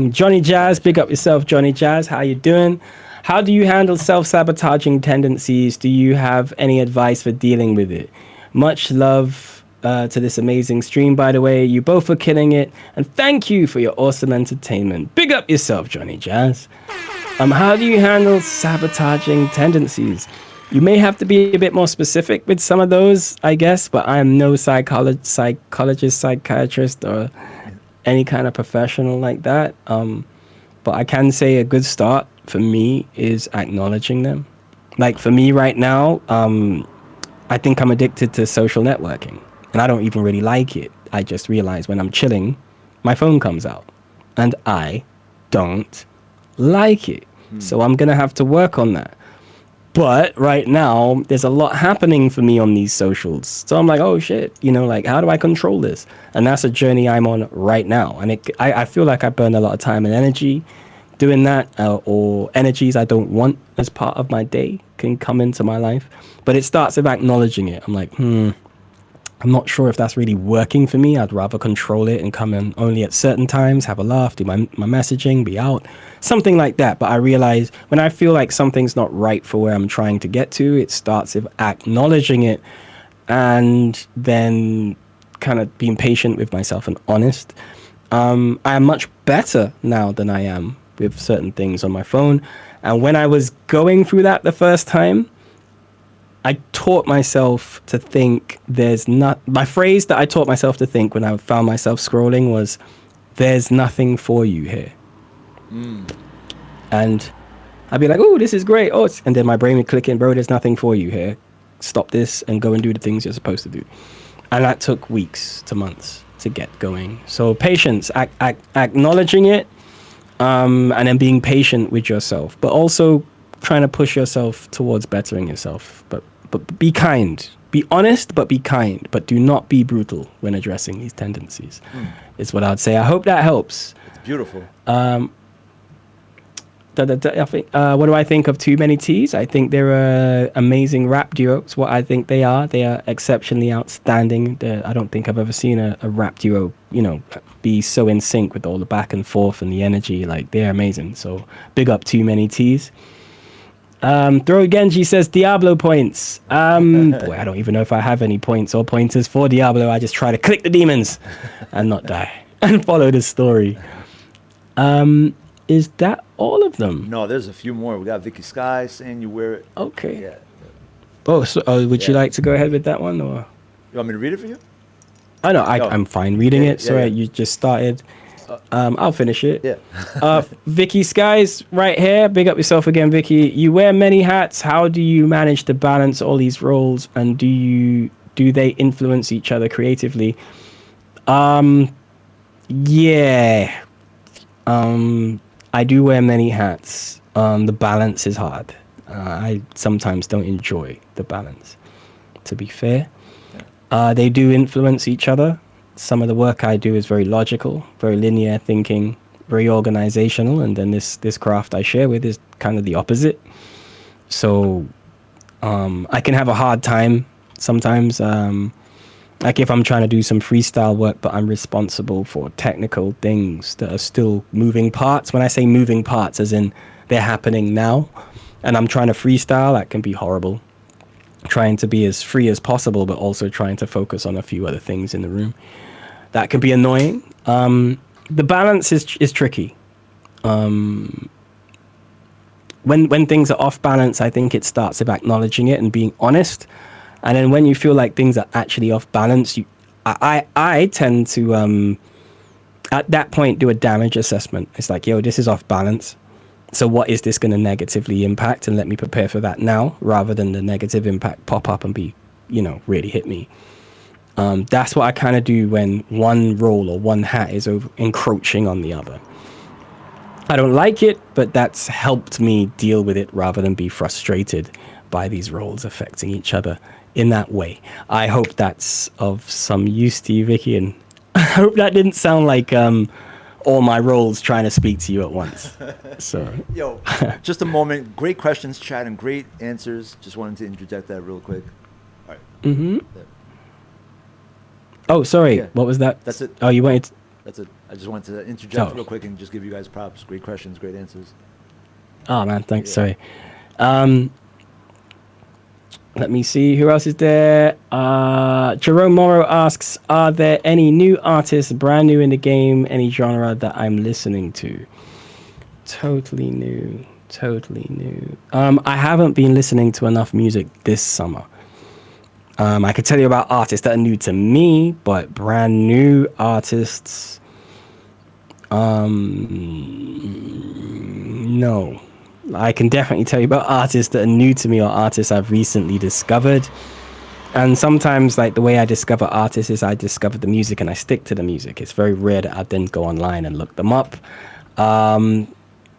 D: Johnny Jazz, big up yourself, Johnny Jazz. How you doing? How do you handle self-sabotaging tendencies? Do you have any advice for dealing with it? Much love to this amazing stream, by the way. You both are killing it, and thank you for your awesome entertainment. Big up yourself, Johnny Jazz. How do you handle sabotaging tendencies? You may have to be a bit more specific with some of those, I guess, but I am no psychologist, psychiatrist, or any kind of professional like that. But I can say a good start for me is acknowledging them. Like for me right now, I think I'm addicted to social networking. And I don't even really like it. I just realize when I'm chilling, my phone comes out. And I don't like it. So I'm going to have to work on that. But right now, there's a lot happening for me on these socials. So I'm like, oh shit, like, how do I control this? And that's a journey I'm on right now. And I feel like I burn a lot of time and energy doing that, or energies I don't want as part of my day can come into my life. But it starts with acknowledging it. I'm like, I'm not sure if that's really working for me. I'd rather control it and come in only at certain times, have a laugh, do my messaging, be out, something like that. But I realize when I feel like something's not right for where I'm trying to get to, it starts with acknowledging it and then kind of being patient with myself and honest. I am much better now than I am with certain things on my phone. And when I was going through that the first time, I taught myself to think my phrase that I taught myself to think when I found myself scrolling was, there's nothing for you here. And I'd be like, oh, this is great. And then my brain would click in, bro, there's nothing for you here. Stop this and go and do the things you're supposed to do. And that took weeks to months to get going. So patience, acknowledging it, and then being patient with yourself, but also trying to push yourself towards bettering yourself. But be kind. Be honest, but be kind. But do not be brutal when addressing these tendencies, is what I'd say. I hope that helps.
B: It's beautiful.
D: I think, what do I think of Too Many T's? I think they're an amazing rap duo. It's what I think they are. They are exceptionally outstanding. I don't think I've ever seen a rap duo, be so in sync with all the back and forth and the energy. Like, they're amazing. So big up Too Many T's. Throw Genji says Diablo points. Boy, I don't even know if I have any points or pointers for Diablo. I just try to click the demons and not die and follow the story. Is that all of them?
B: No, there's a few more. We got Vicky Sky saying you wear it.
D: Okay.
B: Yeah.
D: Oh, so would you like to go ahead with that one, or?
B: You want me to read it for you?
D: I know, I'm fine reading it. Sorry,
B: yeah.
D: you just started. I'll finish it.
B: Yeah.
D: Vicky Skies right here. Big up yourself again, Vicky. You wear many hats. How do you manage to balance all these roles, and do they influence each other creatively? Yeah. I do wear many hats. The balance is hard. I sometimes don't enjoy the balance, to be fair. They do influence each other. Some of the work I do is very logical, very linear thinking, very organizational, and then this craft I share with is kind of the opposite. So I can have a hard time sometimes, like if I'm trying to do some freestyle work, but I'm responsible for technical things that are still moving parts. When I say moving parts, as in they're happening now, and I'm trying to freestyle, that can be horrible. Trying to be as free as possible, but also trying to focus on a few other things in the room. That can be annoying. The balance is tricky. When things are off balance, I think it starts with acknowledging it and being honest. And then when you feel like things are actually off balance, I tend to, at that point, do a damage assessment. It's like, yo, this is off balance. So what is this going to negatively impact? And let me prepare for that now, rather than the negative impact pop up and be, really hit me. That's what I kind of do when one role or one hat is encroaching on the other. I don't like it, but that's helped me deal with it rather than be frustrated by these roles affecting each other in that way. I hope that's of some use to you, Vicky, and I hope that didn't sound like all my roles trying to speak to you at once. So,
B: Yo, just a moment. Great questions, chat, and great answers. Just wanted to interject that real quick. All right.
D: Mm-hmm.
B: Yeah.
D: Oh, sorry.
B: Yeah.
D: What was that?
B: That's it.
D: Oh, you wanted to...
B: That's it. I just wanted to interject
D: Oh.
B: real quick and just give you guys props. Great questions, great answers.
D: Oh, man, thanks.
B: Yeah.
D: Sorry. Let me see. Who else is there? Jerome Morrow asks, are there any new artists brand new in the game, any genre that I'm listening to? Totally new. I haven't been listening to enough music this summer. I could tell you about artists that are new to me, but brand new artists, no. I can definitely tell you about artists that are new to me or artists I've recently discovered. And sometimes, like, the way I discover artists is I discover the music and I stick to the music. It's very rare that I then go online and look them up.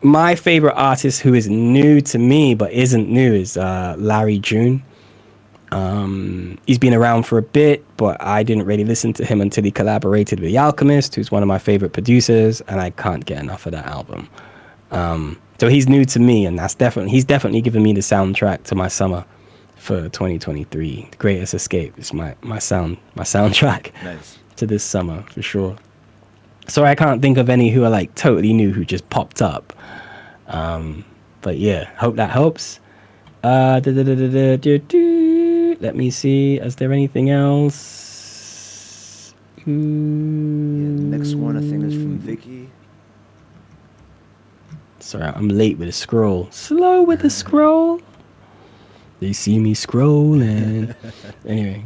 D: My favorite artist who is new to me but isn't new is Larry June. He's been around for a bit, but I didn't really listen to him until he collaborated with The Alchemist, who's one of my favorite producers, and I can't get enough of that album. So he's new to me, and he's definitely given me the soundtrack to my summer for 2023. The Greatest Escape is my soundtrack
B: Nice.
D: to this summer for sure. So I can't think of any who are like totally new who just popped up. But yeah, hope that helps. Let me see. Is there anything else?
B: Yeah, the next one I think is from Vicky.
D: Sorry, I'm late with a scroll. Slow with the scroll. They see me scrolling. Anyway.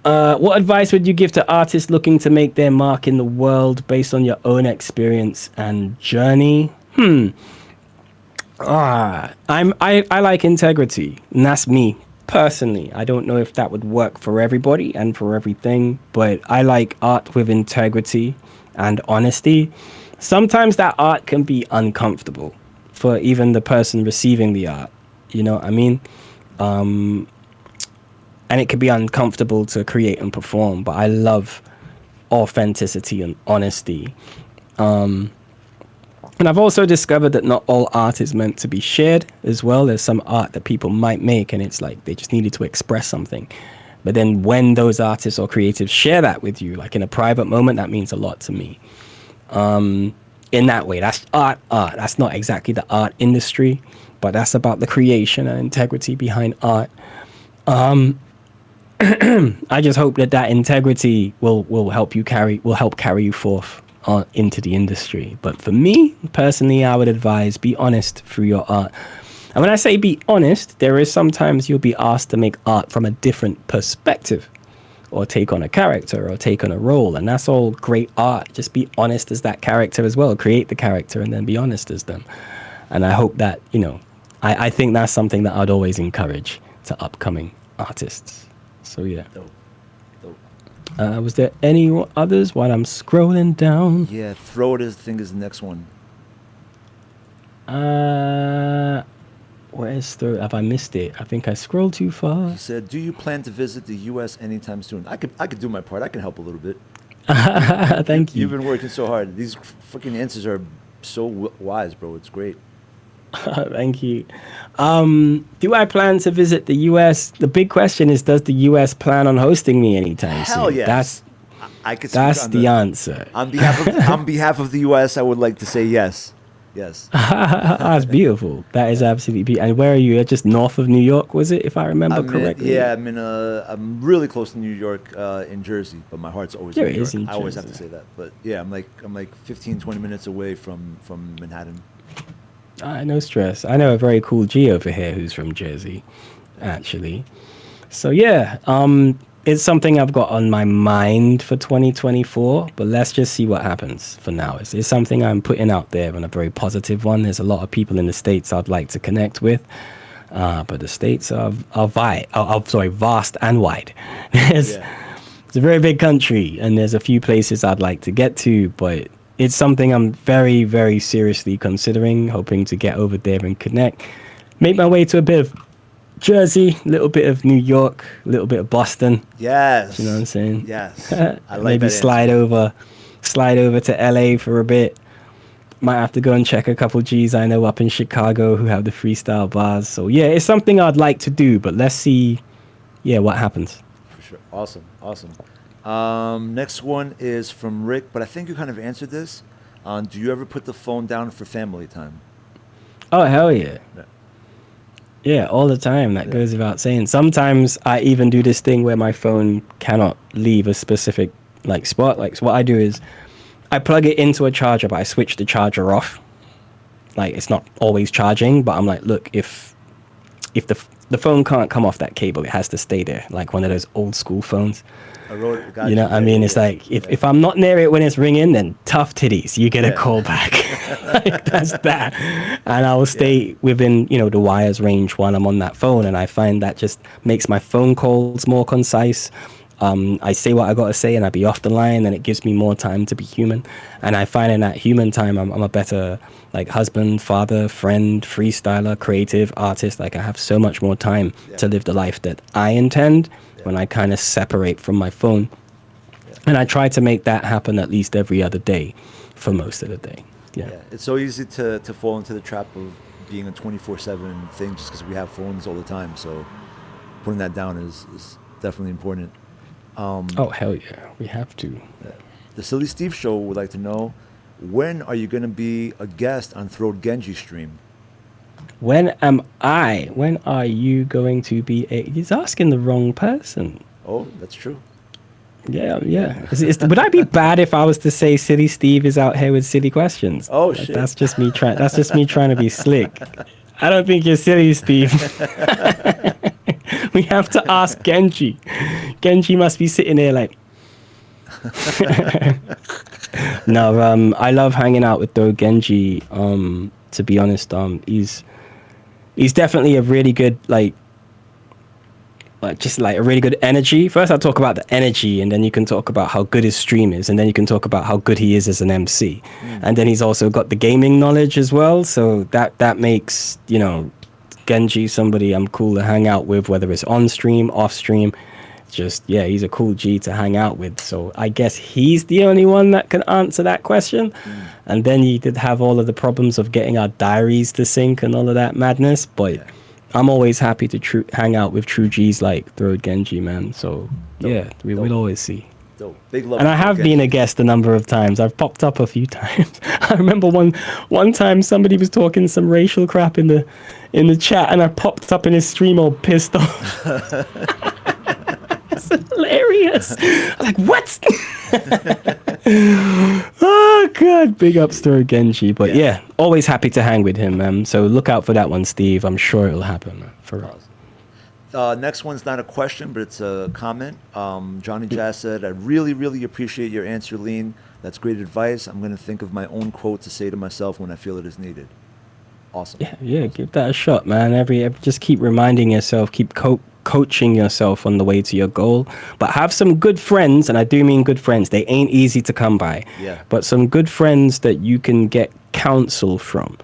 D: What advice would you give to artists looking to make their mark in the world based on your own experience and journey? I like integrity, and that's me personally. I don't know if that would work for everybody and for everything, but I like art with integrity and honesty. Sometimes that art can be uncomfortable for even the person receiving the art. You know what I mean? And it can be uncomfortable to create and perform, but I love authenticity and honesty. And I've also discovered that not all art is meant to be shared as well. There's some art that people might make and it's like they just needed to express something. But then when those artists or creatives share that with you, like in a private moment, that means a lot to me. In that way, that's art. That's not exactly the art industry, but that's about the creation and integrity behind art. I just hope that integrity will help carry you forth into the industry. But for me personally, I would advise be honest through your art. And when I say be honest, there is sometimes you'll be asked to make art from a different perspective, or take on a character, or take on a role, and that's all great art. Just be honest as that character as well. Create the character and then be honest as them. And I hope that I think that's something that I'd always encourage to upcoming artists. So yeah.
B: Dope.
D: Was there any others while I'm scrolling down?
B: Yeah, Throw It is the next one.
D: Where's the? Have I missed it? I think I scrolled too far.
B: He said, "Do you plan to visit the U.S. anytime soon?" I could do my part. I can help a little bit.
D: Thank you.
B: You've been working so hard. These fucking answers are so wise, bro. It's great.
D: Thank you. Do I plan to visit the U.S.? The big question is, does the U.S. plan on hosting me anytime soon?
B: Hell yes.
D: That's the answer.
B: On behalf of the U.S., I would like to say yes. Yes.
D: That's beautiful. That is absolutely beautiful. And where are you? Just north of New York, was it, if I remember correctly?
B: I'm really close to New York, in Jersey, but my heart's always in New York. I always have to say that. But yeah, I'm like 15, 20 minutes away from Manhattan.
D: No stress. I know a very cool G over here who's from Jersey, actually. So yeah, it's something I've got on my mind for 2024, but let's just see what happens for now. It's something I'm putting out there on a very positive one. There's a lot of people in the States I'd like to connect with, but the States are vast and wide. It's a very big country, and there's a few places I'd like to get to, but it's something I'm very, very seriously considering, hoping to get over there and connect. Make my way to a bit of Jersey, a little bit of New York, a little bit of Boston.
B: Yes.
D: You know what I'm saying?
B: Yes. I like
D: maybe
B: that
D: slide over to LA for a bit. Might have to go and check a couple G's I know up in Chicago who have the freestyle bars. So yeah, it's something I'd like to do, but let's see what happens.
B: For sure. Awesome. Next one is from Rick, but I think you kind of answered this. Do you ever put the phone down for family time?
D: Oh, hell yeah. Yeah, all the time. That goes without saying. Sometimes I even do this thing where my phone cannot leave a specific spot. So what I do is I plug it into a charger, but I switch the charger off. It's not always charging, but I'm like, look, if the phone can't come off that cable, it has to stay there, like one of those old school phones. You know what I mean? It's like, if I'm not near it when it's ringing, then tough titties, you get a call back. That's that. And I will stay within, the wires range when I'm on that phone. And I find that just makes my phone calls more concise. I say what I gotta say and I be off the line, and it gives me more time to be human. And I find in that human time, I'm a better like husband, father, friend, freestyler, creative, artist. Like I have so much more time to live the life that I intend when I kind of separate from my phone. And I try to make that happen at least every other day for most of the day. Yeah.
B: It's so easy to fall into the trap of being a 24/7 thing just because we have phones all the time. So putting that down is definitely important.
D: Oh, hell yeah. We have to.
B: The Silly Steve Show would like to know, when are you going to be a guest on Throat Genji stream?
D: When are you going to be he's asking the wrong person.
B: Oh, that's true.
D: Yeah. Would I be bad if I was to say Silly Steve is out here with silly questions?
B: Oh, shit.
D: That's just me trying to be slick. I don't think you're silly, Steve. We have to ask Genji. Genji must be sitting there like No, I love hanging out with though Genji. To be honest, he's definitely a really good just like a really good energy. First, I'll talk about the energy, and then you can talk about how good his stream is, and then you can talk about how good he is as an MC. And then he's also got the gaming knowledge as well, so that makes, Genji somebody I'm cool to hang out with, whether it's on stream, off stream. Just, he's a cool G to hang out with. So I guess he's the only one that can answer that question. And then you did have all of the problems of getting our diaries to sync and all of that madness, but I'm always happy to hang out with true G's like Throat Genji, man. So, we'll always see.
B: Dope. Big love.
D: And I have been a guest a number of times. I've popped up a few times. I remember one time somebody was talking some racial crap in the chat, and I popped up in his stream all pissed off. It's hilarious. I'm like, what? Oh, God. Big ups to Genji. But always happy to hang with him, man. So look out for that one, Steve. I'm sure it'll happen, man. For real.
B: Next one's not a question, but it's a comment. Johnny Jazz said, I really, really appreciate your answer, LeeN. That's great advice. I'm going to think of my own quote to say to myself when I feel it is needed. Awesome.
D: Yeah, give that a shot, man. Every just keep reminding yourself, keep coaching yourself on the way to your goal. But have some good friends, and I do mean good friends. They ain't easy to come by. But some good friends that you can get counsel from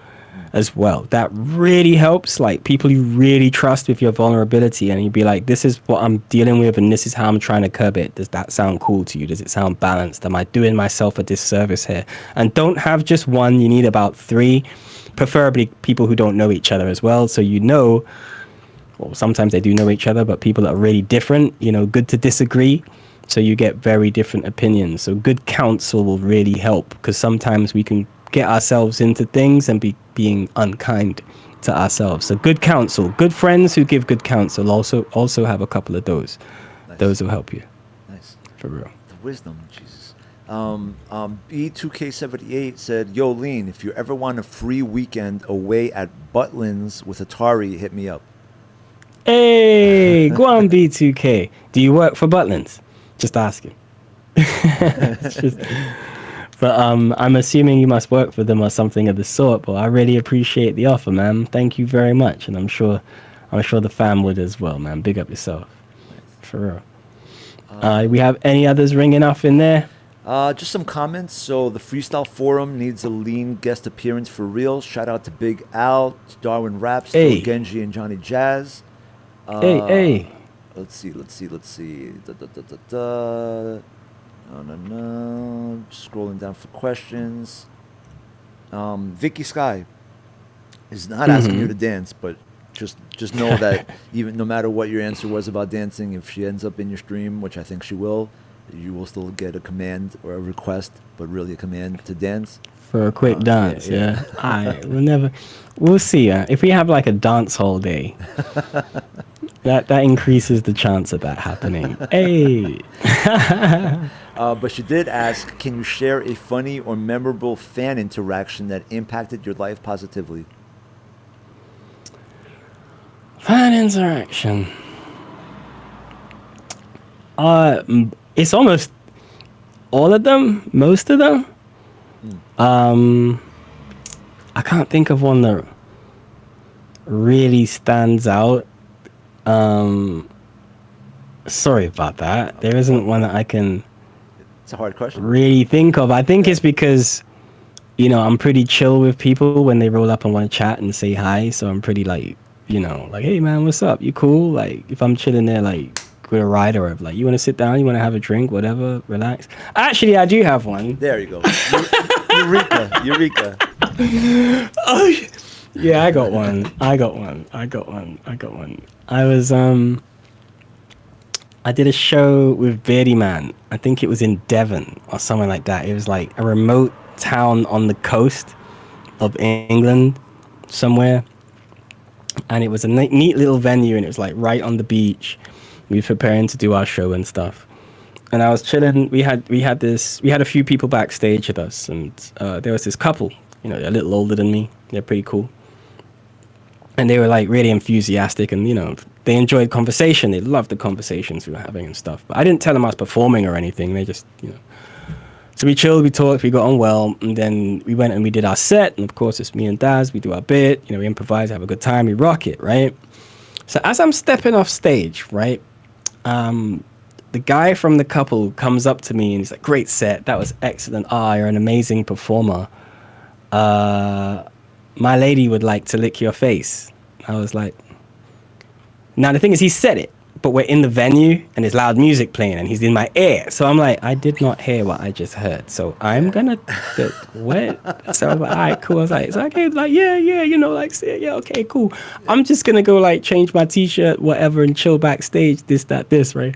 D: as well. That really helps. Like people you really trust with your vulnerability, and you'd be like, this is what I'm dealing with, and this is how I'm trying to curb it. Does that sound cool to you? Does it sound balanced? Am I doing myself a disservice here? And don't have just one. You need about 3, preferably people who don't know each other as well. So well, sometimes they do know each other, but people that are really different, good to disagree. So you get very different opinions. So good counsel will really help, because sometimes we can get ourselves into things and being unkind to ourselves. So good counsel, good friends who give good counsel also have a couple of those.
B: Nice.
D: Those will help you.
B: Nice.
D: For real.
B: The wisdom, Jesus. B2K78 said, Yo, LeeN, if you ever want a free weekend away at Butlins with Atari, hit me up.
D: Hey, go on B2K. Do you work for Butlins? Just asking. But I'm assuming you must work for them or something of the sort. But I really appreciate the offer, man. Thank you very much, and I'm sure the fam would as well, man. Big up yourself, for real. We have any others ringing off in there?
B: Just some comments. So the Freestyle Forum needs a LeeN guest appearance for real. Shout out to Big Al, to Darwin Raps, to Genji and Johnny Jazz.
D: Hey.
B: Let's see. No. Scrolling down for questions. Vicky Sky is not asking you to dance, but just know that even no matter what your answer was about dancing, if she ends up in your stream, which I think she will, you will still get a command or a request, but really a command to dance.
D: For a quick dance, yeah. We'll see. If we have like a dance hall day, that increases the chance of that happening. Hey.
B: But she did ask, can you share a funny or memorable fan interaction that impacted your life positively?
D: Fan interaction. It's almost all of them, most of them. I can't think of one that really stands out. Sorry about that. There isn't one that I can
B: It's a hard question.
D: really think of. I think it's because, I'm pretty chill with people when they roll up and want to chat and say hi. So I'm pretty like, like, hey man, what's up? You cool? Like if I'm chilling there, like with a rider, or like, you want to sit down, you want to have a drink, whatever, relax. Actually, I do have one.
B: There you go. Eureka.
D: Oh, yeah, I got one. I was I did a show with Beardy Man. I think it was in Devon or somewhere like that. It was like a remote town on the coast of England somewhere. And it was a neat little venue, and it was like right on the beach. We were preparing to do our show and stuff. And I was chilling. We had a few people backstage with us, and there was this couple, they're a little older than me. They're pretty cool. And they were like really enthusiastic, and they enjoyed conversation. They loved the conversations we were having and stuff. But I didn't tell them I was performing or anything. They just, So we chilled, we talked, we got on well, and then we went and we did our set. And of course, it's me and Daz. We do our bit, we improvise, have a good time, we rock it, right? So as I'm stepping off stage, right, the guy from the couple comes up to me and he's like, "Great set, that was excellent. You're an amazing performer. My lady would like to lick your face." I was like, now the thing is, he said it, but we're in the venue and there's loud music playing and he's in my ear. So I'm like, I did not hear what I just heard. So I'm gonna, what? So I was like, all right, cool. I was like, it's okay, like, yeah, yeah, okay, cool. I'm just gonna go like change my t-shirt, whatever, and chill backstage, this, right?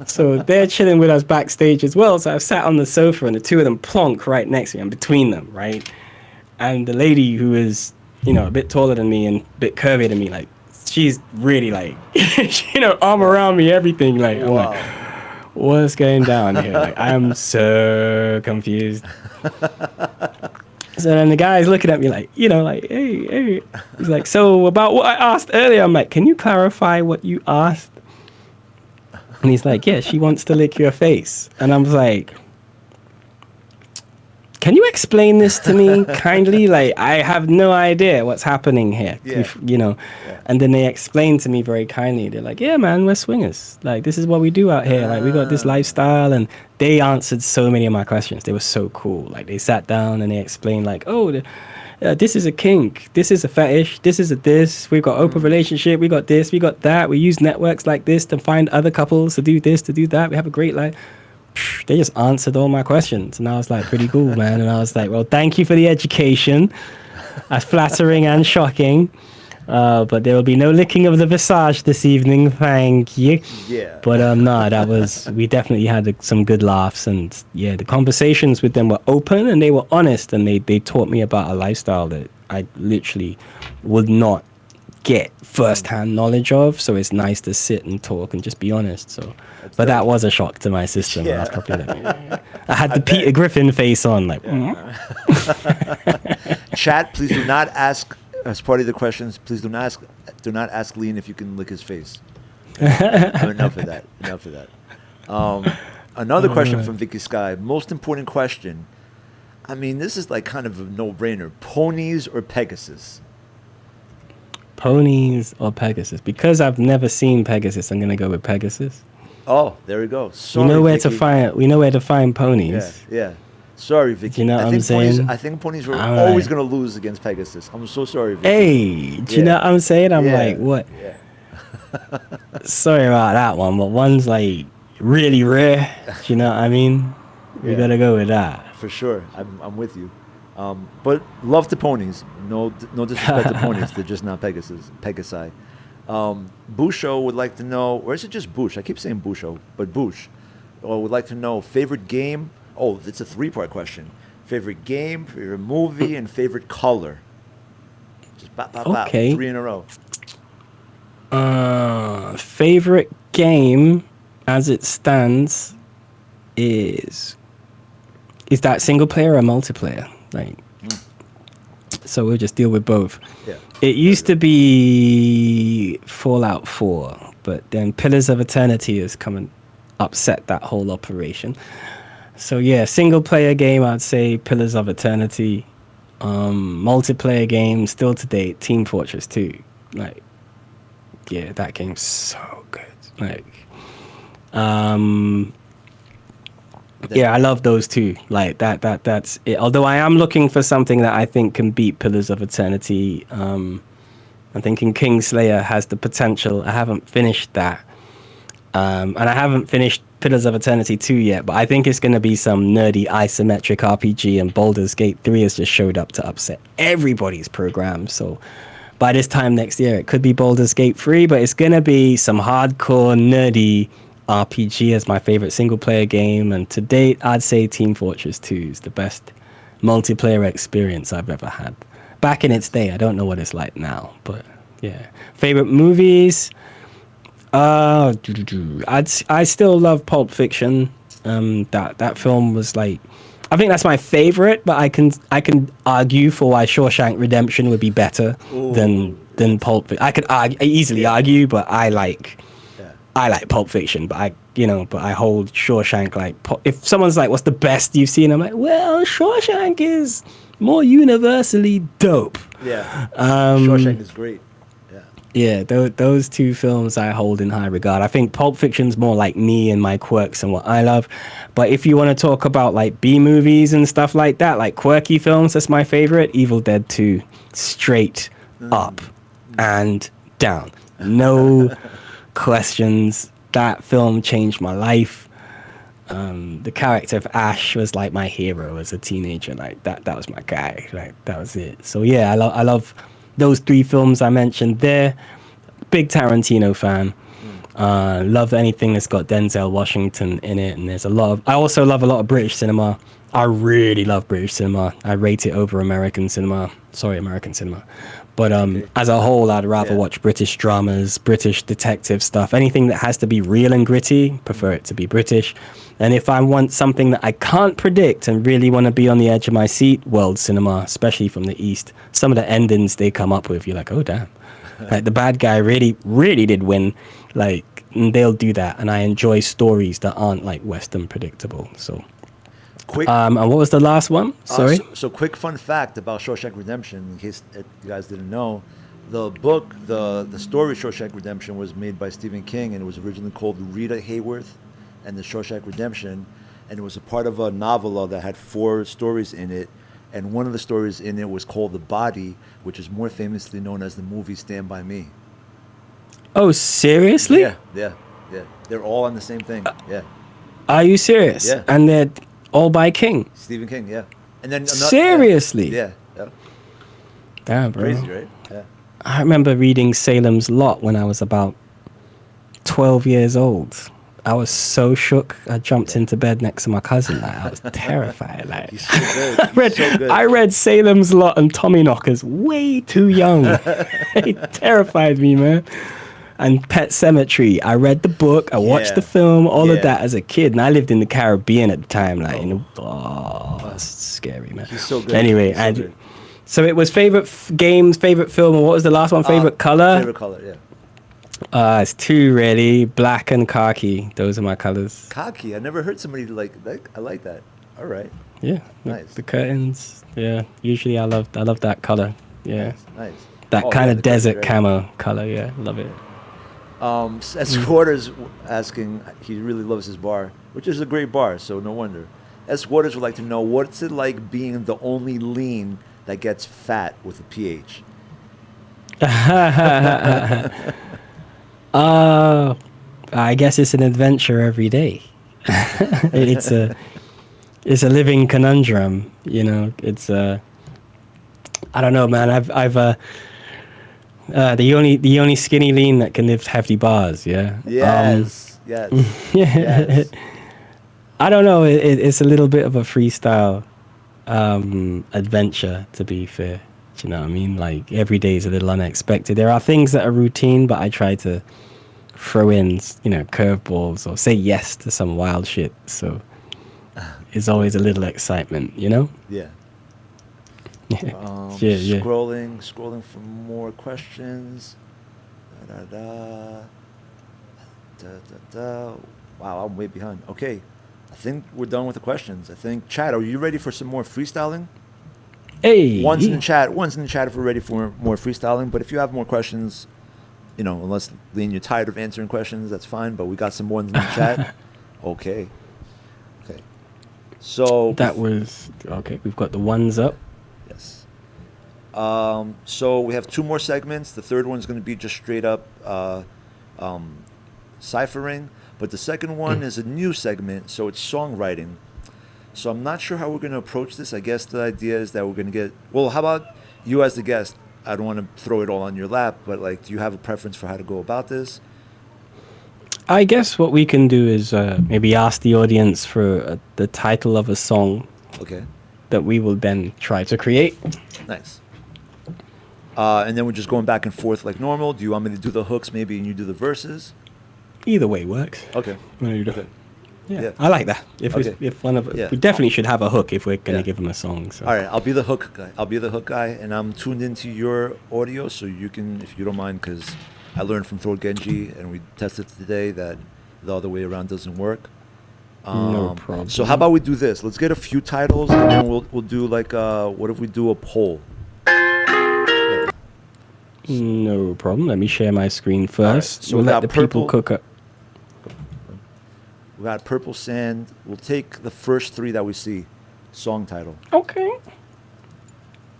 D: So they're chilling with us backstage as well. So I sat on the sofa and the two of them plonk right next to me. I'm between them, right? And the lady who is, a bit taller than me and a bit curvier than me, like, she's really like, arm around me, everything. Like, I'm like, what's going down here? Like, I'm so confused. So then the guy's looking at me like, like, hey. He's like, so about what I asked earlier, I'm like, can you clarify what you asked? And he's like, yeah, she wants to lick your face. And I was like, can you explain this to me kindly? Like, I have no idea what's happening here, Yeah. And then they explained to me very kindly. They're like, yeah, man, we're swingers. Like, this is what we do out here. Like, we got this lifestyle. And they answered so many of my questions. They were so cool. Like, they sat down and they explained, like, this is a kink. This is a fetish. This is a this. We've got open relationship. We got this. We got that. We use networks like this to find other couples to do this, to do that. We have a great life. They just answered all my questions, and I was like, pretty cool, man. And I was like, well, thank you for the education. That's flattering and shocking. But there will be no licking of the visage this evening, thank you.
B: Yeah.
D: But we definitely had some good laughs, and yeah, the conversations with them were open and they were honest, and they taught me about a lifestyle that I literally would not get first-hand knowledge of. So it's nice to sit and talk and just be honest. So. But that was a shock to my system.
B: Yeah.
D: I was probably I had the Peter Griffin face on, like.
B: Chat, please do not ask, as part of the questions, please do not ask LeeN if you can lick his face. Enough of that. Another question from Vicky Sky. Most important question. I mean, this is like kind of a no-brainer. Ponies or Pegasus?
D: Ponies or Pegasus? Because I've never seen Pegasus, I'm gonna go with Pegasus.
B: Oh, there we go. Sorry,
D: we know where to find ponies.
B: Yeah. Sorry, Vicky.
D: You know what I'm saying?
B: I think ponies were always going to lose against Pegasus. I'm so sorry, Vicky.
D: Hey, do you know what I'm saying? I'm like, what?
B: Yeah.
D: Sorry about that one, but one's like really rare. Do you know what I mean? We gotta go with that.
B: For sure. I'm with you. But love to ponies. No disrespect to ponies. They're just not Pegasi. Busho would like to know, or is it just Bush? I keep saying Busho, but Bush would like to know favorite game. Oh, it's a 3-part question. Favorite game, favorite movie, and favorite color. Just
D: Okay.
B: 3 in a row.
D: Favorite game, as it stands, is that single player or multiplayer? Like, so we'll just deal with both.
B: Yeah.
D: It used to be Fallout 4, but then Pillars of Eternity has come and upset that whole operation. So yeah, single player game, I'd say Pillars of Eternity. Multiplayer game, still to date, Team Fortress 2. Like, yeah, that game's so good. Like, Yeah, I love those two. Like that's it. Although I am looking for something that I think can beat Pillars of Eternity. I'm thinking Kingslayer has the potential. I haven't finished that. And I haven't finished Pillars of Eternity 2 yet, but I think it's going to be some nerdy isometric RPG, and Baldur's Gate 3 has just showed up to upset everybody's program. So by this time next year, it could be Baldur's Gate 3, but it's going to be some hardcore, nerdy RPG as my favorite single-player game. And to date, I'd say Team Fortress 2 is the best multiplayer experience I've ever had. Back in its day, I don't know what it's like now, but yeah. Favorite movies? I still love Pulp Fiction. That film was like, I think that's my favorite, but I can argue for why Shawshank Redemption would be better than Pulp Fiction. I could easily argue, but I like Pulp Fiction, but I hold Shawshank like, if someone's like, what's the best you've seen? I'm like, well, Shawshank is more universally dope.
B: Yeah. Shawshank is great.
D: Yeah, those two films I hold in high regard. I think Pulp Fiction's more like me and my quirks and what I love. But if you want to talk about like B movies and stuff like that, like quirky films, that's my favorite. Evil Dead 2, straight up and down. No questions. That film changed my life. The character of Ash was like my hero as a teenager. Like that was my guy. Like that was it. So yeah, I love those three films I mentioned there. Big Tarantino fan. Love anything that's got Denzel Washington in it. And I also love a lot of British cinema. I really love British cinema. I rate it over American cinema. Sorry, American cinema. But as a whole, I'd rather watch British dramas, British detective stuff. Anything that has to be real and gritty, prefer it to be British. And if I want something that I can't predict and really want to be on the edge of my seat, world cinema, especially from the East. Some of the endings they come up with, you're like, oh, damn. Like, the bad guy really, really did win. Like, and they'll do that. And I enjoy stories that aren't, like, Western predictable. So,
B: Quick.
D: and what was the last one? Sorry?
B: So quick fun fact about Shawshank Redemption, in case you guys didn't know. The book, the story Shawshank Redemption was made by Stephen King, and it was originally called Rita Hayworth and the Shawshank Redemption, and it was a part of a novella that had 4 stories in it, and one of the stories in it was called The Body, which is more famously known as the movie Stand By Me.
D: Oh, seriously?
B: Yeah. They're all on the same thing. Yeah.
D: Are you serious?
B: Yeah.
D: And they're all by King?
B: Stephen King, yeah. And then
D: Seriously?
B: Yeah.
D: Damn, bro.
B: Crazy, right? Yeah.
D: I remember reading Salem's Lot when I was about 12 years old. I was so shook. I jumped into bed next to my cousin. Like, I was terrified. Like,
B: He's so good.
D: I read Salem's Lot and Tommyknockers way too young. It terrified me, man. And Pet Sematary. I read the book. I watched the film. All of that as a kid. And I lived in the Caribbean at the time. Like, that's scary, man.
B: He's so good.
D: Anyway, so it was favorite games, favorite film, and what was the last one? Favorite color?
B: Favorite color, yeah.
D: It's 2 really, black and khaki. Those are my colors.
B: Khaki. I never heard somebody like that. I like that. All right.
D: Yeah.
B: Nice.
D: The curtains. Yeah. Usually I love that color. Yeah.
B: Nice.
D: That kind of desert camo color. Yeah. Love it.
B: S. Waters asking, he really loves his bar, which is a great bar, so no wonder. S. Waters would like to know, what's it like being the only lean that gets fat with a PH?
D: I guess it's an adventure every day. It's a living conundrum, you know. It's I don't know, man. I've the only skinny lean that can lift hefty bars. Yeah.
B: Yes. Yes.
D: I don't know. It's a little bit of a freestyle adventure, to be fair. Do you know what I mean? Like, every day is a little unexpected. There are things that are routine, but I try to throw in, curveballs or say yes to some wild shit. So it's always a little excitement, you know?
B: Yeah.
D: Yeah.
B: Scrolling for more questions. Wow, I'm way behind. Okay. I think we're done with the questions. I think, Chad, are you ready for some more freestyling?
D: Hey.
B: One's in the chat if we're ready for more freestyling. But if you have more questions, unless LeeN, you're tired of answering questions, that's fine. But we got some ones in the chat. Okay. So
D: That was okay. We've got the ones up.
B: yes. So we have 2 more segments. The third one's going to be just straight up ciphering, but the second one is a new segment, so it's songwriting. So I'm not sure how we're going to approach this. I guess the idea is that we're going to get. Well, how about you as the guest? I don't want to throw it all on your lap, but like, do you have a preference for how to go about this?
D: I guess what we can do is maybe ask the audience for the title of a song
B: Okay.
D: that we will then try to create.
B: Nice. And then we're just going back and forth like normal. Do you want me to do the hooks maybe and you do the verses?
D: Either way works.
B: Okay.
D: Yeah.
B: Yeah.
D: I like that.
B: Okay.
D: If one of
B: Yeah.
D: we definitely should have a hook if we're gonna
B: Yeah.
D: give them a song. So.
B: All right, I'll be the hook guy, and I'm tuned into your audio, so you can, if you don't mind, because I learned from Thor Genji, and we tested today that the other way around doesn't work.
D: No problem.
B: So how about we do this? Let's get a few titles, and then we'll do like what if we do a poll?
D: No problem. Let me share my screen first.
B: so
D: we'll
B: we
D: let
B: got
D: the people
B: purple-
D: cook up.
B: We got Purple Sand. We'll take the first 3 that we see, song title.
D: Okay.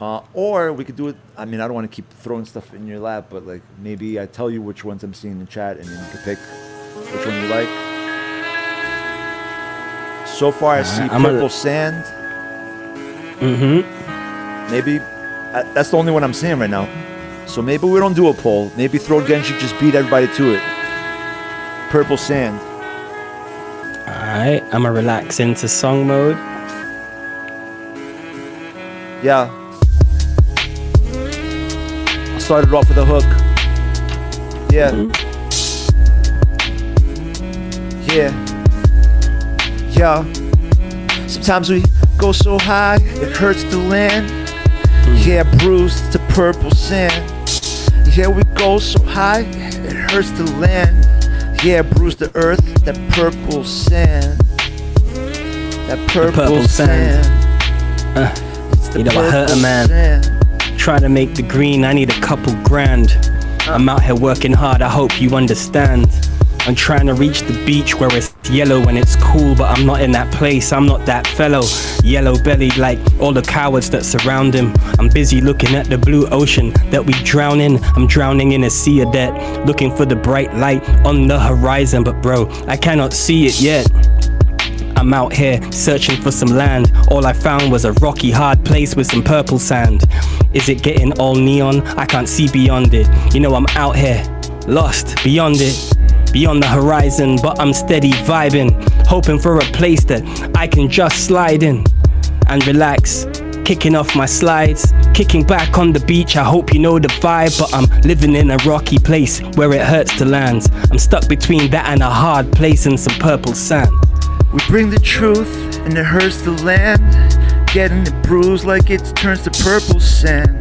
B: Or we could do it. I mean, I don't want to keep throwing stuff in your lap, but like maybe I tell you which ones I'm seeing in the chat, and then you can pick which one you like. So far, I see
D: I'm
B: Purple Sand. Maybe that's the only one I'm seeing right now. So maybe we don't do a poll. Maybe Throw Genji just beat everybody to it. Purple Sand.
D: Alright, I'm gonna relax into song mode.
B: Yeah. I started off with a hook. Yeah. Yeah. Yeah. Sometimes we go so high, it hurts to land. Yeah, bruised to purple sand. Yeah, we go so high, it hurts to land. Yeah, bruise the earth, that purple sand. That purple
D: sand.
B: It's the
D: You know, I hurt a
B: purple
D: man.
B: sand.
D: Trying to make the green, I need a couple grand. I'm out here working hard, I hope you understand. I'm trying to reach the beach where it's yellow and it's cool, but I'm not in that place, I'm not that fellow. Yellow bellied like all the cowards that surround him. I'm busy looking at the blue ocean that we drown in. I'm drowning in a sea of debt, looking for the bright light on the horizon, but bro, I cannot see it yet. I'm out here searching for some land. All I found was a rocky, hard place with some purple sand. Is it getting all neon? I can't see beyond it. You know, I'm out here, lost beyond it, beyond the horizon, but I'm steady vibing, hoping for a place that I can just slide in and relax. Kicking off my slides, kicking back on the beach. I hope you know the vibe, but I'm living in a rocky place where it hurts to land. I'm stuck between that and a hard place and some purple sand.
C: We bring the truth and it hurts the land. Getting it bruised like it turns to purple sand.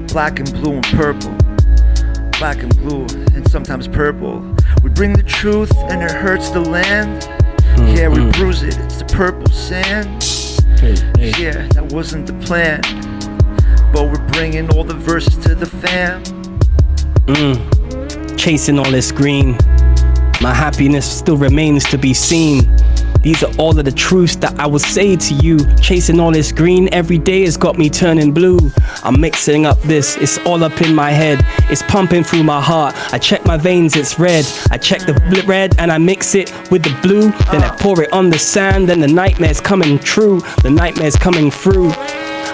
C: Black and blue and purple. Black and blue and sometimes purple. We bring the truth and it hurts the land. Yeah, we bruise it, it's the purple sand.
D: Hey.
C: Yeah, that wasn't the plan. But we're bringing all the verses to the fam.
D: Chasing all this green, my happiness still remains to be seen. These are all of the truths that I will say to you. Chasing all this green every day has got me turning blue. I'm mixing up this, it's all up in my head. It's pumping through my heart. I check my veins, it's red. I check the red and I mix it with the blue. Then I pour it on the sand and the nightmare's coming true. The nightmare's coming through.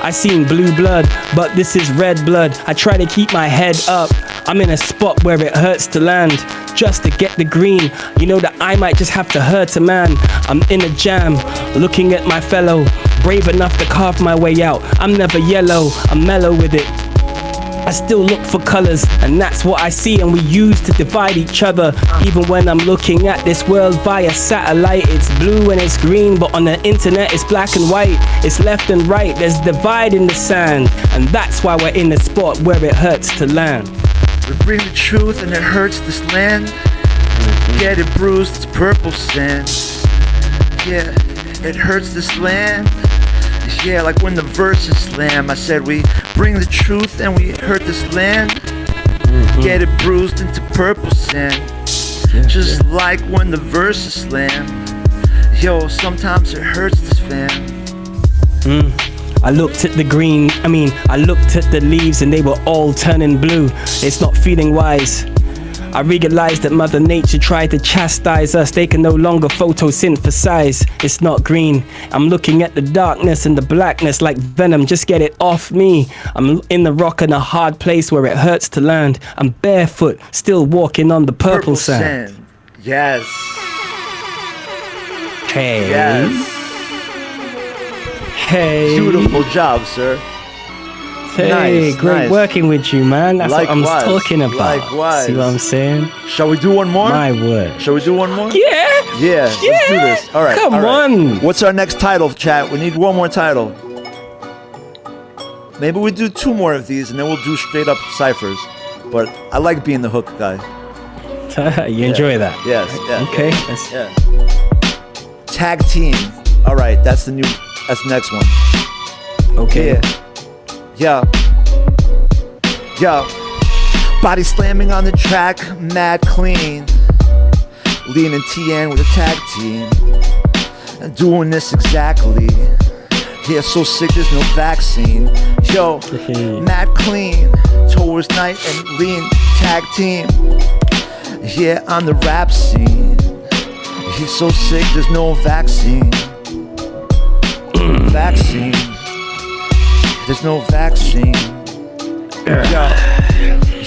D: I seen blue blood, but this is red blood. I try to keep my head up. I'm in a spot where it hurts to land, just to get the green. You know that I might just have to hurt a man. I'm in a jam, looking at my fellow, brave enough to carve my way out. I'm never yellow, I'm mellow with it. I still look for colors, and that's what I see and we use to divide each other. Even when I'm looking at this world via satellite, it's blue and it's green, but on the internet it's black and white. It's left and right, there's a divide in the sand, and that's why we're in the spot where it hurts to land.
C: We bring the truth and it hurts this land. Get it bruised, it's purple sand. Yeah, it hurts this land. Yeah, like when the verses slam. I said we bring the truth and we hurt this land. Get it bruised into purple sand. Just like when the verse is slammed. Yo, sometimes it hurts this fam.
D: I looked at the I looked at the leaves and they were all turning blue. It's not feeling wise. I realized that Mother Nature tried to chastise us. They can no longer photosynthesize. It's not green. I'm looking at the darkness and the blackness like venom. Just get it off me. I'm in the rock in a hard place where it hurts to land. I'm barefoot, still walking on the purple sand.
C: Yes.
D: Hey.
C: Yes.
D: Hey.
C: Beautiful job, sir.
D: Hey,
C: Nice,
D: great
C: nice.
D: working with you, man. That's what I'm
C: Likewise,
D: talking about.
C: likewise.
D: See what I'm saying?
C: Shall we do one more?
D: My word.
C: Shall we do one more?
D: Yeah.
C: Yeah, let's do this. All right.
D: Come
C: all right.
D: on.
C: What's our next title, chat? We need one more title. Maybe we do 2 more of these and then we'll do straight up ciphers. But I like being the hook guy.
D: You enjoy that?
C: Yes. Yeah.
D: Okay.
C: Yeah. Tag team. All right. That's the next one.
D: Okay.
C: Yeah. Body slamming on the track, mad clean. LeeN and TN with a tag team. And doing this exactly. Yeah, so sick there's no vaccine. Yo, mad clean. Towards night and LeeN tag team. Yeah, on the rap scene. He's so sick there's no vaccine. Vaccine. There's no vaccine.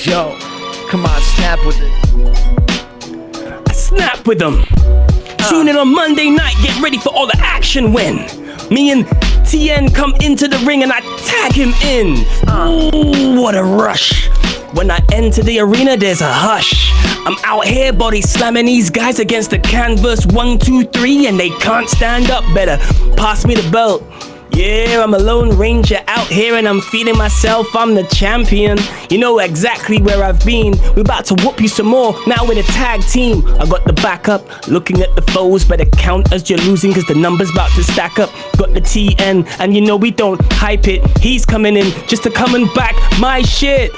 C: Yo, come on, snap with it.
D: I snap with them. Tune in on Monday night, get ready for all the action when me and TN come into the ring and I tag him in. Ooh, what a rush. When I enter the arena, there's a hush. I'm out here body slamming these guys against the canvas 1, 2, 3 and they can't stand up. Better pass me the belt. Yeah, I'm a lone ranger out here and I'm feeling myself, I'm the champion. You know exactly where I've been. We're about to whoop you some more, now with a tag team. I got the backup, looking at the foes. Better count as you're losing cause the numbers about to stack up. Got the TN and you know we don't hype it. He's coming in just to come and back my shit.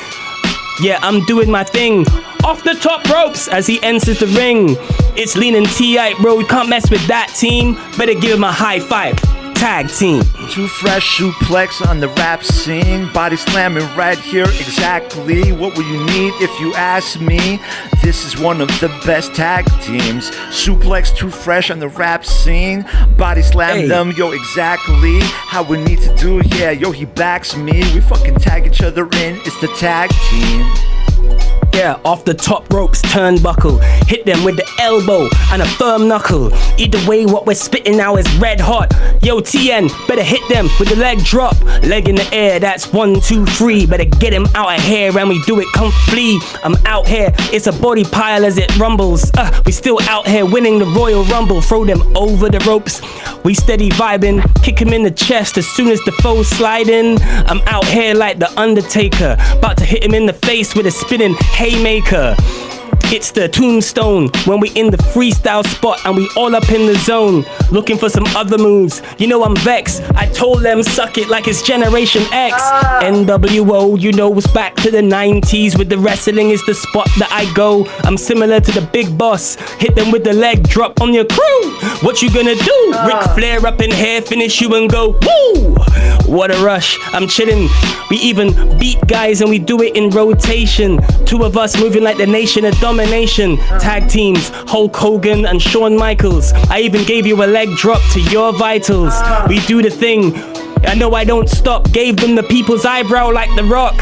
D: Yeah, I'm doing my thing. Off the top ropes as he enters the ring. It's LeeN and T.I., bro, we can't mess with that team. Better give him a high five. Tag team.
C: Too fresh suplex on the rap scene. Body slamming right here exactly what will you need if you ask me. This is one of the best tag teams. Suplex too fresh on the rap scene. Body slam them, yo, exactly how we need to do. Yeah, yo, he backs me. We fucking tag each other in. It's the tag team.
D: Yeah, off the top ropes, turnbuckle. Hit them with the elbow and a firm knuckle. Either way, what we're spitting now is red hot. Yo, TN, better hit them with the leg drop. Leg in the air, that's 1, 2, 3. Better get him out of here and we do it comfortably. I'm out here, it's a body pile as it rumbles. We still out here winning the Royal Rumble. Throw them over the ropes. We steady vibing, kick him in the chest as soon as the foes slide in. I'm out here like the Undertaker, about to hit him in the face with a spinning haymaker. It's the tombstone when we in the freestyle spot and we all up in the zone looking for some other moves. You know I'm vexed. I told them suck it like it's Generation X. NWO, you know, it's back to the 90s with the wrestling is the spot that I go. I'm similar to the big boss. Hit them with the leg drop on your crew. What you gonna do? Ric Flair up in here, finish you and go woo. What a rush. I'm chilling. We even beat guys and we do it in rotation. 2 of us moving like the nation of domination. Tag teams, Hulk Hogan and Shawn Michaels. I even gave you a leg drop to your vitals. We do the thing. I know I don't stop. Gave them the people's eyebrow like The Rock.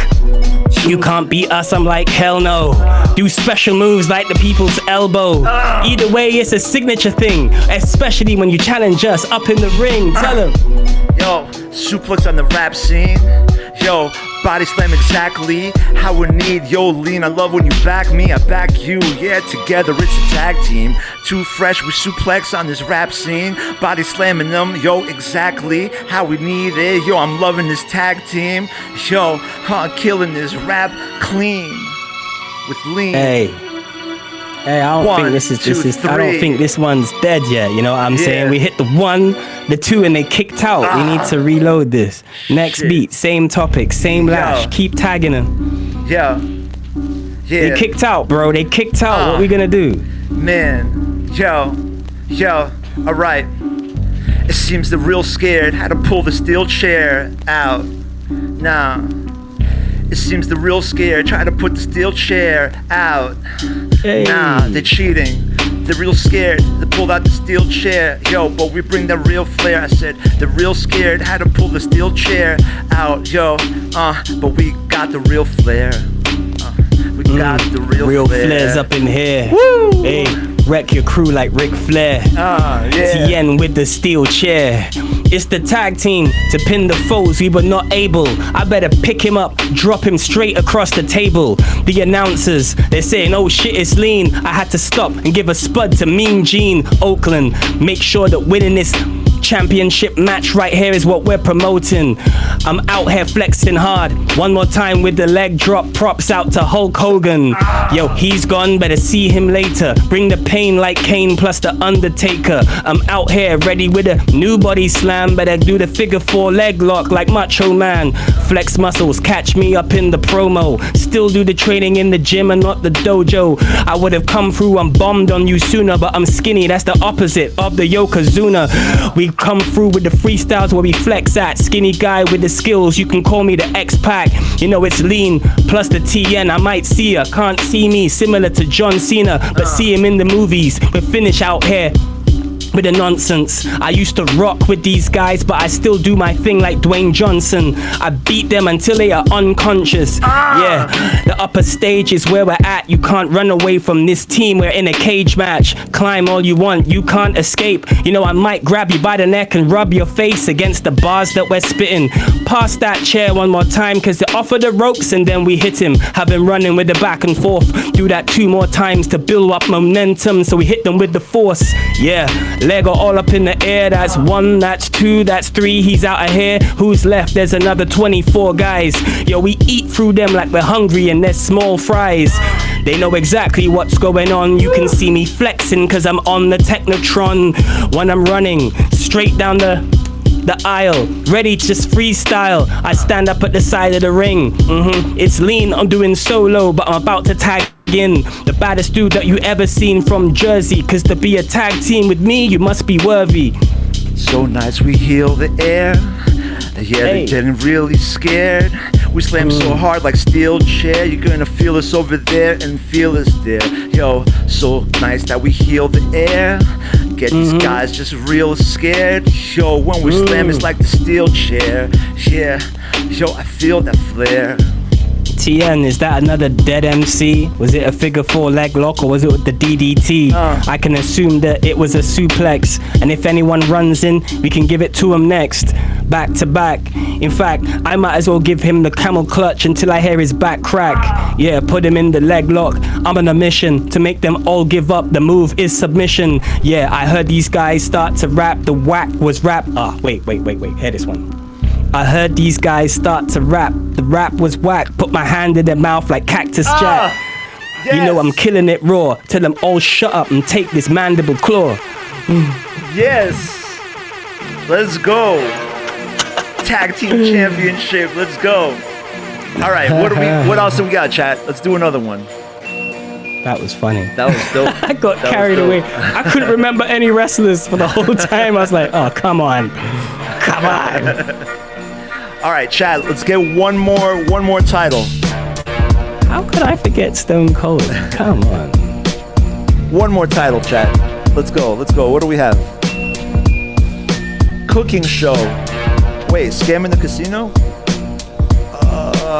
D: You can't beat us, I'm like, hell no. Do special moves like the people's elbow. Either way, it's a signature thing, especially when you challenge us up in the ring. Tell them.
C: Yo, suplex on the rap scene. Yo, body slam exactly how we need. Yo, LeeN, I love when you back me, I back you. Yeah, together it's a tag team. Too fresh, we suplex on this rap scene. Body slamming them, yo, exactly how we need it. Yo, I'm loving this tag team. Yo, killing this rap clean with LeeN.
D: Hey, I don't think this is. I don't think this one's dead yet. You know what I'm saying? We hit the 1, the 2, and they kicked out. We need to reload this. Next beat, same topic, same lash. Keep tagging them.
C: Yeah.
B: Yeah.
D: They kicked out, bro. They kicked out. What we gonna do?
B: Man, yo, alright. It seems they're real scared how to pull the steel chair out. Nah. It seems they're real scared trying to put the steel chair out.
D: Hey.
B: Nah, they're cheating. They're real scared to pull out the steel chair. Yo, but we bring that real flair. I said they're real scared how to pull the steel chair out. Yo, but we got the real flair. We got the real flair.
D: Flares up in here.
B: Woo!
D: Hey, wreck your crew like Ric Flair.
B: Yeah.
D: TN with the steel chair. It's the tag team to pin the foes we were not able. I better pick him up, drop him straight across the table. The announcers, they're saying, oh shit, it's lean. I had to stop and give a spud to Mean Gene Oakland. Make sure that winning this championship match right here is what we're promoting. I'm out here flexing hard. One more time with the leg drop. Props out to Hulk Hogan. Yo, he's gone, better see him later. Bring the pain like Kane plus the Undertaker. I'm out here ready with a new body slam. Better do the figure 4 leg lock like Macho Man. Flex muscles, catch me up in the promo. Still do the training in the gym and not the dojo. I would have come through and bombed on you sooner, but I'm skinny, that's the opposite of the Yokozuna. We come through with the freestyles where we flex at. Skinny guy with the skills, you can call me the X-Pac. You know it's lean, plus the TN. I might see ya, can't see me, similar to John Cena, but see him in the movies. We're finished out here with the nonsense. I used to rock with these guys, but I still do my thing like Dwayne Johnson. I beat them until they are unconscious. Yeah, the upper stage is where we're at. You can't run away from this team. We're in a cage match. Climb all you want, you can't escape. You know I might grab you by the neck and rub your face against the bars that we're spitting. Pass that chair one more time, cause they offer the ropes and then we hit him. Have him running with the back and forth. Do that 2 more times to build up momentum, so we hit them with the force. Yeah, Lego all up in the air. That's 1, that's 2, that's 3. He's out of here. Who's left? There's another 24 guys. Yo, we eat through them like we're hungry and they're small fries. They know exactly what's going on. You can see me flexing cause I'm on the Technotron. When I'm running straight down the aisle, ready to just freestyle. I stand up at the side of the ring. It's lean, I'm doing solo, but I'm about to tag in the baddest dude that you ever seen from Jersey. Cause to be a tag team with me, you must be worthy.
B: So nice we heal the air. Yeah, they're getting really scared. We slam so hard like steel chair. You're gonna feel us over there and feel us there. Yo, so nice that we heal the air. Get these guys just real scared. Yo, when we slam it's like the steel chair. Yeah, yo, I feel that flare.
D: TN, is that another dead MC? Was it a figure 4 leg lock or was it with the DDT? I can assume that it was a suplex, and if anyone runs in, we can give it to him next. Back to back. In fact, I might as well give him the camel clutch until I hear his back crack. Yeah, put him in the leg lock. I'm on a mission to make them all give up. The move is submission. Yeah, I heard these guys start to rap. The whack was rap. Wait. Hear this one. I heard these guys start to rap. The rap was whack. Put my hand in their mouth like Cactus Jack.
B: Yes.
D: You know I'm killing it raw. Tell them all shut up and take this mandible claw.
B: Yes. Let's go. Tag team championship. Let's go. All right. What else do we got, chat? Let's do another one.
D: That was funny.
B: That was dope.
D: I got carried away. I couldn't remember any wrestlers for the whole time. I was like, oh, come on.
B: All right, chat. Let's get one more title.
D: How could I forget Stone Cold? Come on.
B: One more title, chat. Let's go. What do we have? Cooking show. Wait, scam in the casino?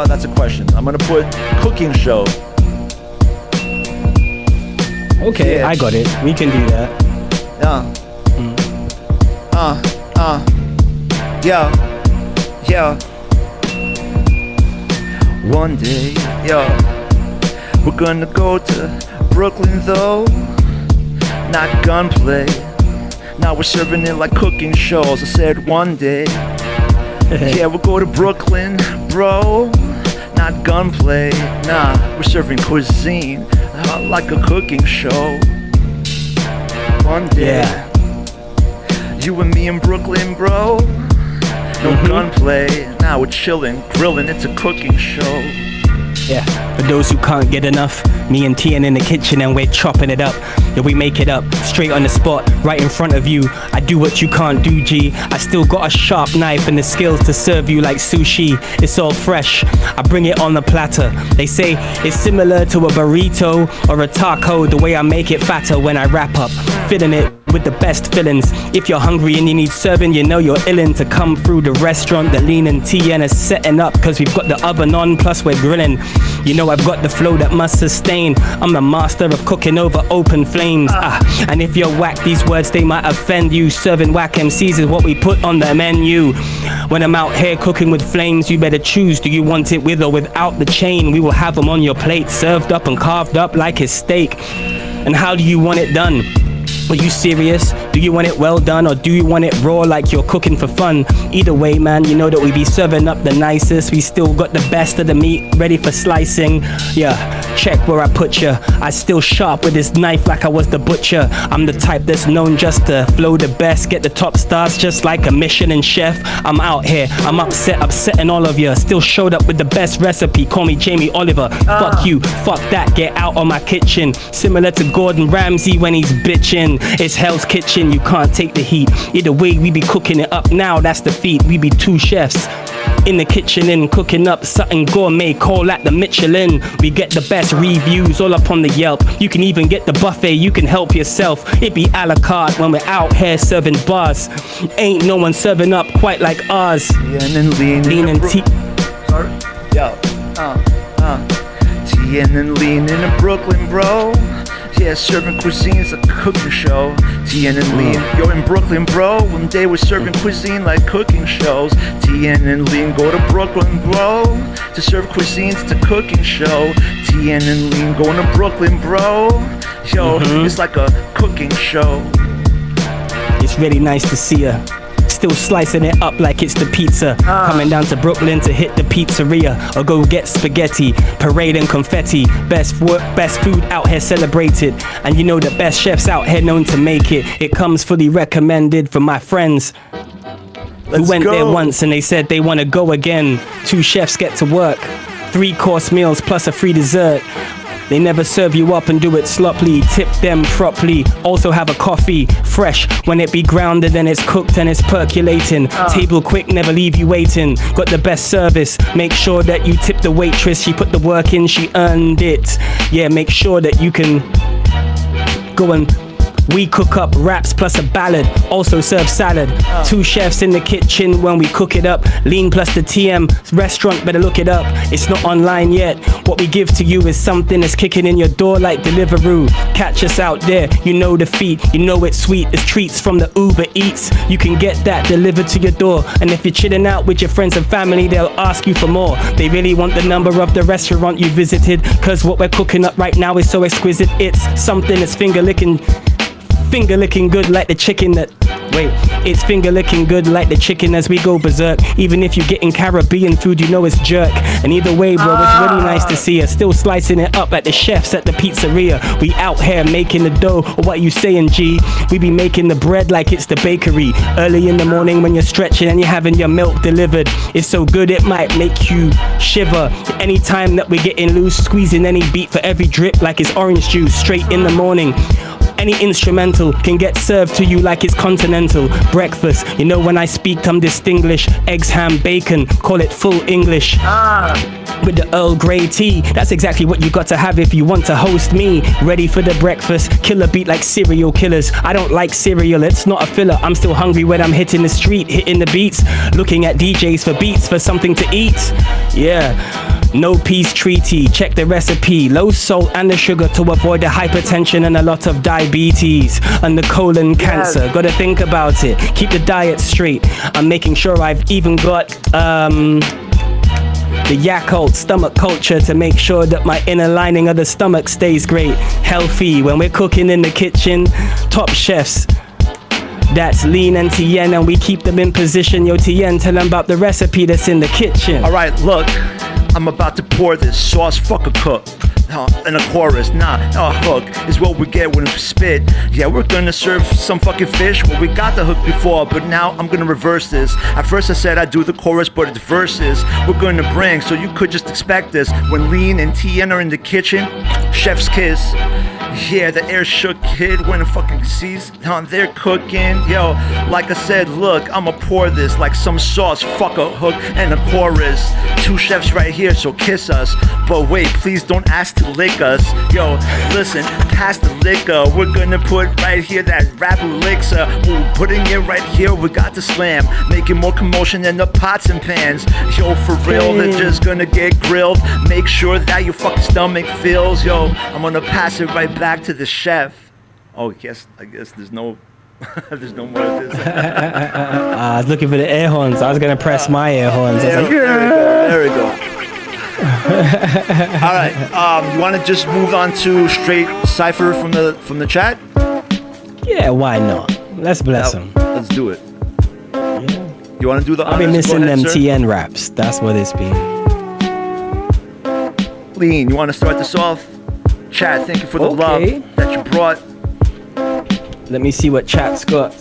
B: That's a question. I'm gonna put cooking show.
D: Okay, yeah. I got it. We can do that.
B: Yeah. One day, we're gonna go to Brooklyn though. Not gunplay. Now we're serving it like cooking shows. I said one day. Yeah, we'll go to Brooklyn, bro. Not gunplay. Nah, we're serving cuisine like a cooking show. One day. Yeah. You and me in Brooklyn, bro. No gunplay. Now we're chilling, grilling. It's a cooking show.
D: Yeah, for those who can't get enough, me and Tien in the kitchen and we're chopping it up. Yeah, we make it up, straight on the spot, right in front of you. I do what you can't do, G. I still got a sharp knife and the skills to serve you like sushi. It's all fresh, I bring it on the platter. They say it's similar to a burrito or a taco, the way I make it fatter when I wrap up, filling it with the best fillings. If you're hungry and you need serving, you know you're illin' to come through the restaurant that LeeN and Tien is setting up, cause we've got the oven on, plus we're grilling. You know I've got the flow that must sustain. I'm the master of cooking over open flames. And if you're whack, these words they might offend you. Serving whack MCs is what we put on the menu. When I'm out here cooking with flames, you better choose. Do you want it with or without the chain? We will have them on your plate, served up and carved up like it's steak. And how do you want it done? Are you serious? Do you want it well done or do you want it raw like you're cooking for fun? Either way, man, you know that we be serving up the nicest. We still got the best of the meat ready for slicing. Yeah, check where I put ya. I still sharp with this knife like I was the butcher. I'm the type that's known just to flow the best, get the top stars just like a Michelin chef. I'm out here, I'm upsetting all of ya. Still showed up with the best recipe, call me Jamie Oliver. Fuck you, fuck that, get out of my kitchen. Similar to Gordon Ramsay when he's bitching. It's Hell's Kitchen, you can't take the heat. Either way, we be cooking it up now, that's the feat. We be two chefs in the kitchen and cooking up something gourmet, call that the Michelin. We get the best reviews all up on the Yelp. You can even get the buffet, you can help yourself. It be a la carte when we're out here serving bars. Ain't no one serving up quite like ours.
C: Tien and LeeN
D: and T.
C: Sorry? Yo. Tien and LeeN in a Brooklyn, bro. Yeah, serving cuisine's a cooking show. Tien and LeeN, yo, in Brooklyn, bro. One day we're serving cuisine like cooking shows. Tien and LeeN go to Brooklyn, bro, to serve cuisines to cooking show. Tien and LeeN going to Brooklyn, bro. Yo, it's like a cooking show.
D: It's really nice to see ya. Still slicing it up like it's the pizza. Coming down to Brooklyn to hit the pizzeria or go get spaghetti, parade and confetti. Best work, best food out here celebrated. And you know the best chefs out here known to make it. It comes fully recommended from my friends who went there once and they said they want to go again. 2 chefs get to work, 3-course meals plus a free dessert. They never serve you up and do it sloppily. Tip them properly. Also have a coffee, fresh when it be grounded and it's cooked and it's percolating. Table quick, never leave you waiting. Got the best service. Make sure that you tip the waitress. She put the work in, she earned it. Yeah, make sure that you can go and we cook up wraps plus a ballad, also serve salad. 2 chefs in the kitchen when we cook it up. LeeN plus the TM restaurant, better look it up. It's not online yet. What we give to you is something that's kicking in your door like Deliveroo. Catch us out there, you know the feat, you know it's sweet. It's treats from the Uber Eats. You can get that delivered to your door. And if you're chilling out with your friends and family, they'll ask you for more. They really want the number of the restaurant you visited, cause what we're cooking up right now is so exquisite. It's something that's finger licking good like the chicken that it's finger licking good like the chicken as we go berserk. Even if you're getting Caribbean food, you know it's jerk. And either way, bro, it's really nice to see us still slicing it up at the chefs at the pizzeria. We out here making the dough, or what you saying, G? We be making the bread like it's the bakery. Early in the morning when you're stretching and you're having your milk delivered. It's so good it might make you shiver. Anytime that we're getting loose, squeezing any beat for every drip like it's orange juice straight in the morning. Any instrumental can get served to you like it's continental. Breakfast, you know when I speak I'm distinguished. Eggs, ham, bacon, call it full English. With the Earl Grey tea, that's exactly what you got to have if you want to host me. Ready for the breakfast, killer beat like serial killers. I don't like cereal, it's not a filler. I'm still hungry when I'm hitting the street, hitting the beats. Looking at DJs for beats, for something to eat. Yeah. No peace treaty, check the recipe. Low salt and the sugar to avoid the hypertension and a lot of diabetes and the colon cancer. Gotta think about it, keep the diet straight. I'm making sure I've even got the Yakult stomach culture to make sure that my inner lining of the stomach stays great. Healthy when we're cooking in the kitchen. Top chefs, that's LeeN and Tien, and we keep them in position. Yo, Tien, tell them about the recipe that's in the kitchen.
C: Alright, look, I'm about to pour this sauce, fuck a cook. in a chorus. Nah, a hook is what we get when we spit. Yeah, we're gonna serve some fucking fish. Well, we got the hook before, but now I'm gonna reverse this. At first I said I'd do the chorus, but it's verses we're gonna bring, so you could just expect this. When LeeN and TN are in the kitchen, chef's kiss. Yeah, the air shook kid when it fucking sees they're cooking. Yo, like I said, look, I'ma pour this like some sauce. Fuck a hook and a chorus. Two chefs right here, so kiss us. But wait, please don't ask to lick us. Yo, listen, pass the liquor. We're gonna put right here that rap elixir. Ooh, putting it right here, we got the slam. Making more commotion than the pots and pans. Yo, for real, they're just gonna get grilled. Make sure that your fucking stomach fills. Yo, I'm gonna pass it right back to the chef. Oh, I guess there's no there's no more of this.
D: I was looking for the air horns. I was gonna press my air horns. I was like,
C: there we go. All right. You want to just move on to straight cipher from the chat?
D: yeah, why not? Let's bless them.
C: Let's do it.
D: Yeah.
C: You want to do the?
D: I've been
C: honors? Go
D: missing
C: ahead,
D: them
C: sir.
D: TN raps. That's what it's been.
C: LeeN, you want to start this off? Chat, thank you for the
D: Okay.
C: love that you brought.
D: Let me see what chat's got.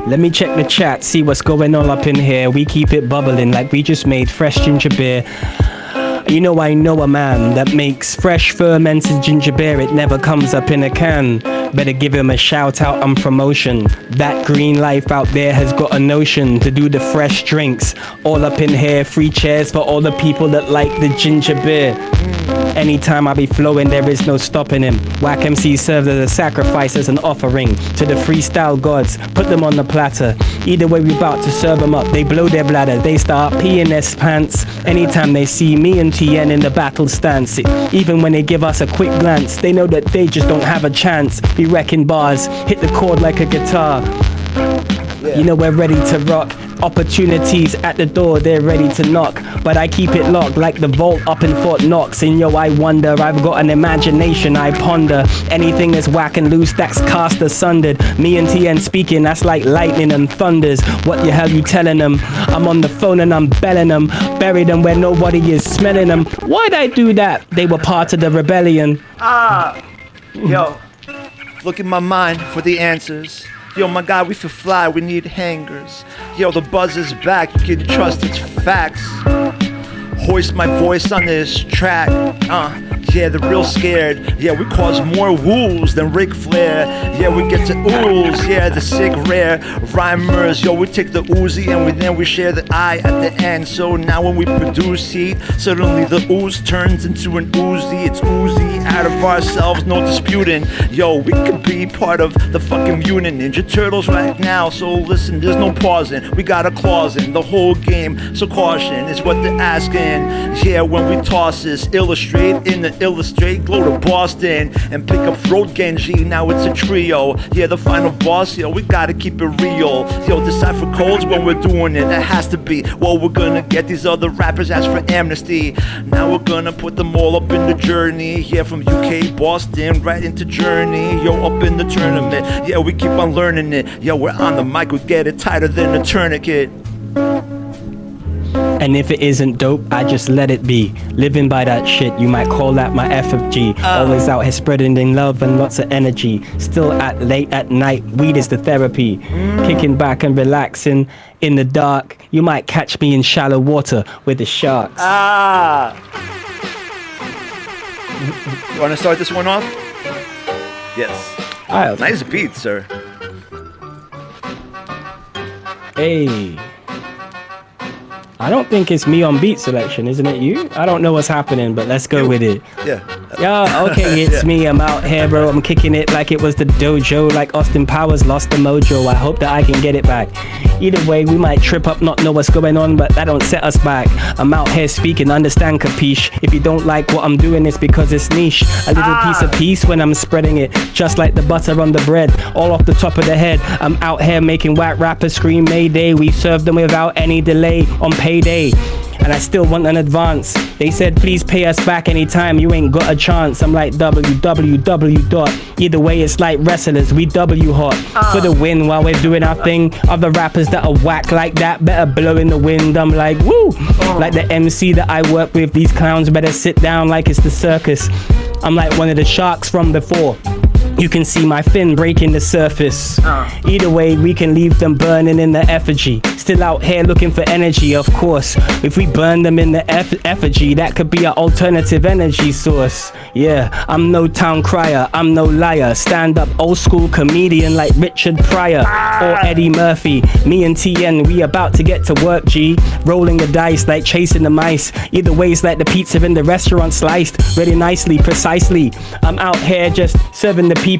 D: Let me check the chat, see what's going on up in here. We keep it bubbling like we just made fresh ginger beer. You know, I know a man that makes fresh fermented ginger beer. It never comes up in a can. Better give him a shout out on promotion. That green life out there has got a notion to do the fresh drinks. All up in here, free chairs for all the people that like the ginger beer. Anytime I be flowing, there is no stopping him. Whack MC served as a sacrifice, as an offering to the freestyle gods. Put them on the platter. Either way, we about to serve them up. They blow their bladder, they start peeing their pants. Anytime they see me and TN in the battle stance, even when they give us a quick glance, they know that they just don't have a chance. Be wrecking bars, hit the chord like a guitar. You know we're ready to rock. Opportunities at the door, they're ready to knock. But I keep it locked like the vault up in Fort Knox. And yo, I wonder, I've got an imagination, I ponder. Anything that's whack and loose, that's cast asundered. Me and TN speaking, that's like lightning and thunders. What the hell you telling them? I'm on the phone and I'm belling them. Bury them where nobody is smelling them. Why'd I do that? They were part of the rebellion.
C: Yo, look in my mind for the answers. Yo, my God, we feel fly, we need hangers. Yo, the buzz is back, you can trust it's facts. Hoist my voice on this track. Yeah, they're real scared. Yeah, we cause more woos than Ric Flair. Yeah, we get to ooze. Yeah, the sick rare rhymers. Yo, we take the Uzi and then we share the I at the end. So now when we produce heat, suddenly the ooze turns into an Uzi. It's oozy out of ourselves, no disputing. Yo, we could be part of the fucking Mutant Ninja Turtles right now. So listen, there's no pausing. We got a clause in the whole game. So caution is what they're asking. Yeah, when we toss this, illustrate in the illustrate, glow to Boston and pick up Throat Genji. Now it's a trio. Yeah, the final boss. Yo, we gotta keep it real. Yo, decipher codes when we're doing it. That has to be. Well, we're gonna get these other rappers ask for amnesty. Now we're gonna put them all up in the journey. Yeah, from UK, Boston, right into Journey. Yo, up in the tournament. Yeah, we keep on learning it. Yo, we're on the mic. We get it tighter than a tourniquet.
D: And if it isn't dope, I just let it be. Living by that shit, you might call that my FFG. Always out here spreading in love and lots of energy. Still at late at night, weed is the therapy. Kicking back and relaxing in the dark. You might catch me in shallow water with the sharks.
C: You want to start this one off? Yes.
D: Alright.
C: Nice beat, sir.
D: Hey. I don't think it's me on beat selection, isn't it you? I don't know what's happening, but let's go with it.
C: Yeah.
D: Yo, okay, it's me. I'm out here, bro. I'm kicking it like it was the dojo, like Austin Powers lost the mojo. I hope that I can get it back. Either way, we might trip up, not know what's going on, but that don't set us back. I'm out here speaking, understand, capiche. If you don't like what I'm doing, it's because it's niche. A little piece of peace when I'm spreading it, just like the butter on the bread, all off the top of the head. I'm out here making white rappers scream Mayday. We serve them without any delay on payday. and I still want an advance. They said please pay us back anytime, you ain't got a chance. I'm like www. Either way it's like wrestlers, we W hot for the win while we're doing our thing. Other rappers that are whack like that better blow in the wind. I'm like woo, like the MC that I work with. These clowns better sit down like it's the circus. I'm like one of the sharks from before. You can see my fin breaking the surface. Either way, we can leave them burning in the effigy. Still out here looking for energy, of course. If we burn them in the effigy, that could be an alternative energy source. Yeah, I'm no town crier, I'm no liar. Stand up old school comedian like Richard Pryor or Eddie Murphy. Me and TN, we about to get to work, G. Rolling the dice like chasing the mice. Either way, it's like the pizza in the restaurant sliced really nicely, precisely. I'm out here just serving the people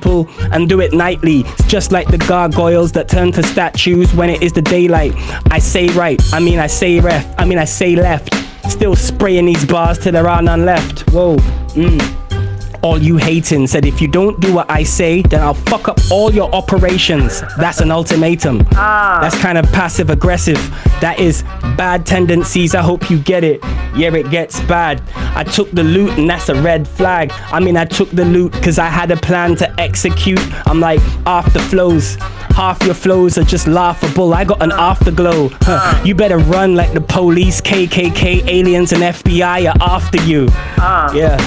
D: and do it nightly. It's just like the gargoyles that turn to statues when it is the daylight. I say right, I mean I say I say left. Still spraying these bars till there are none left. Whoa, All you hating said if you don't do what I say, then I'll fuck up all your operations. That's an ultimatum. That's kind of passive aggressive. That is bad tendencies, I hope you get it. Yeah, it gets bad. I took the loot and that's a red flag. I mean I took the loot cause I had a plan to execute. I'm like after flows. Half your flows are just laughable. I got an afterglow. You better run like the police, KKK, aliens and FBI are after you. Yeah.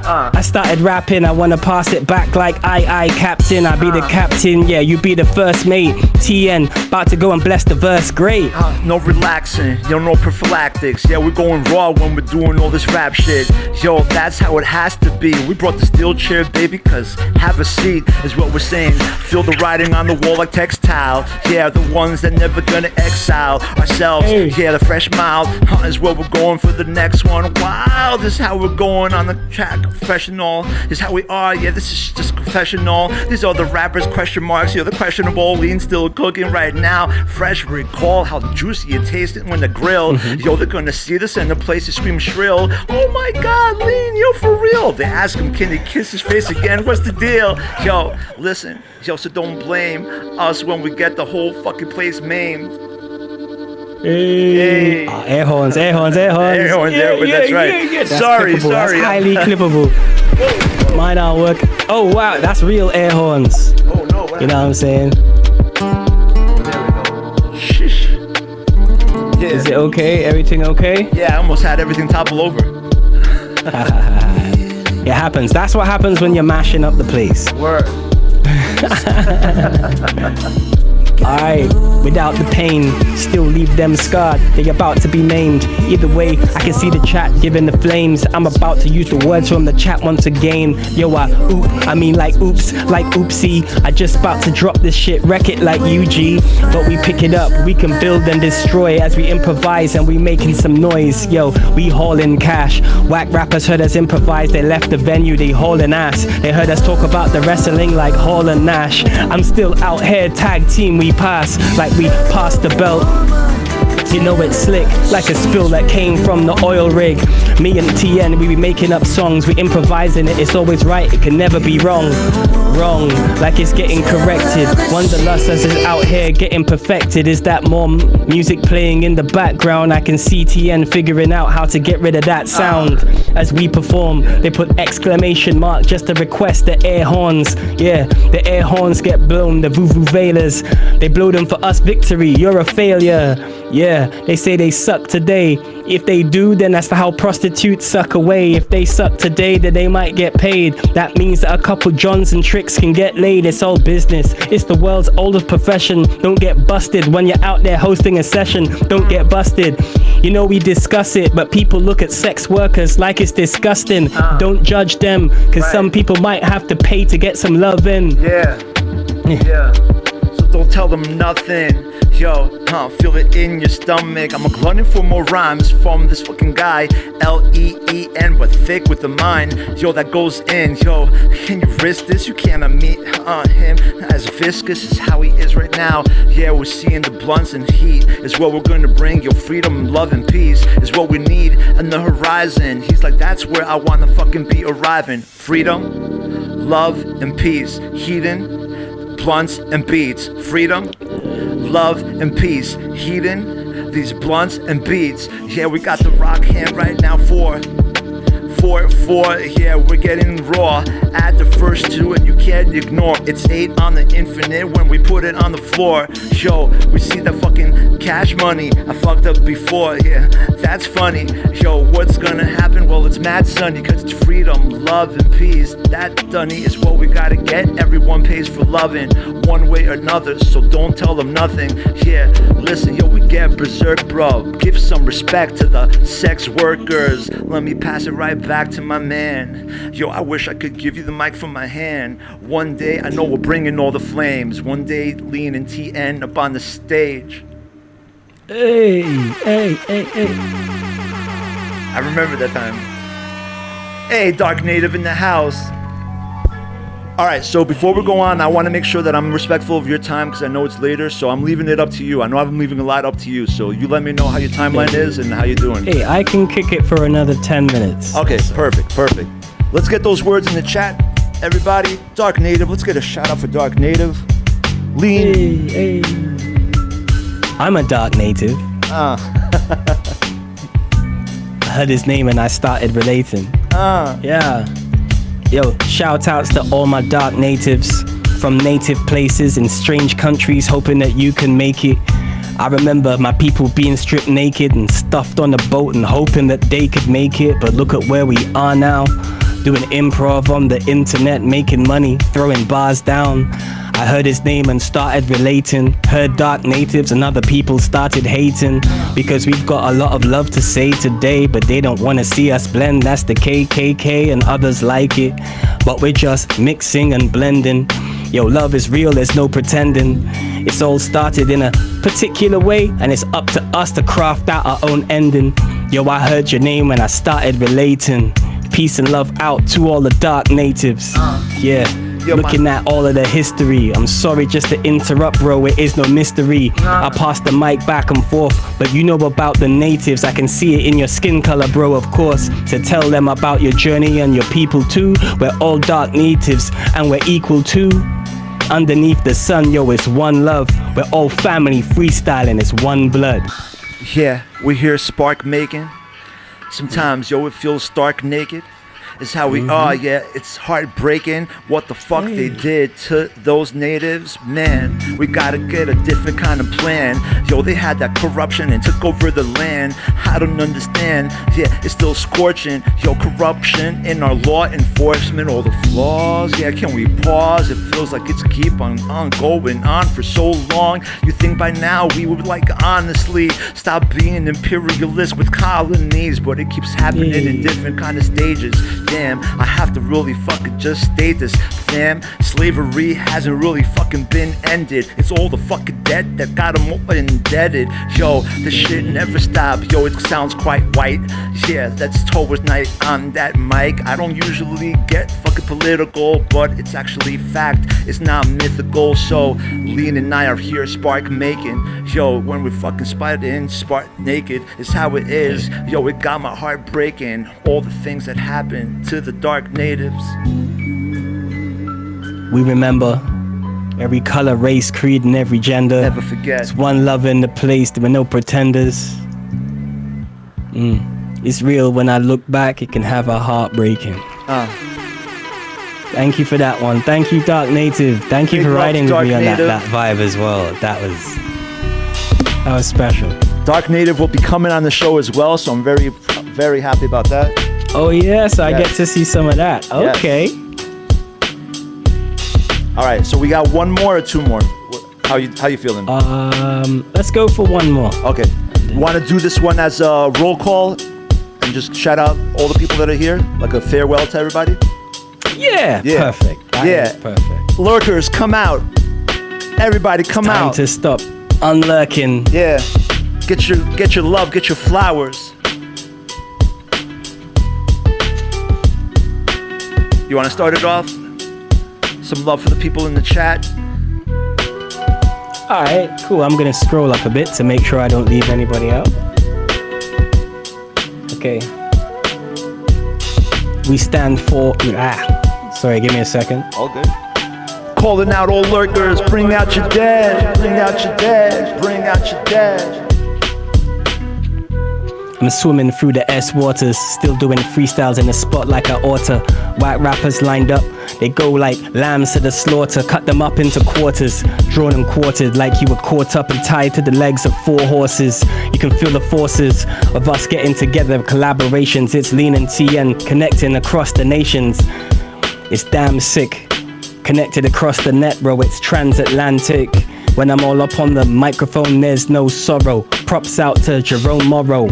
D: I started rapping, I wanna pass it back like I captain. I be the captain, yeah, you be the first mate. TN, about to go and bless the verse, great.
C: No relaxing, yo, no prophylactics. Yeah, we're going raw when we're doing all this rap shit. Yo, that's how it has to be. We brought the steel chair, baby, cause have a seat is what we're saying. Feel the writing on the wall like textile. Yeah, the ones that never gonna exile ourselves.
D: Hey.
C: Yeah, the fresh mild is where we're going for the next one. Wow, this is how we're going on the track. Professional is how we are. Yeah, this is just professional. These are the rappers question marks. You're the questionable. LeeN still cooking right now. Fresh, recall how juicy it tasted when the grill. Yo, they're gonna see this and the place is scream shrill. Oh my God, LeeN, yo, for real. They ask him, can he kiss his face again? What's the deal? Yo, listen, yo, so don't blame us when we get the whole fucking place maimed.
D: Hey. Air horns.
C: Air horns, that's right.
D: That's
C: Sorry.
D: clippable. That's highly clippable. Mine aren't work. Oh wow, that's real air horns.
C: Oh no, what
D: You know what I'm saying?
C: There we go. Shish. Yeah.
D: Is it okay? Everything okay?
C: Yeah, I almost had everything topple over.
D: It happens. That's what happens when you're mashing up the place.
C: Word.
D: Alright, without the pain, still leave them scarred. They about to be named. Either way, I can see the chat giving the flames. I'm about to use the words from the chat once again. Yo, I mean like oops, like oopsie. I just about to drop this shit, wreck it like UG. But we pick it up, we can build and destroy as we improvise and we making some noise. Yo, we hauling cash. Whack rappers heard us improvise, they left the venue, they hauling ass. They heard us talk about the wrestling like Hall and Nash. I'm still out here, tag team, we pass like we passed the belt. You know it's slick, like a spill that came from the oil rig. Me and TN, we be making up songs, we improvising it, it's always right, it can never be wrong. Wrong, like it's getting corrected. Wanderlust as it's out here getting perfected. Is that more music playing in the background? I can see TN figuring out how to get rid of that sound. As we perform, they put exclamation mark just to request the air horns. Yeah, the air horns get blown, the vuvuzelas. They blow them for us victory, you're a failure. Yeah, they say they suck today. If they do, then that's how prostitutes suck away. If they suck today, then they might get paid. That means that a couple Johns and tricks can get laid. It's all business. It's the world's oldest profession. Don't get busted when you're out there hosting a session. Don't get busted. You know we discuss it, but people look at sex workers like it's disgusting. Don't judge them, cause some people might have to pay to get some love in.
C: Yeah. So don't tell them nothing. Yo, feel it in your stomach. I'm a glutton for more rhymes from this fucking guy. LeeN, but thick with the mind. Yo, that goes in. Yo, can you risk this? You cannot meet him as viscous as how he is right now. Yeah, we're seeing the blunts and heat is what we're gonna bring. Yo, freedom, love, and peace is what we need on the horizon. He's like, that's where I wanna fucking be arriving. Freedom, love, and peace. Heathen, blunts, and beats. Freedom, love, and peace. Heathen, these blunts and beats. Yeah, we got the rock hand right now for. Yeah, we're getting raw. Add the first two and you can't ignore. It's 8 on the infinite when we put it on the floor. Yo, we see that fucking cash money. I fucked up before, yeah, that's funny. Yo, what's gonna happen? Well, it's mad sunny, cause it's freedom, love, and peace. That, Dunny, is what we gotta get. Everyone pays for loving, one way or another, so don't tell them nothing. Yeah, listen, yo, we get berserk, bro. Give some respect to the sex workers. Let me pass it right back to my man. Yo, I wish I could give you the mic from my hand. One day, I know we're bringing all the flames. One day, LeeN and TN up on the stage.
D: Hey.
C: I remember that time. Hey, Dark Native in the house. All right, so before we go on, I want to make sure that I'm respectful of your time because I know it's later, so I'm leaving it up to you. I know I'm leaving a lot up to you, so you let me know how your timeline is and how you're doing.
D: Hey, I can kick it for another 10 minutes.
C: Okay, perfect. Let's get those words in the chat, everybody. Dark Native, let's get a shout out for Dark Native. LeeN.
D: Hey. I'm a Dark Native. I heard his name and I started relating. Yeah. Yo, shout outs to all my dark natives from native places in strange countries, hoping that you can make it. I remember my people being stripped naked and stuffed on a boat and hoping that they could make it. But look at where we are now, doing improv on the internet, making money, throwing bars down. I heard his name and started relating. Heard dark natives and other people started hating because we've got a lot of love to say today, but they don't want to see us blend. That's the KKK and others like it, but we're just mixing and blending. Yo, love is real, there's no pretending. It's all started in a particular way, and it's up to us to craft out our own ending. Yo, I heard your name and I started relating. Peace and love out to all the dark natives. Yeah. Looking at all of the history. I'm sorry just to interrupt, bro, it is no mystery. I pass the mic back and forth, but you know about the natives. I can see it in your skin color, bro, of course. To tell them about your journey and your people too. We're all dark natives and we're equal too. Underneath the sun, yo, it's one love. We're all family, freestyling, it's one blood.
C: Yeah, we hear spark making. Sometimes, yo, it feels stark naked. It's how we are, yeah, it's heartbreaking what the fuck they did to those natives. Man, we gotta get a different kind of plan. Yo, they had that corruption and took over the land. I don't understand, yeah, it's still scorching. Yo, corruption in our law enforcement, all the flaws. Yeah, can we pause? It feels like it's keep on going on for so long. You think by now we would like honestly stop being imperialist with colonies, but it keeps happening in different kind of stages. Damn, I have to really fucking just state this, fam. Slavery hasn't really fucking been ended. It's all the fucking debt that got them all indebted. Yo, this shit never stops. Yo, it sounds quite white. Yeah, that's Towards Night on that mic. I don't usually get fucking political, but it's actually fact. It's not mythical. So LeeN and I are here spark making. Yo, when we fucking spot in, spark naked. It's how it is. Yo, it got my heart breaking. All the things that happened to the dark natives.
D: We remember every color, race, creed, and every gender.
C: Never forget.
D: It's one love in the place, there were no pretenders. It's real when I look back, it can have a heart breaking. Thank you for that one. Thank you, Dark Native. Thank you for riding with me on that vibe as well. That was special.
C: Dark Native will be coming on the show as well, so I'm very, very happy about that.
D: Oh yes, I get to see some of that. Okay.
C: Yes. All right, so we got one more or two more? How you feeling?
D: Let's go for one more.
C: Okay. You want to do this one as a roll call and just shout out all the people that are here, like a farewell to everybody?
D: Yeah. Perfect. That is perfect.
C: Lurkers, come out. Everybody, come out.
D: Time to stop unlurking.
C: Yeah. Get your love, get your flowers. You want to start it off? Some love for the people in the chat.
D: Alright, cool. I'm gonna scroll up a bit to make sure I don't leave anybody out. Okay. We stand for... Sorry, give me a second.
C: All good. Calling out all lurkers. Bring out your dead. Bring out your dead. Bring out your dead.
D: I'm swimming through the S waters, still doing freestyles in the spot like I oughta. White rappers lined up, they go like lambs to the slaughter. Cut them up into quarters, draw them quartered like you were caught up and tied to the legs of 4 horses. You can feel the forces of us getting together, collaborations. It's LeeN and TN connecting across the nations. It's damn sick, connected across the net, bro. It's transatlantic. When I'm all up on the microphone, there's no sorrow. Props out to Jerome Morrow.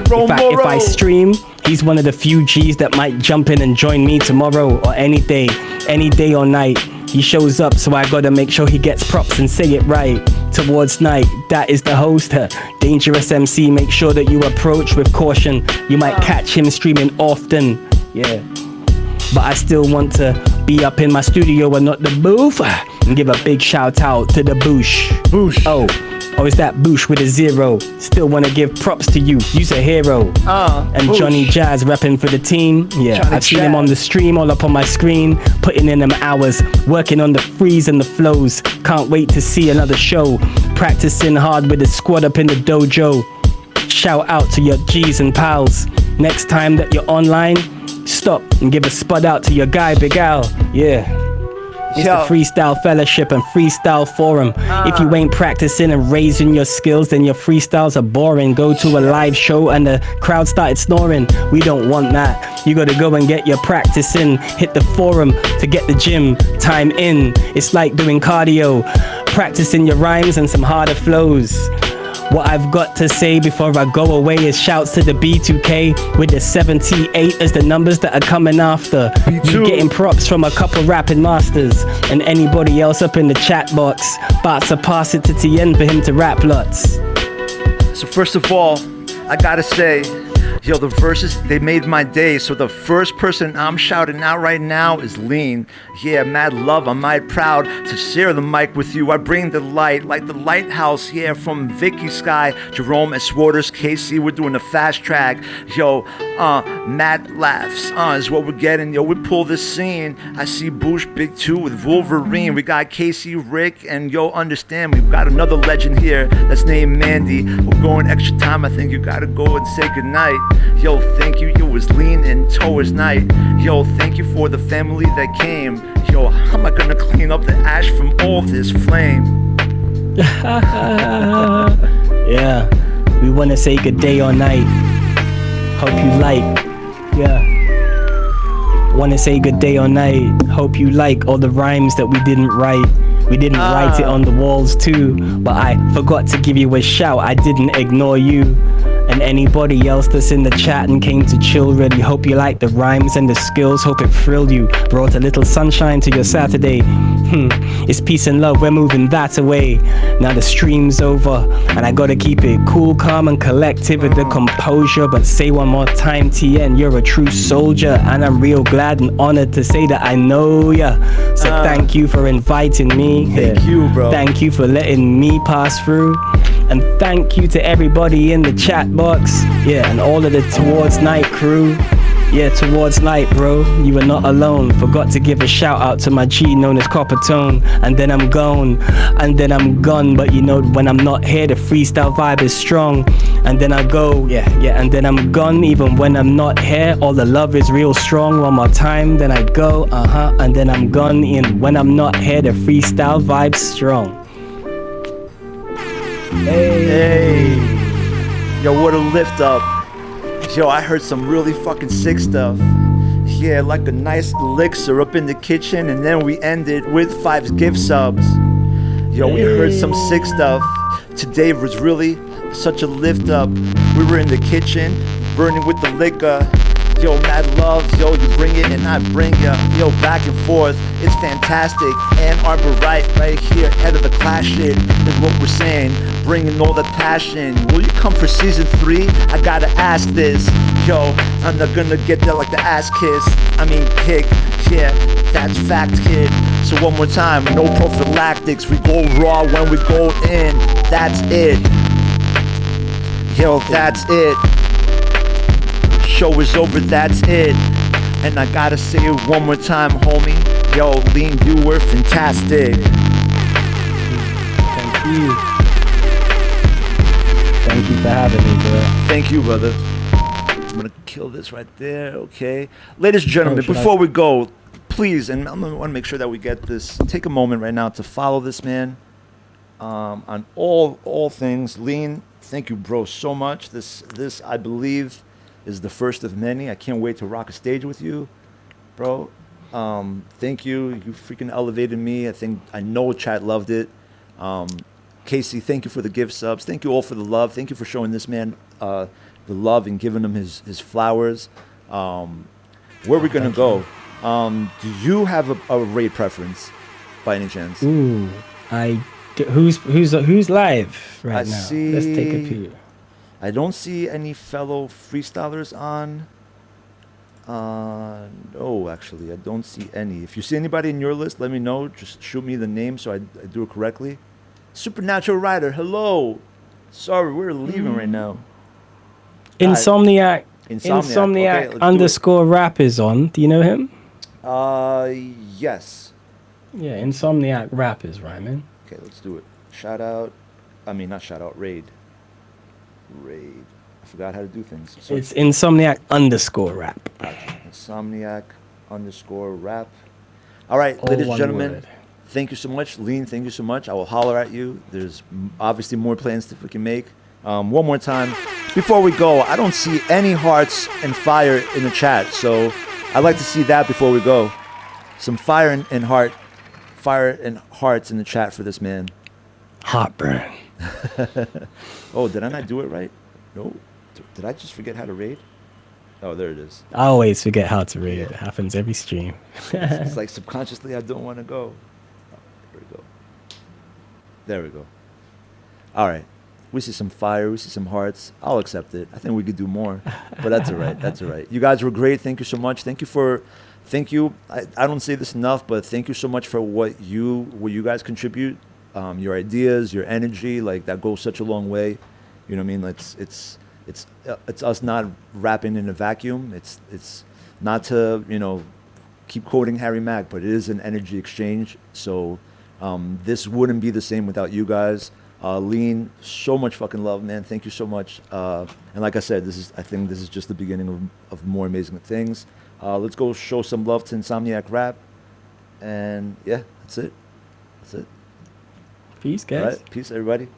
D: If I stream, he's one of the few G's that might jump in and join me tomorrow or any day or night. He shows up, so I gotta make sure he gets props and say it right. Towards night, that is the host. Dangerous MC, make sure that you approach with caution. You might catch him streaming often, yeah. But I still want to be up in my studio and not the booth. And give a big shout out to the Boosh.
B: Boosh.
D: Oh, is that Boosh with a 0? Still wanna give props to you, you's a hero. And
B: Boosh.
D: Johnny Jazz repping for the team. Yeah,
B: Johnny
D: I've seen him
B: Jazz.
D: on the stream, all up on my screen, putting in them hours, working on the frees and the flows. Can't wait to see another show. Practicing hard with the squad up in the dojo. Shout out to your G's and pals. Next time that you're online, stop and give a spud out to your guy, Big Al. Yeah. It's
B: Yo.
D: the Freestyle Fellowship and Freestyle Forum. If you ain't practicing and raising your skills, then your freestyles are boring. Go to a live show and the crowd started snoring. We don't want that. You gotta go and get your practice in. Hit the forum to get the gym time in. It's like doing cardio, practicing your rhymes and some harder flows. What I've got to say before I go away is shouts to the B2K with the 78 as the numbers that are coming after. You getting props from a couple rapping masters and anybody else up in the chat box. About to pass it to TN for him to rap lots.
C: So first of all, I gotta say, yo, the verses, they made my day. So the first person I'm shouting out right now is LeeN. Yeah, mad love, I'm mad proud to share the mic with you. I bring the light, like the lighthouse, yeah, from Vicky Sky, Jerome S. Waters, KC, we're doing the fast track. Yo, mad laughs, is what we're getting. Yo, we pull this scene. I see Boosh Big 2 with Wolverine. We got KC, Rick, and yo, understand, we've got another legend here that's named Mandy. We're going extra time, I think you gotta go and say goodnight. Yo, thank you, it was LeeN and towards night. Yo, thank you for the family that came. Yo, how am I gonna clean up the ash from all this flame?
D: Yeah, we wanna say good day or night. Hope you like, yeah. Wanna say good day or night. Hope you like all the rhymes that we didn't write. We didn't write it on the walls too, but I forgot to give you a shout. I didn't ignore you. And anybody else that's in the chat and came to chill, really hope you like the rhymes and the skills, hope it thrilled you, brought a little sunshine to your Saturday. It's peace and love, we're moving that away. Now the stream's over, and I gotta keep it cool, calm and collective with the composure. But say one more time, TN, you're a true soldier, and I'm real glad and honored to say that I know ya. So thank you for inviting me.
B: Thank you, bro.
D: Thank you for letting me pass through. And thank you to everybody in the chat box. Yeah, and all of the Towards Night crew. Yeah, Towards Night, bro. You are not alone. Forgot to give a shout out to my G known as Copper Tone. And then I'm gone. And then I'm gone. But you know, when I'm not here, the freestyle vibe is strong. And then I go, yeah, and then I'm gone. Even when I'm not here, all the love is real strong. One more time, then I go, and then I'm gone. And when I'm not here, the freestyle vibe's strong.
B: Hey. Yo, what a lift up. Yo, I heard some really fucking sick stuff. Yeah, like a nice elixir up in the kitchen, and then we ended with 5 gift subs. Yo, we heard some sick stuff. Today was really such a lift up. We were in the kitchen, burning with the liquor. Yo, mad love, yo, you bring it and I bring ya. Yo, back and forth, it's fantastic. Ann Arbor right here, head of the class shit is what we're saying. Bringing all the passion. Will you come for season 3? I gotta ask this. Yo, I'm not gonna get there like the ass kick. Yeah, that's fact, kid. So one more time, no prophylactics. We go raw when we go in. That's it. Yo, that's it. Show is over, that's it. And I gotta say it one more time, homie. Yo, LeeN, you were fantastic.
D: Thank you. Thank you for having me, bro.
B: Thank you, brother. I'm gonna kill this right there. Okay, ladies and gentlemen,
D: should I-
B: before we go, please, and I want to make sure that we get this. Take a moment right now to follow this man on all things. LeeN, thank you, bro, so much. This I believe is the first of many. I can't wait to rock a stage with you, bro. Thank you. You freaking elevated me. I know chat loved it. Casey, thank you for the gift subs. Thank you all for the love. Thank you for showing this man the love and giving him his flowers. Where are we gonna go? Do you have a raid preference by any chance?
D: Ooh, who's live right
B: I
D: now?
B: see-
D: Let's take a peek.
B: I don't see any fellow freestylers on. No, actually, I don't see any. If you see anybody in your list, let me know. Just shoot me the name so I do it correctly. Supernatural Rider, hello. Sorry, we're leaving right now.
D: Insomniac.
B: Insomniac. Okay, let's
D: underscore rap is on. Do you know him?
B: Yes.
D: Yeah, Insomniac rap is rhyming.
B: Okay, let's do it. Shout out. I mean, not shout out. Raid. I forgot how to do things. So
D: It's Insomniac underscore rap.
B: Insomniac underscore rap. All right,
D: All
B: ladies and
D: one
B: gentlemen,
D: word.
B: thank you so much. LeeN, thank you so much. I will holler at you. There's obviously more plans that we can make. One more time. Before we go, I don't see any hearts and fire in the chat, so I'd like to see that before we go. Some fire and hearts in the chat for this man.
D: Heartburn.
B: Oh, did I not do it right? No. Did I just forget how to raid? Oh, there it is.
D: I always forget how to read. It happens every stream.
B: It's like subconsciously I don't want to go. Oh, there we go. There we go. All right. We see some fire. We see some hearts. I'll accept it. I think we could do more, but that's all right. That's all right. You guys were great. Thank you so much. Thank you. I don't say this enough, but thank you so much for what you guys contribute. Your ideas, your energy, like that goes such a long way. You know what I mean? It's us not rapping in a vacuum. It's not to keep quoting Harry Mack, but it is an energy exchange. So this wouldn't be the same without you guys. LeeN, so much fucking love, man. Thank you so much. And like I said, I think this is just the beginning of more amazing things. Let's go show some love to Insomniac Rap. And yeah, that's it.
D: Peace, guys.
B: All right, peace, everybody.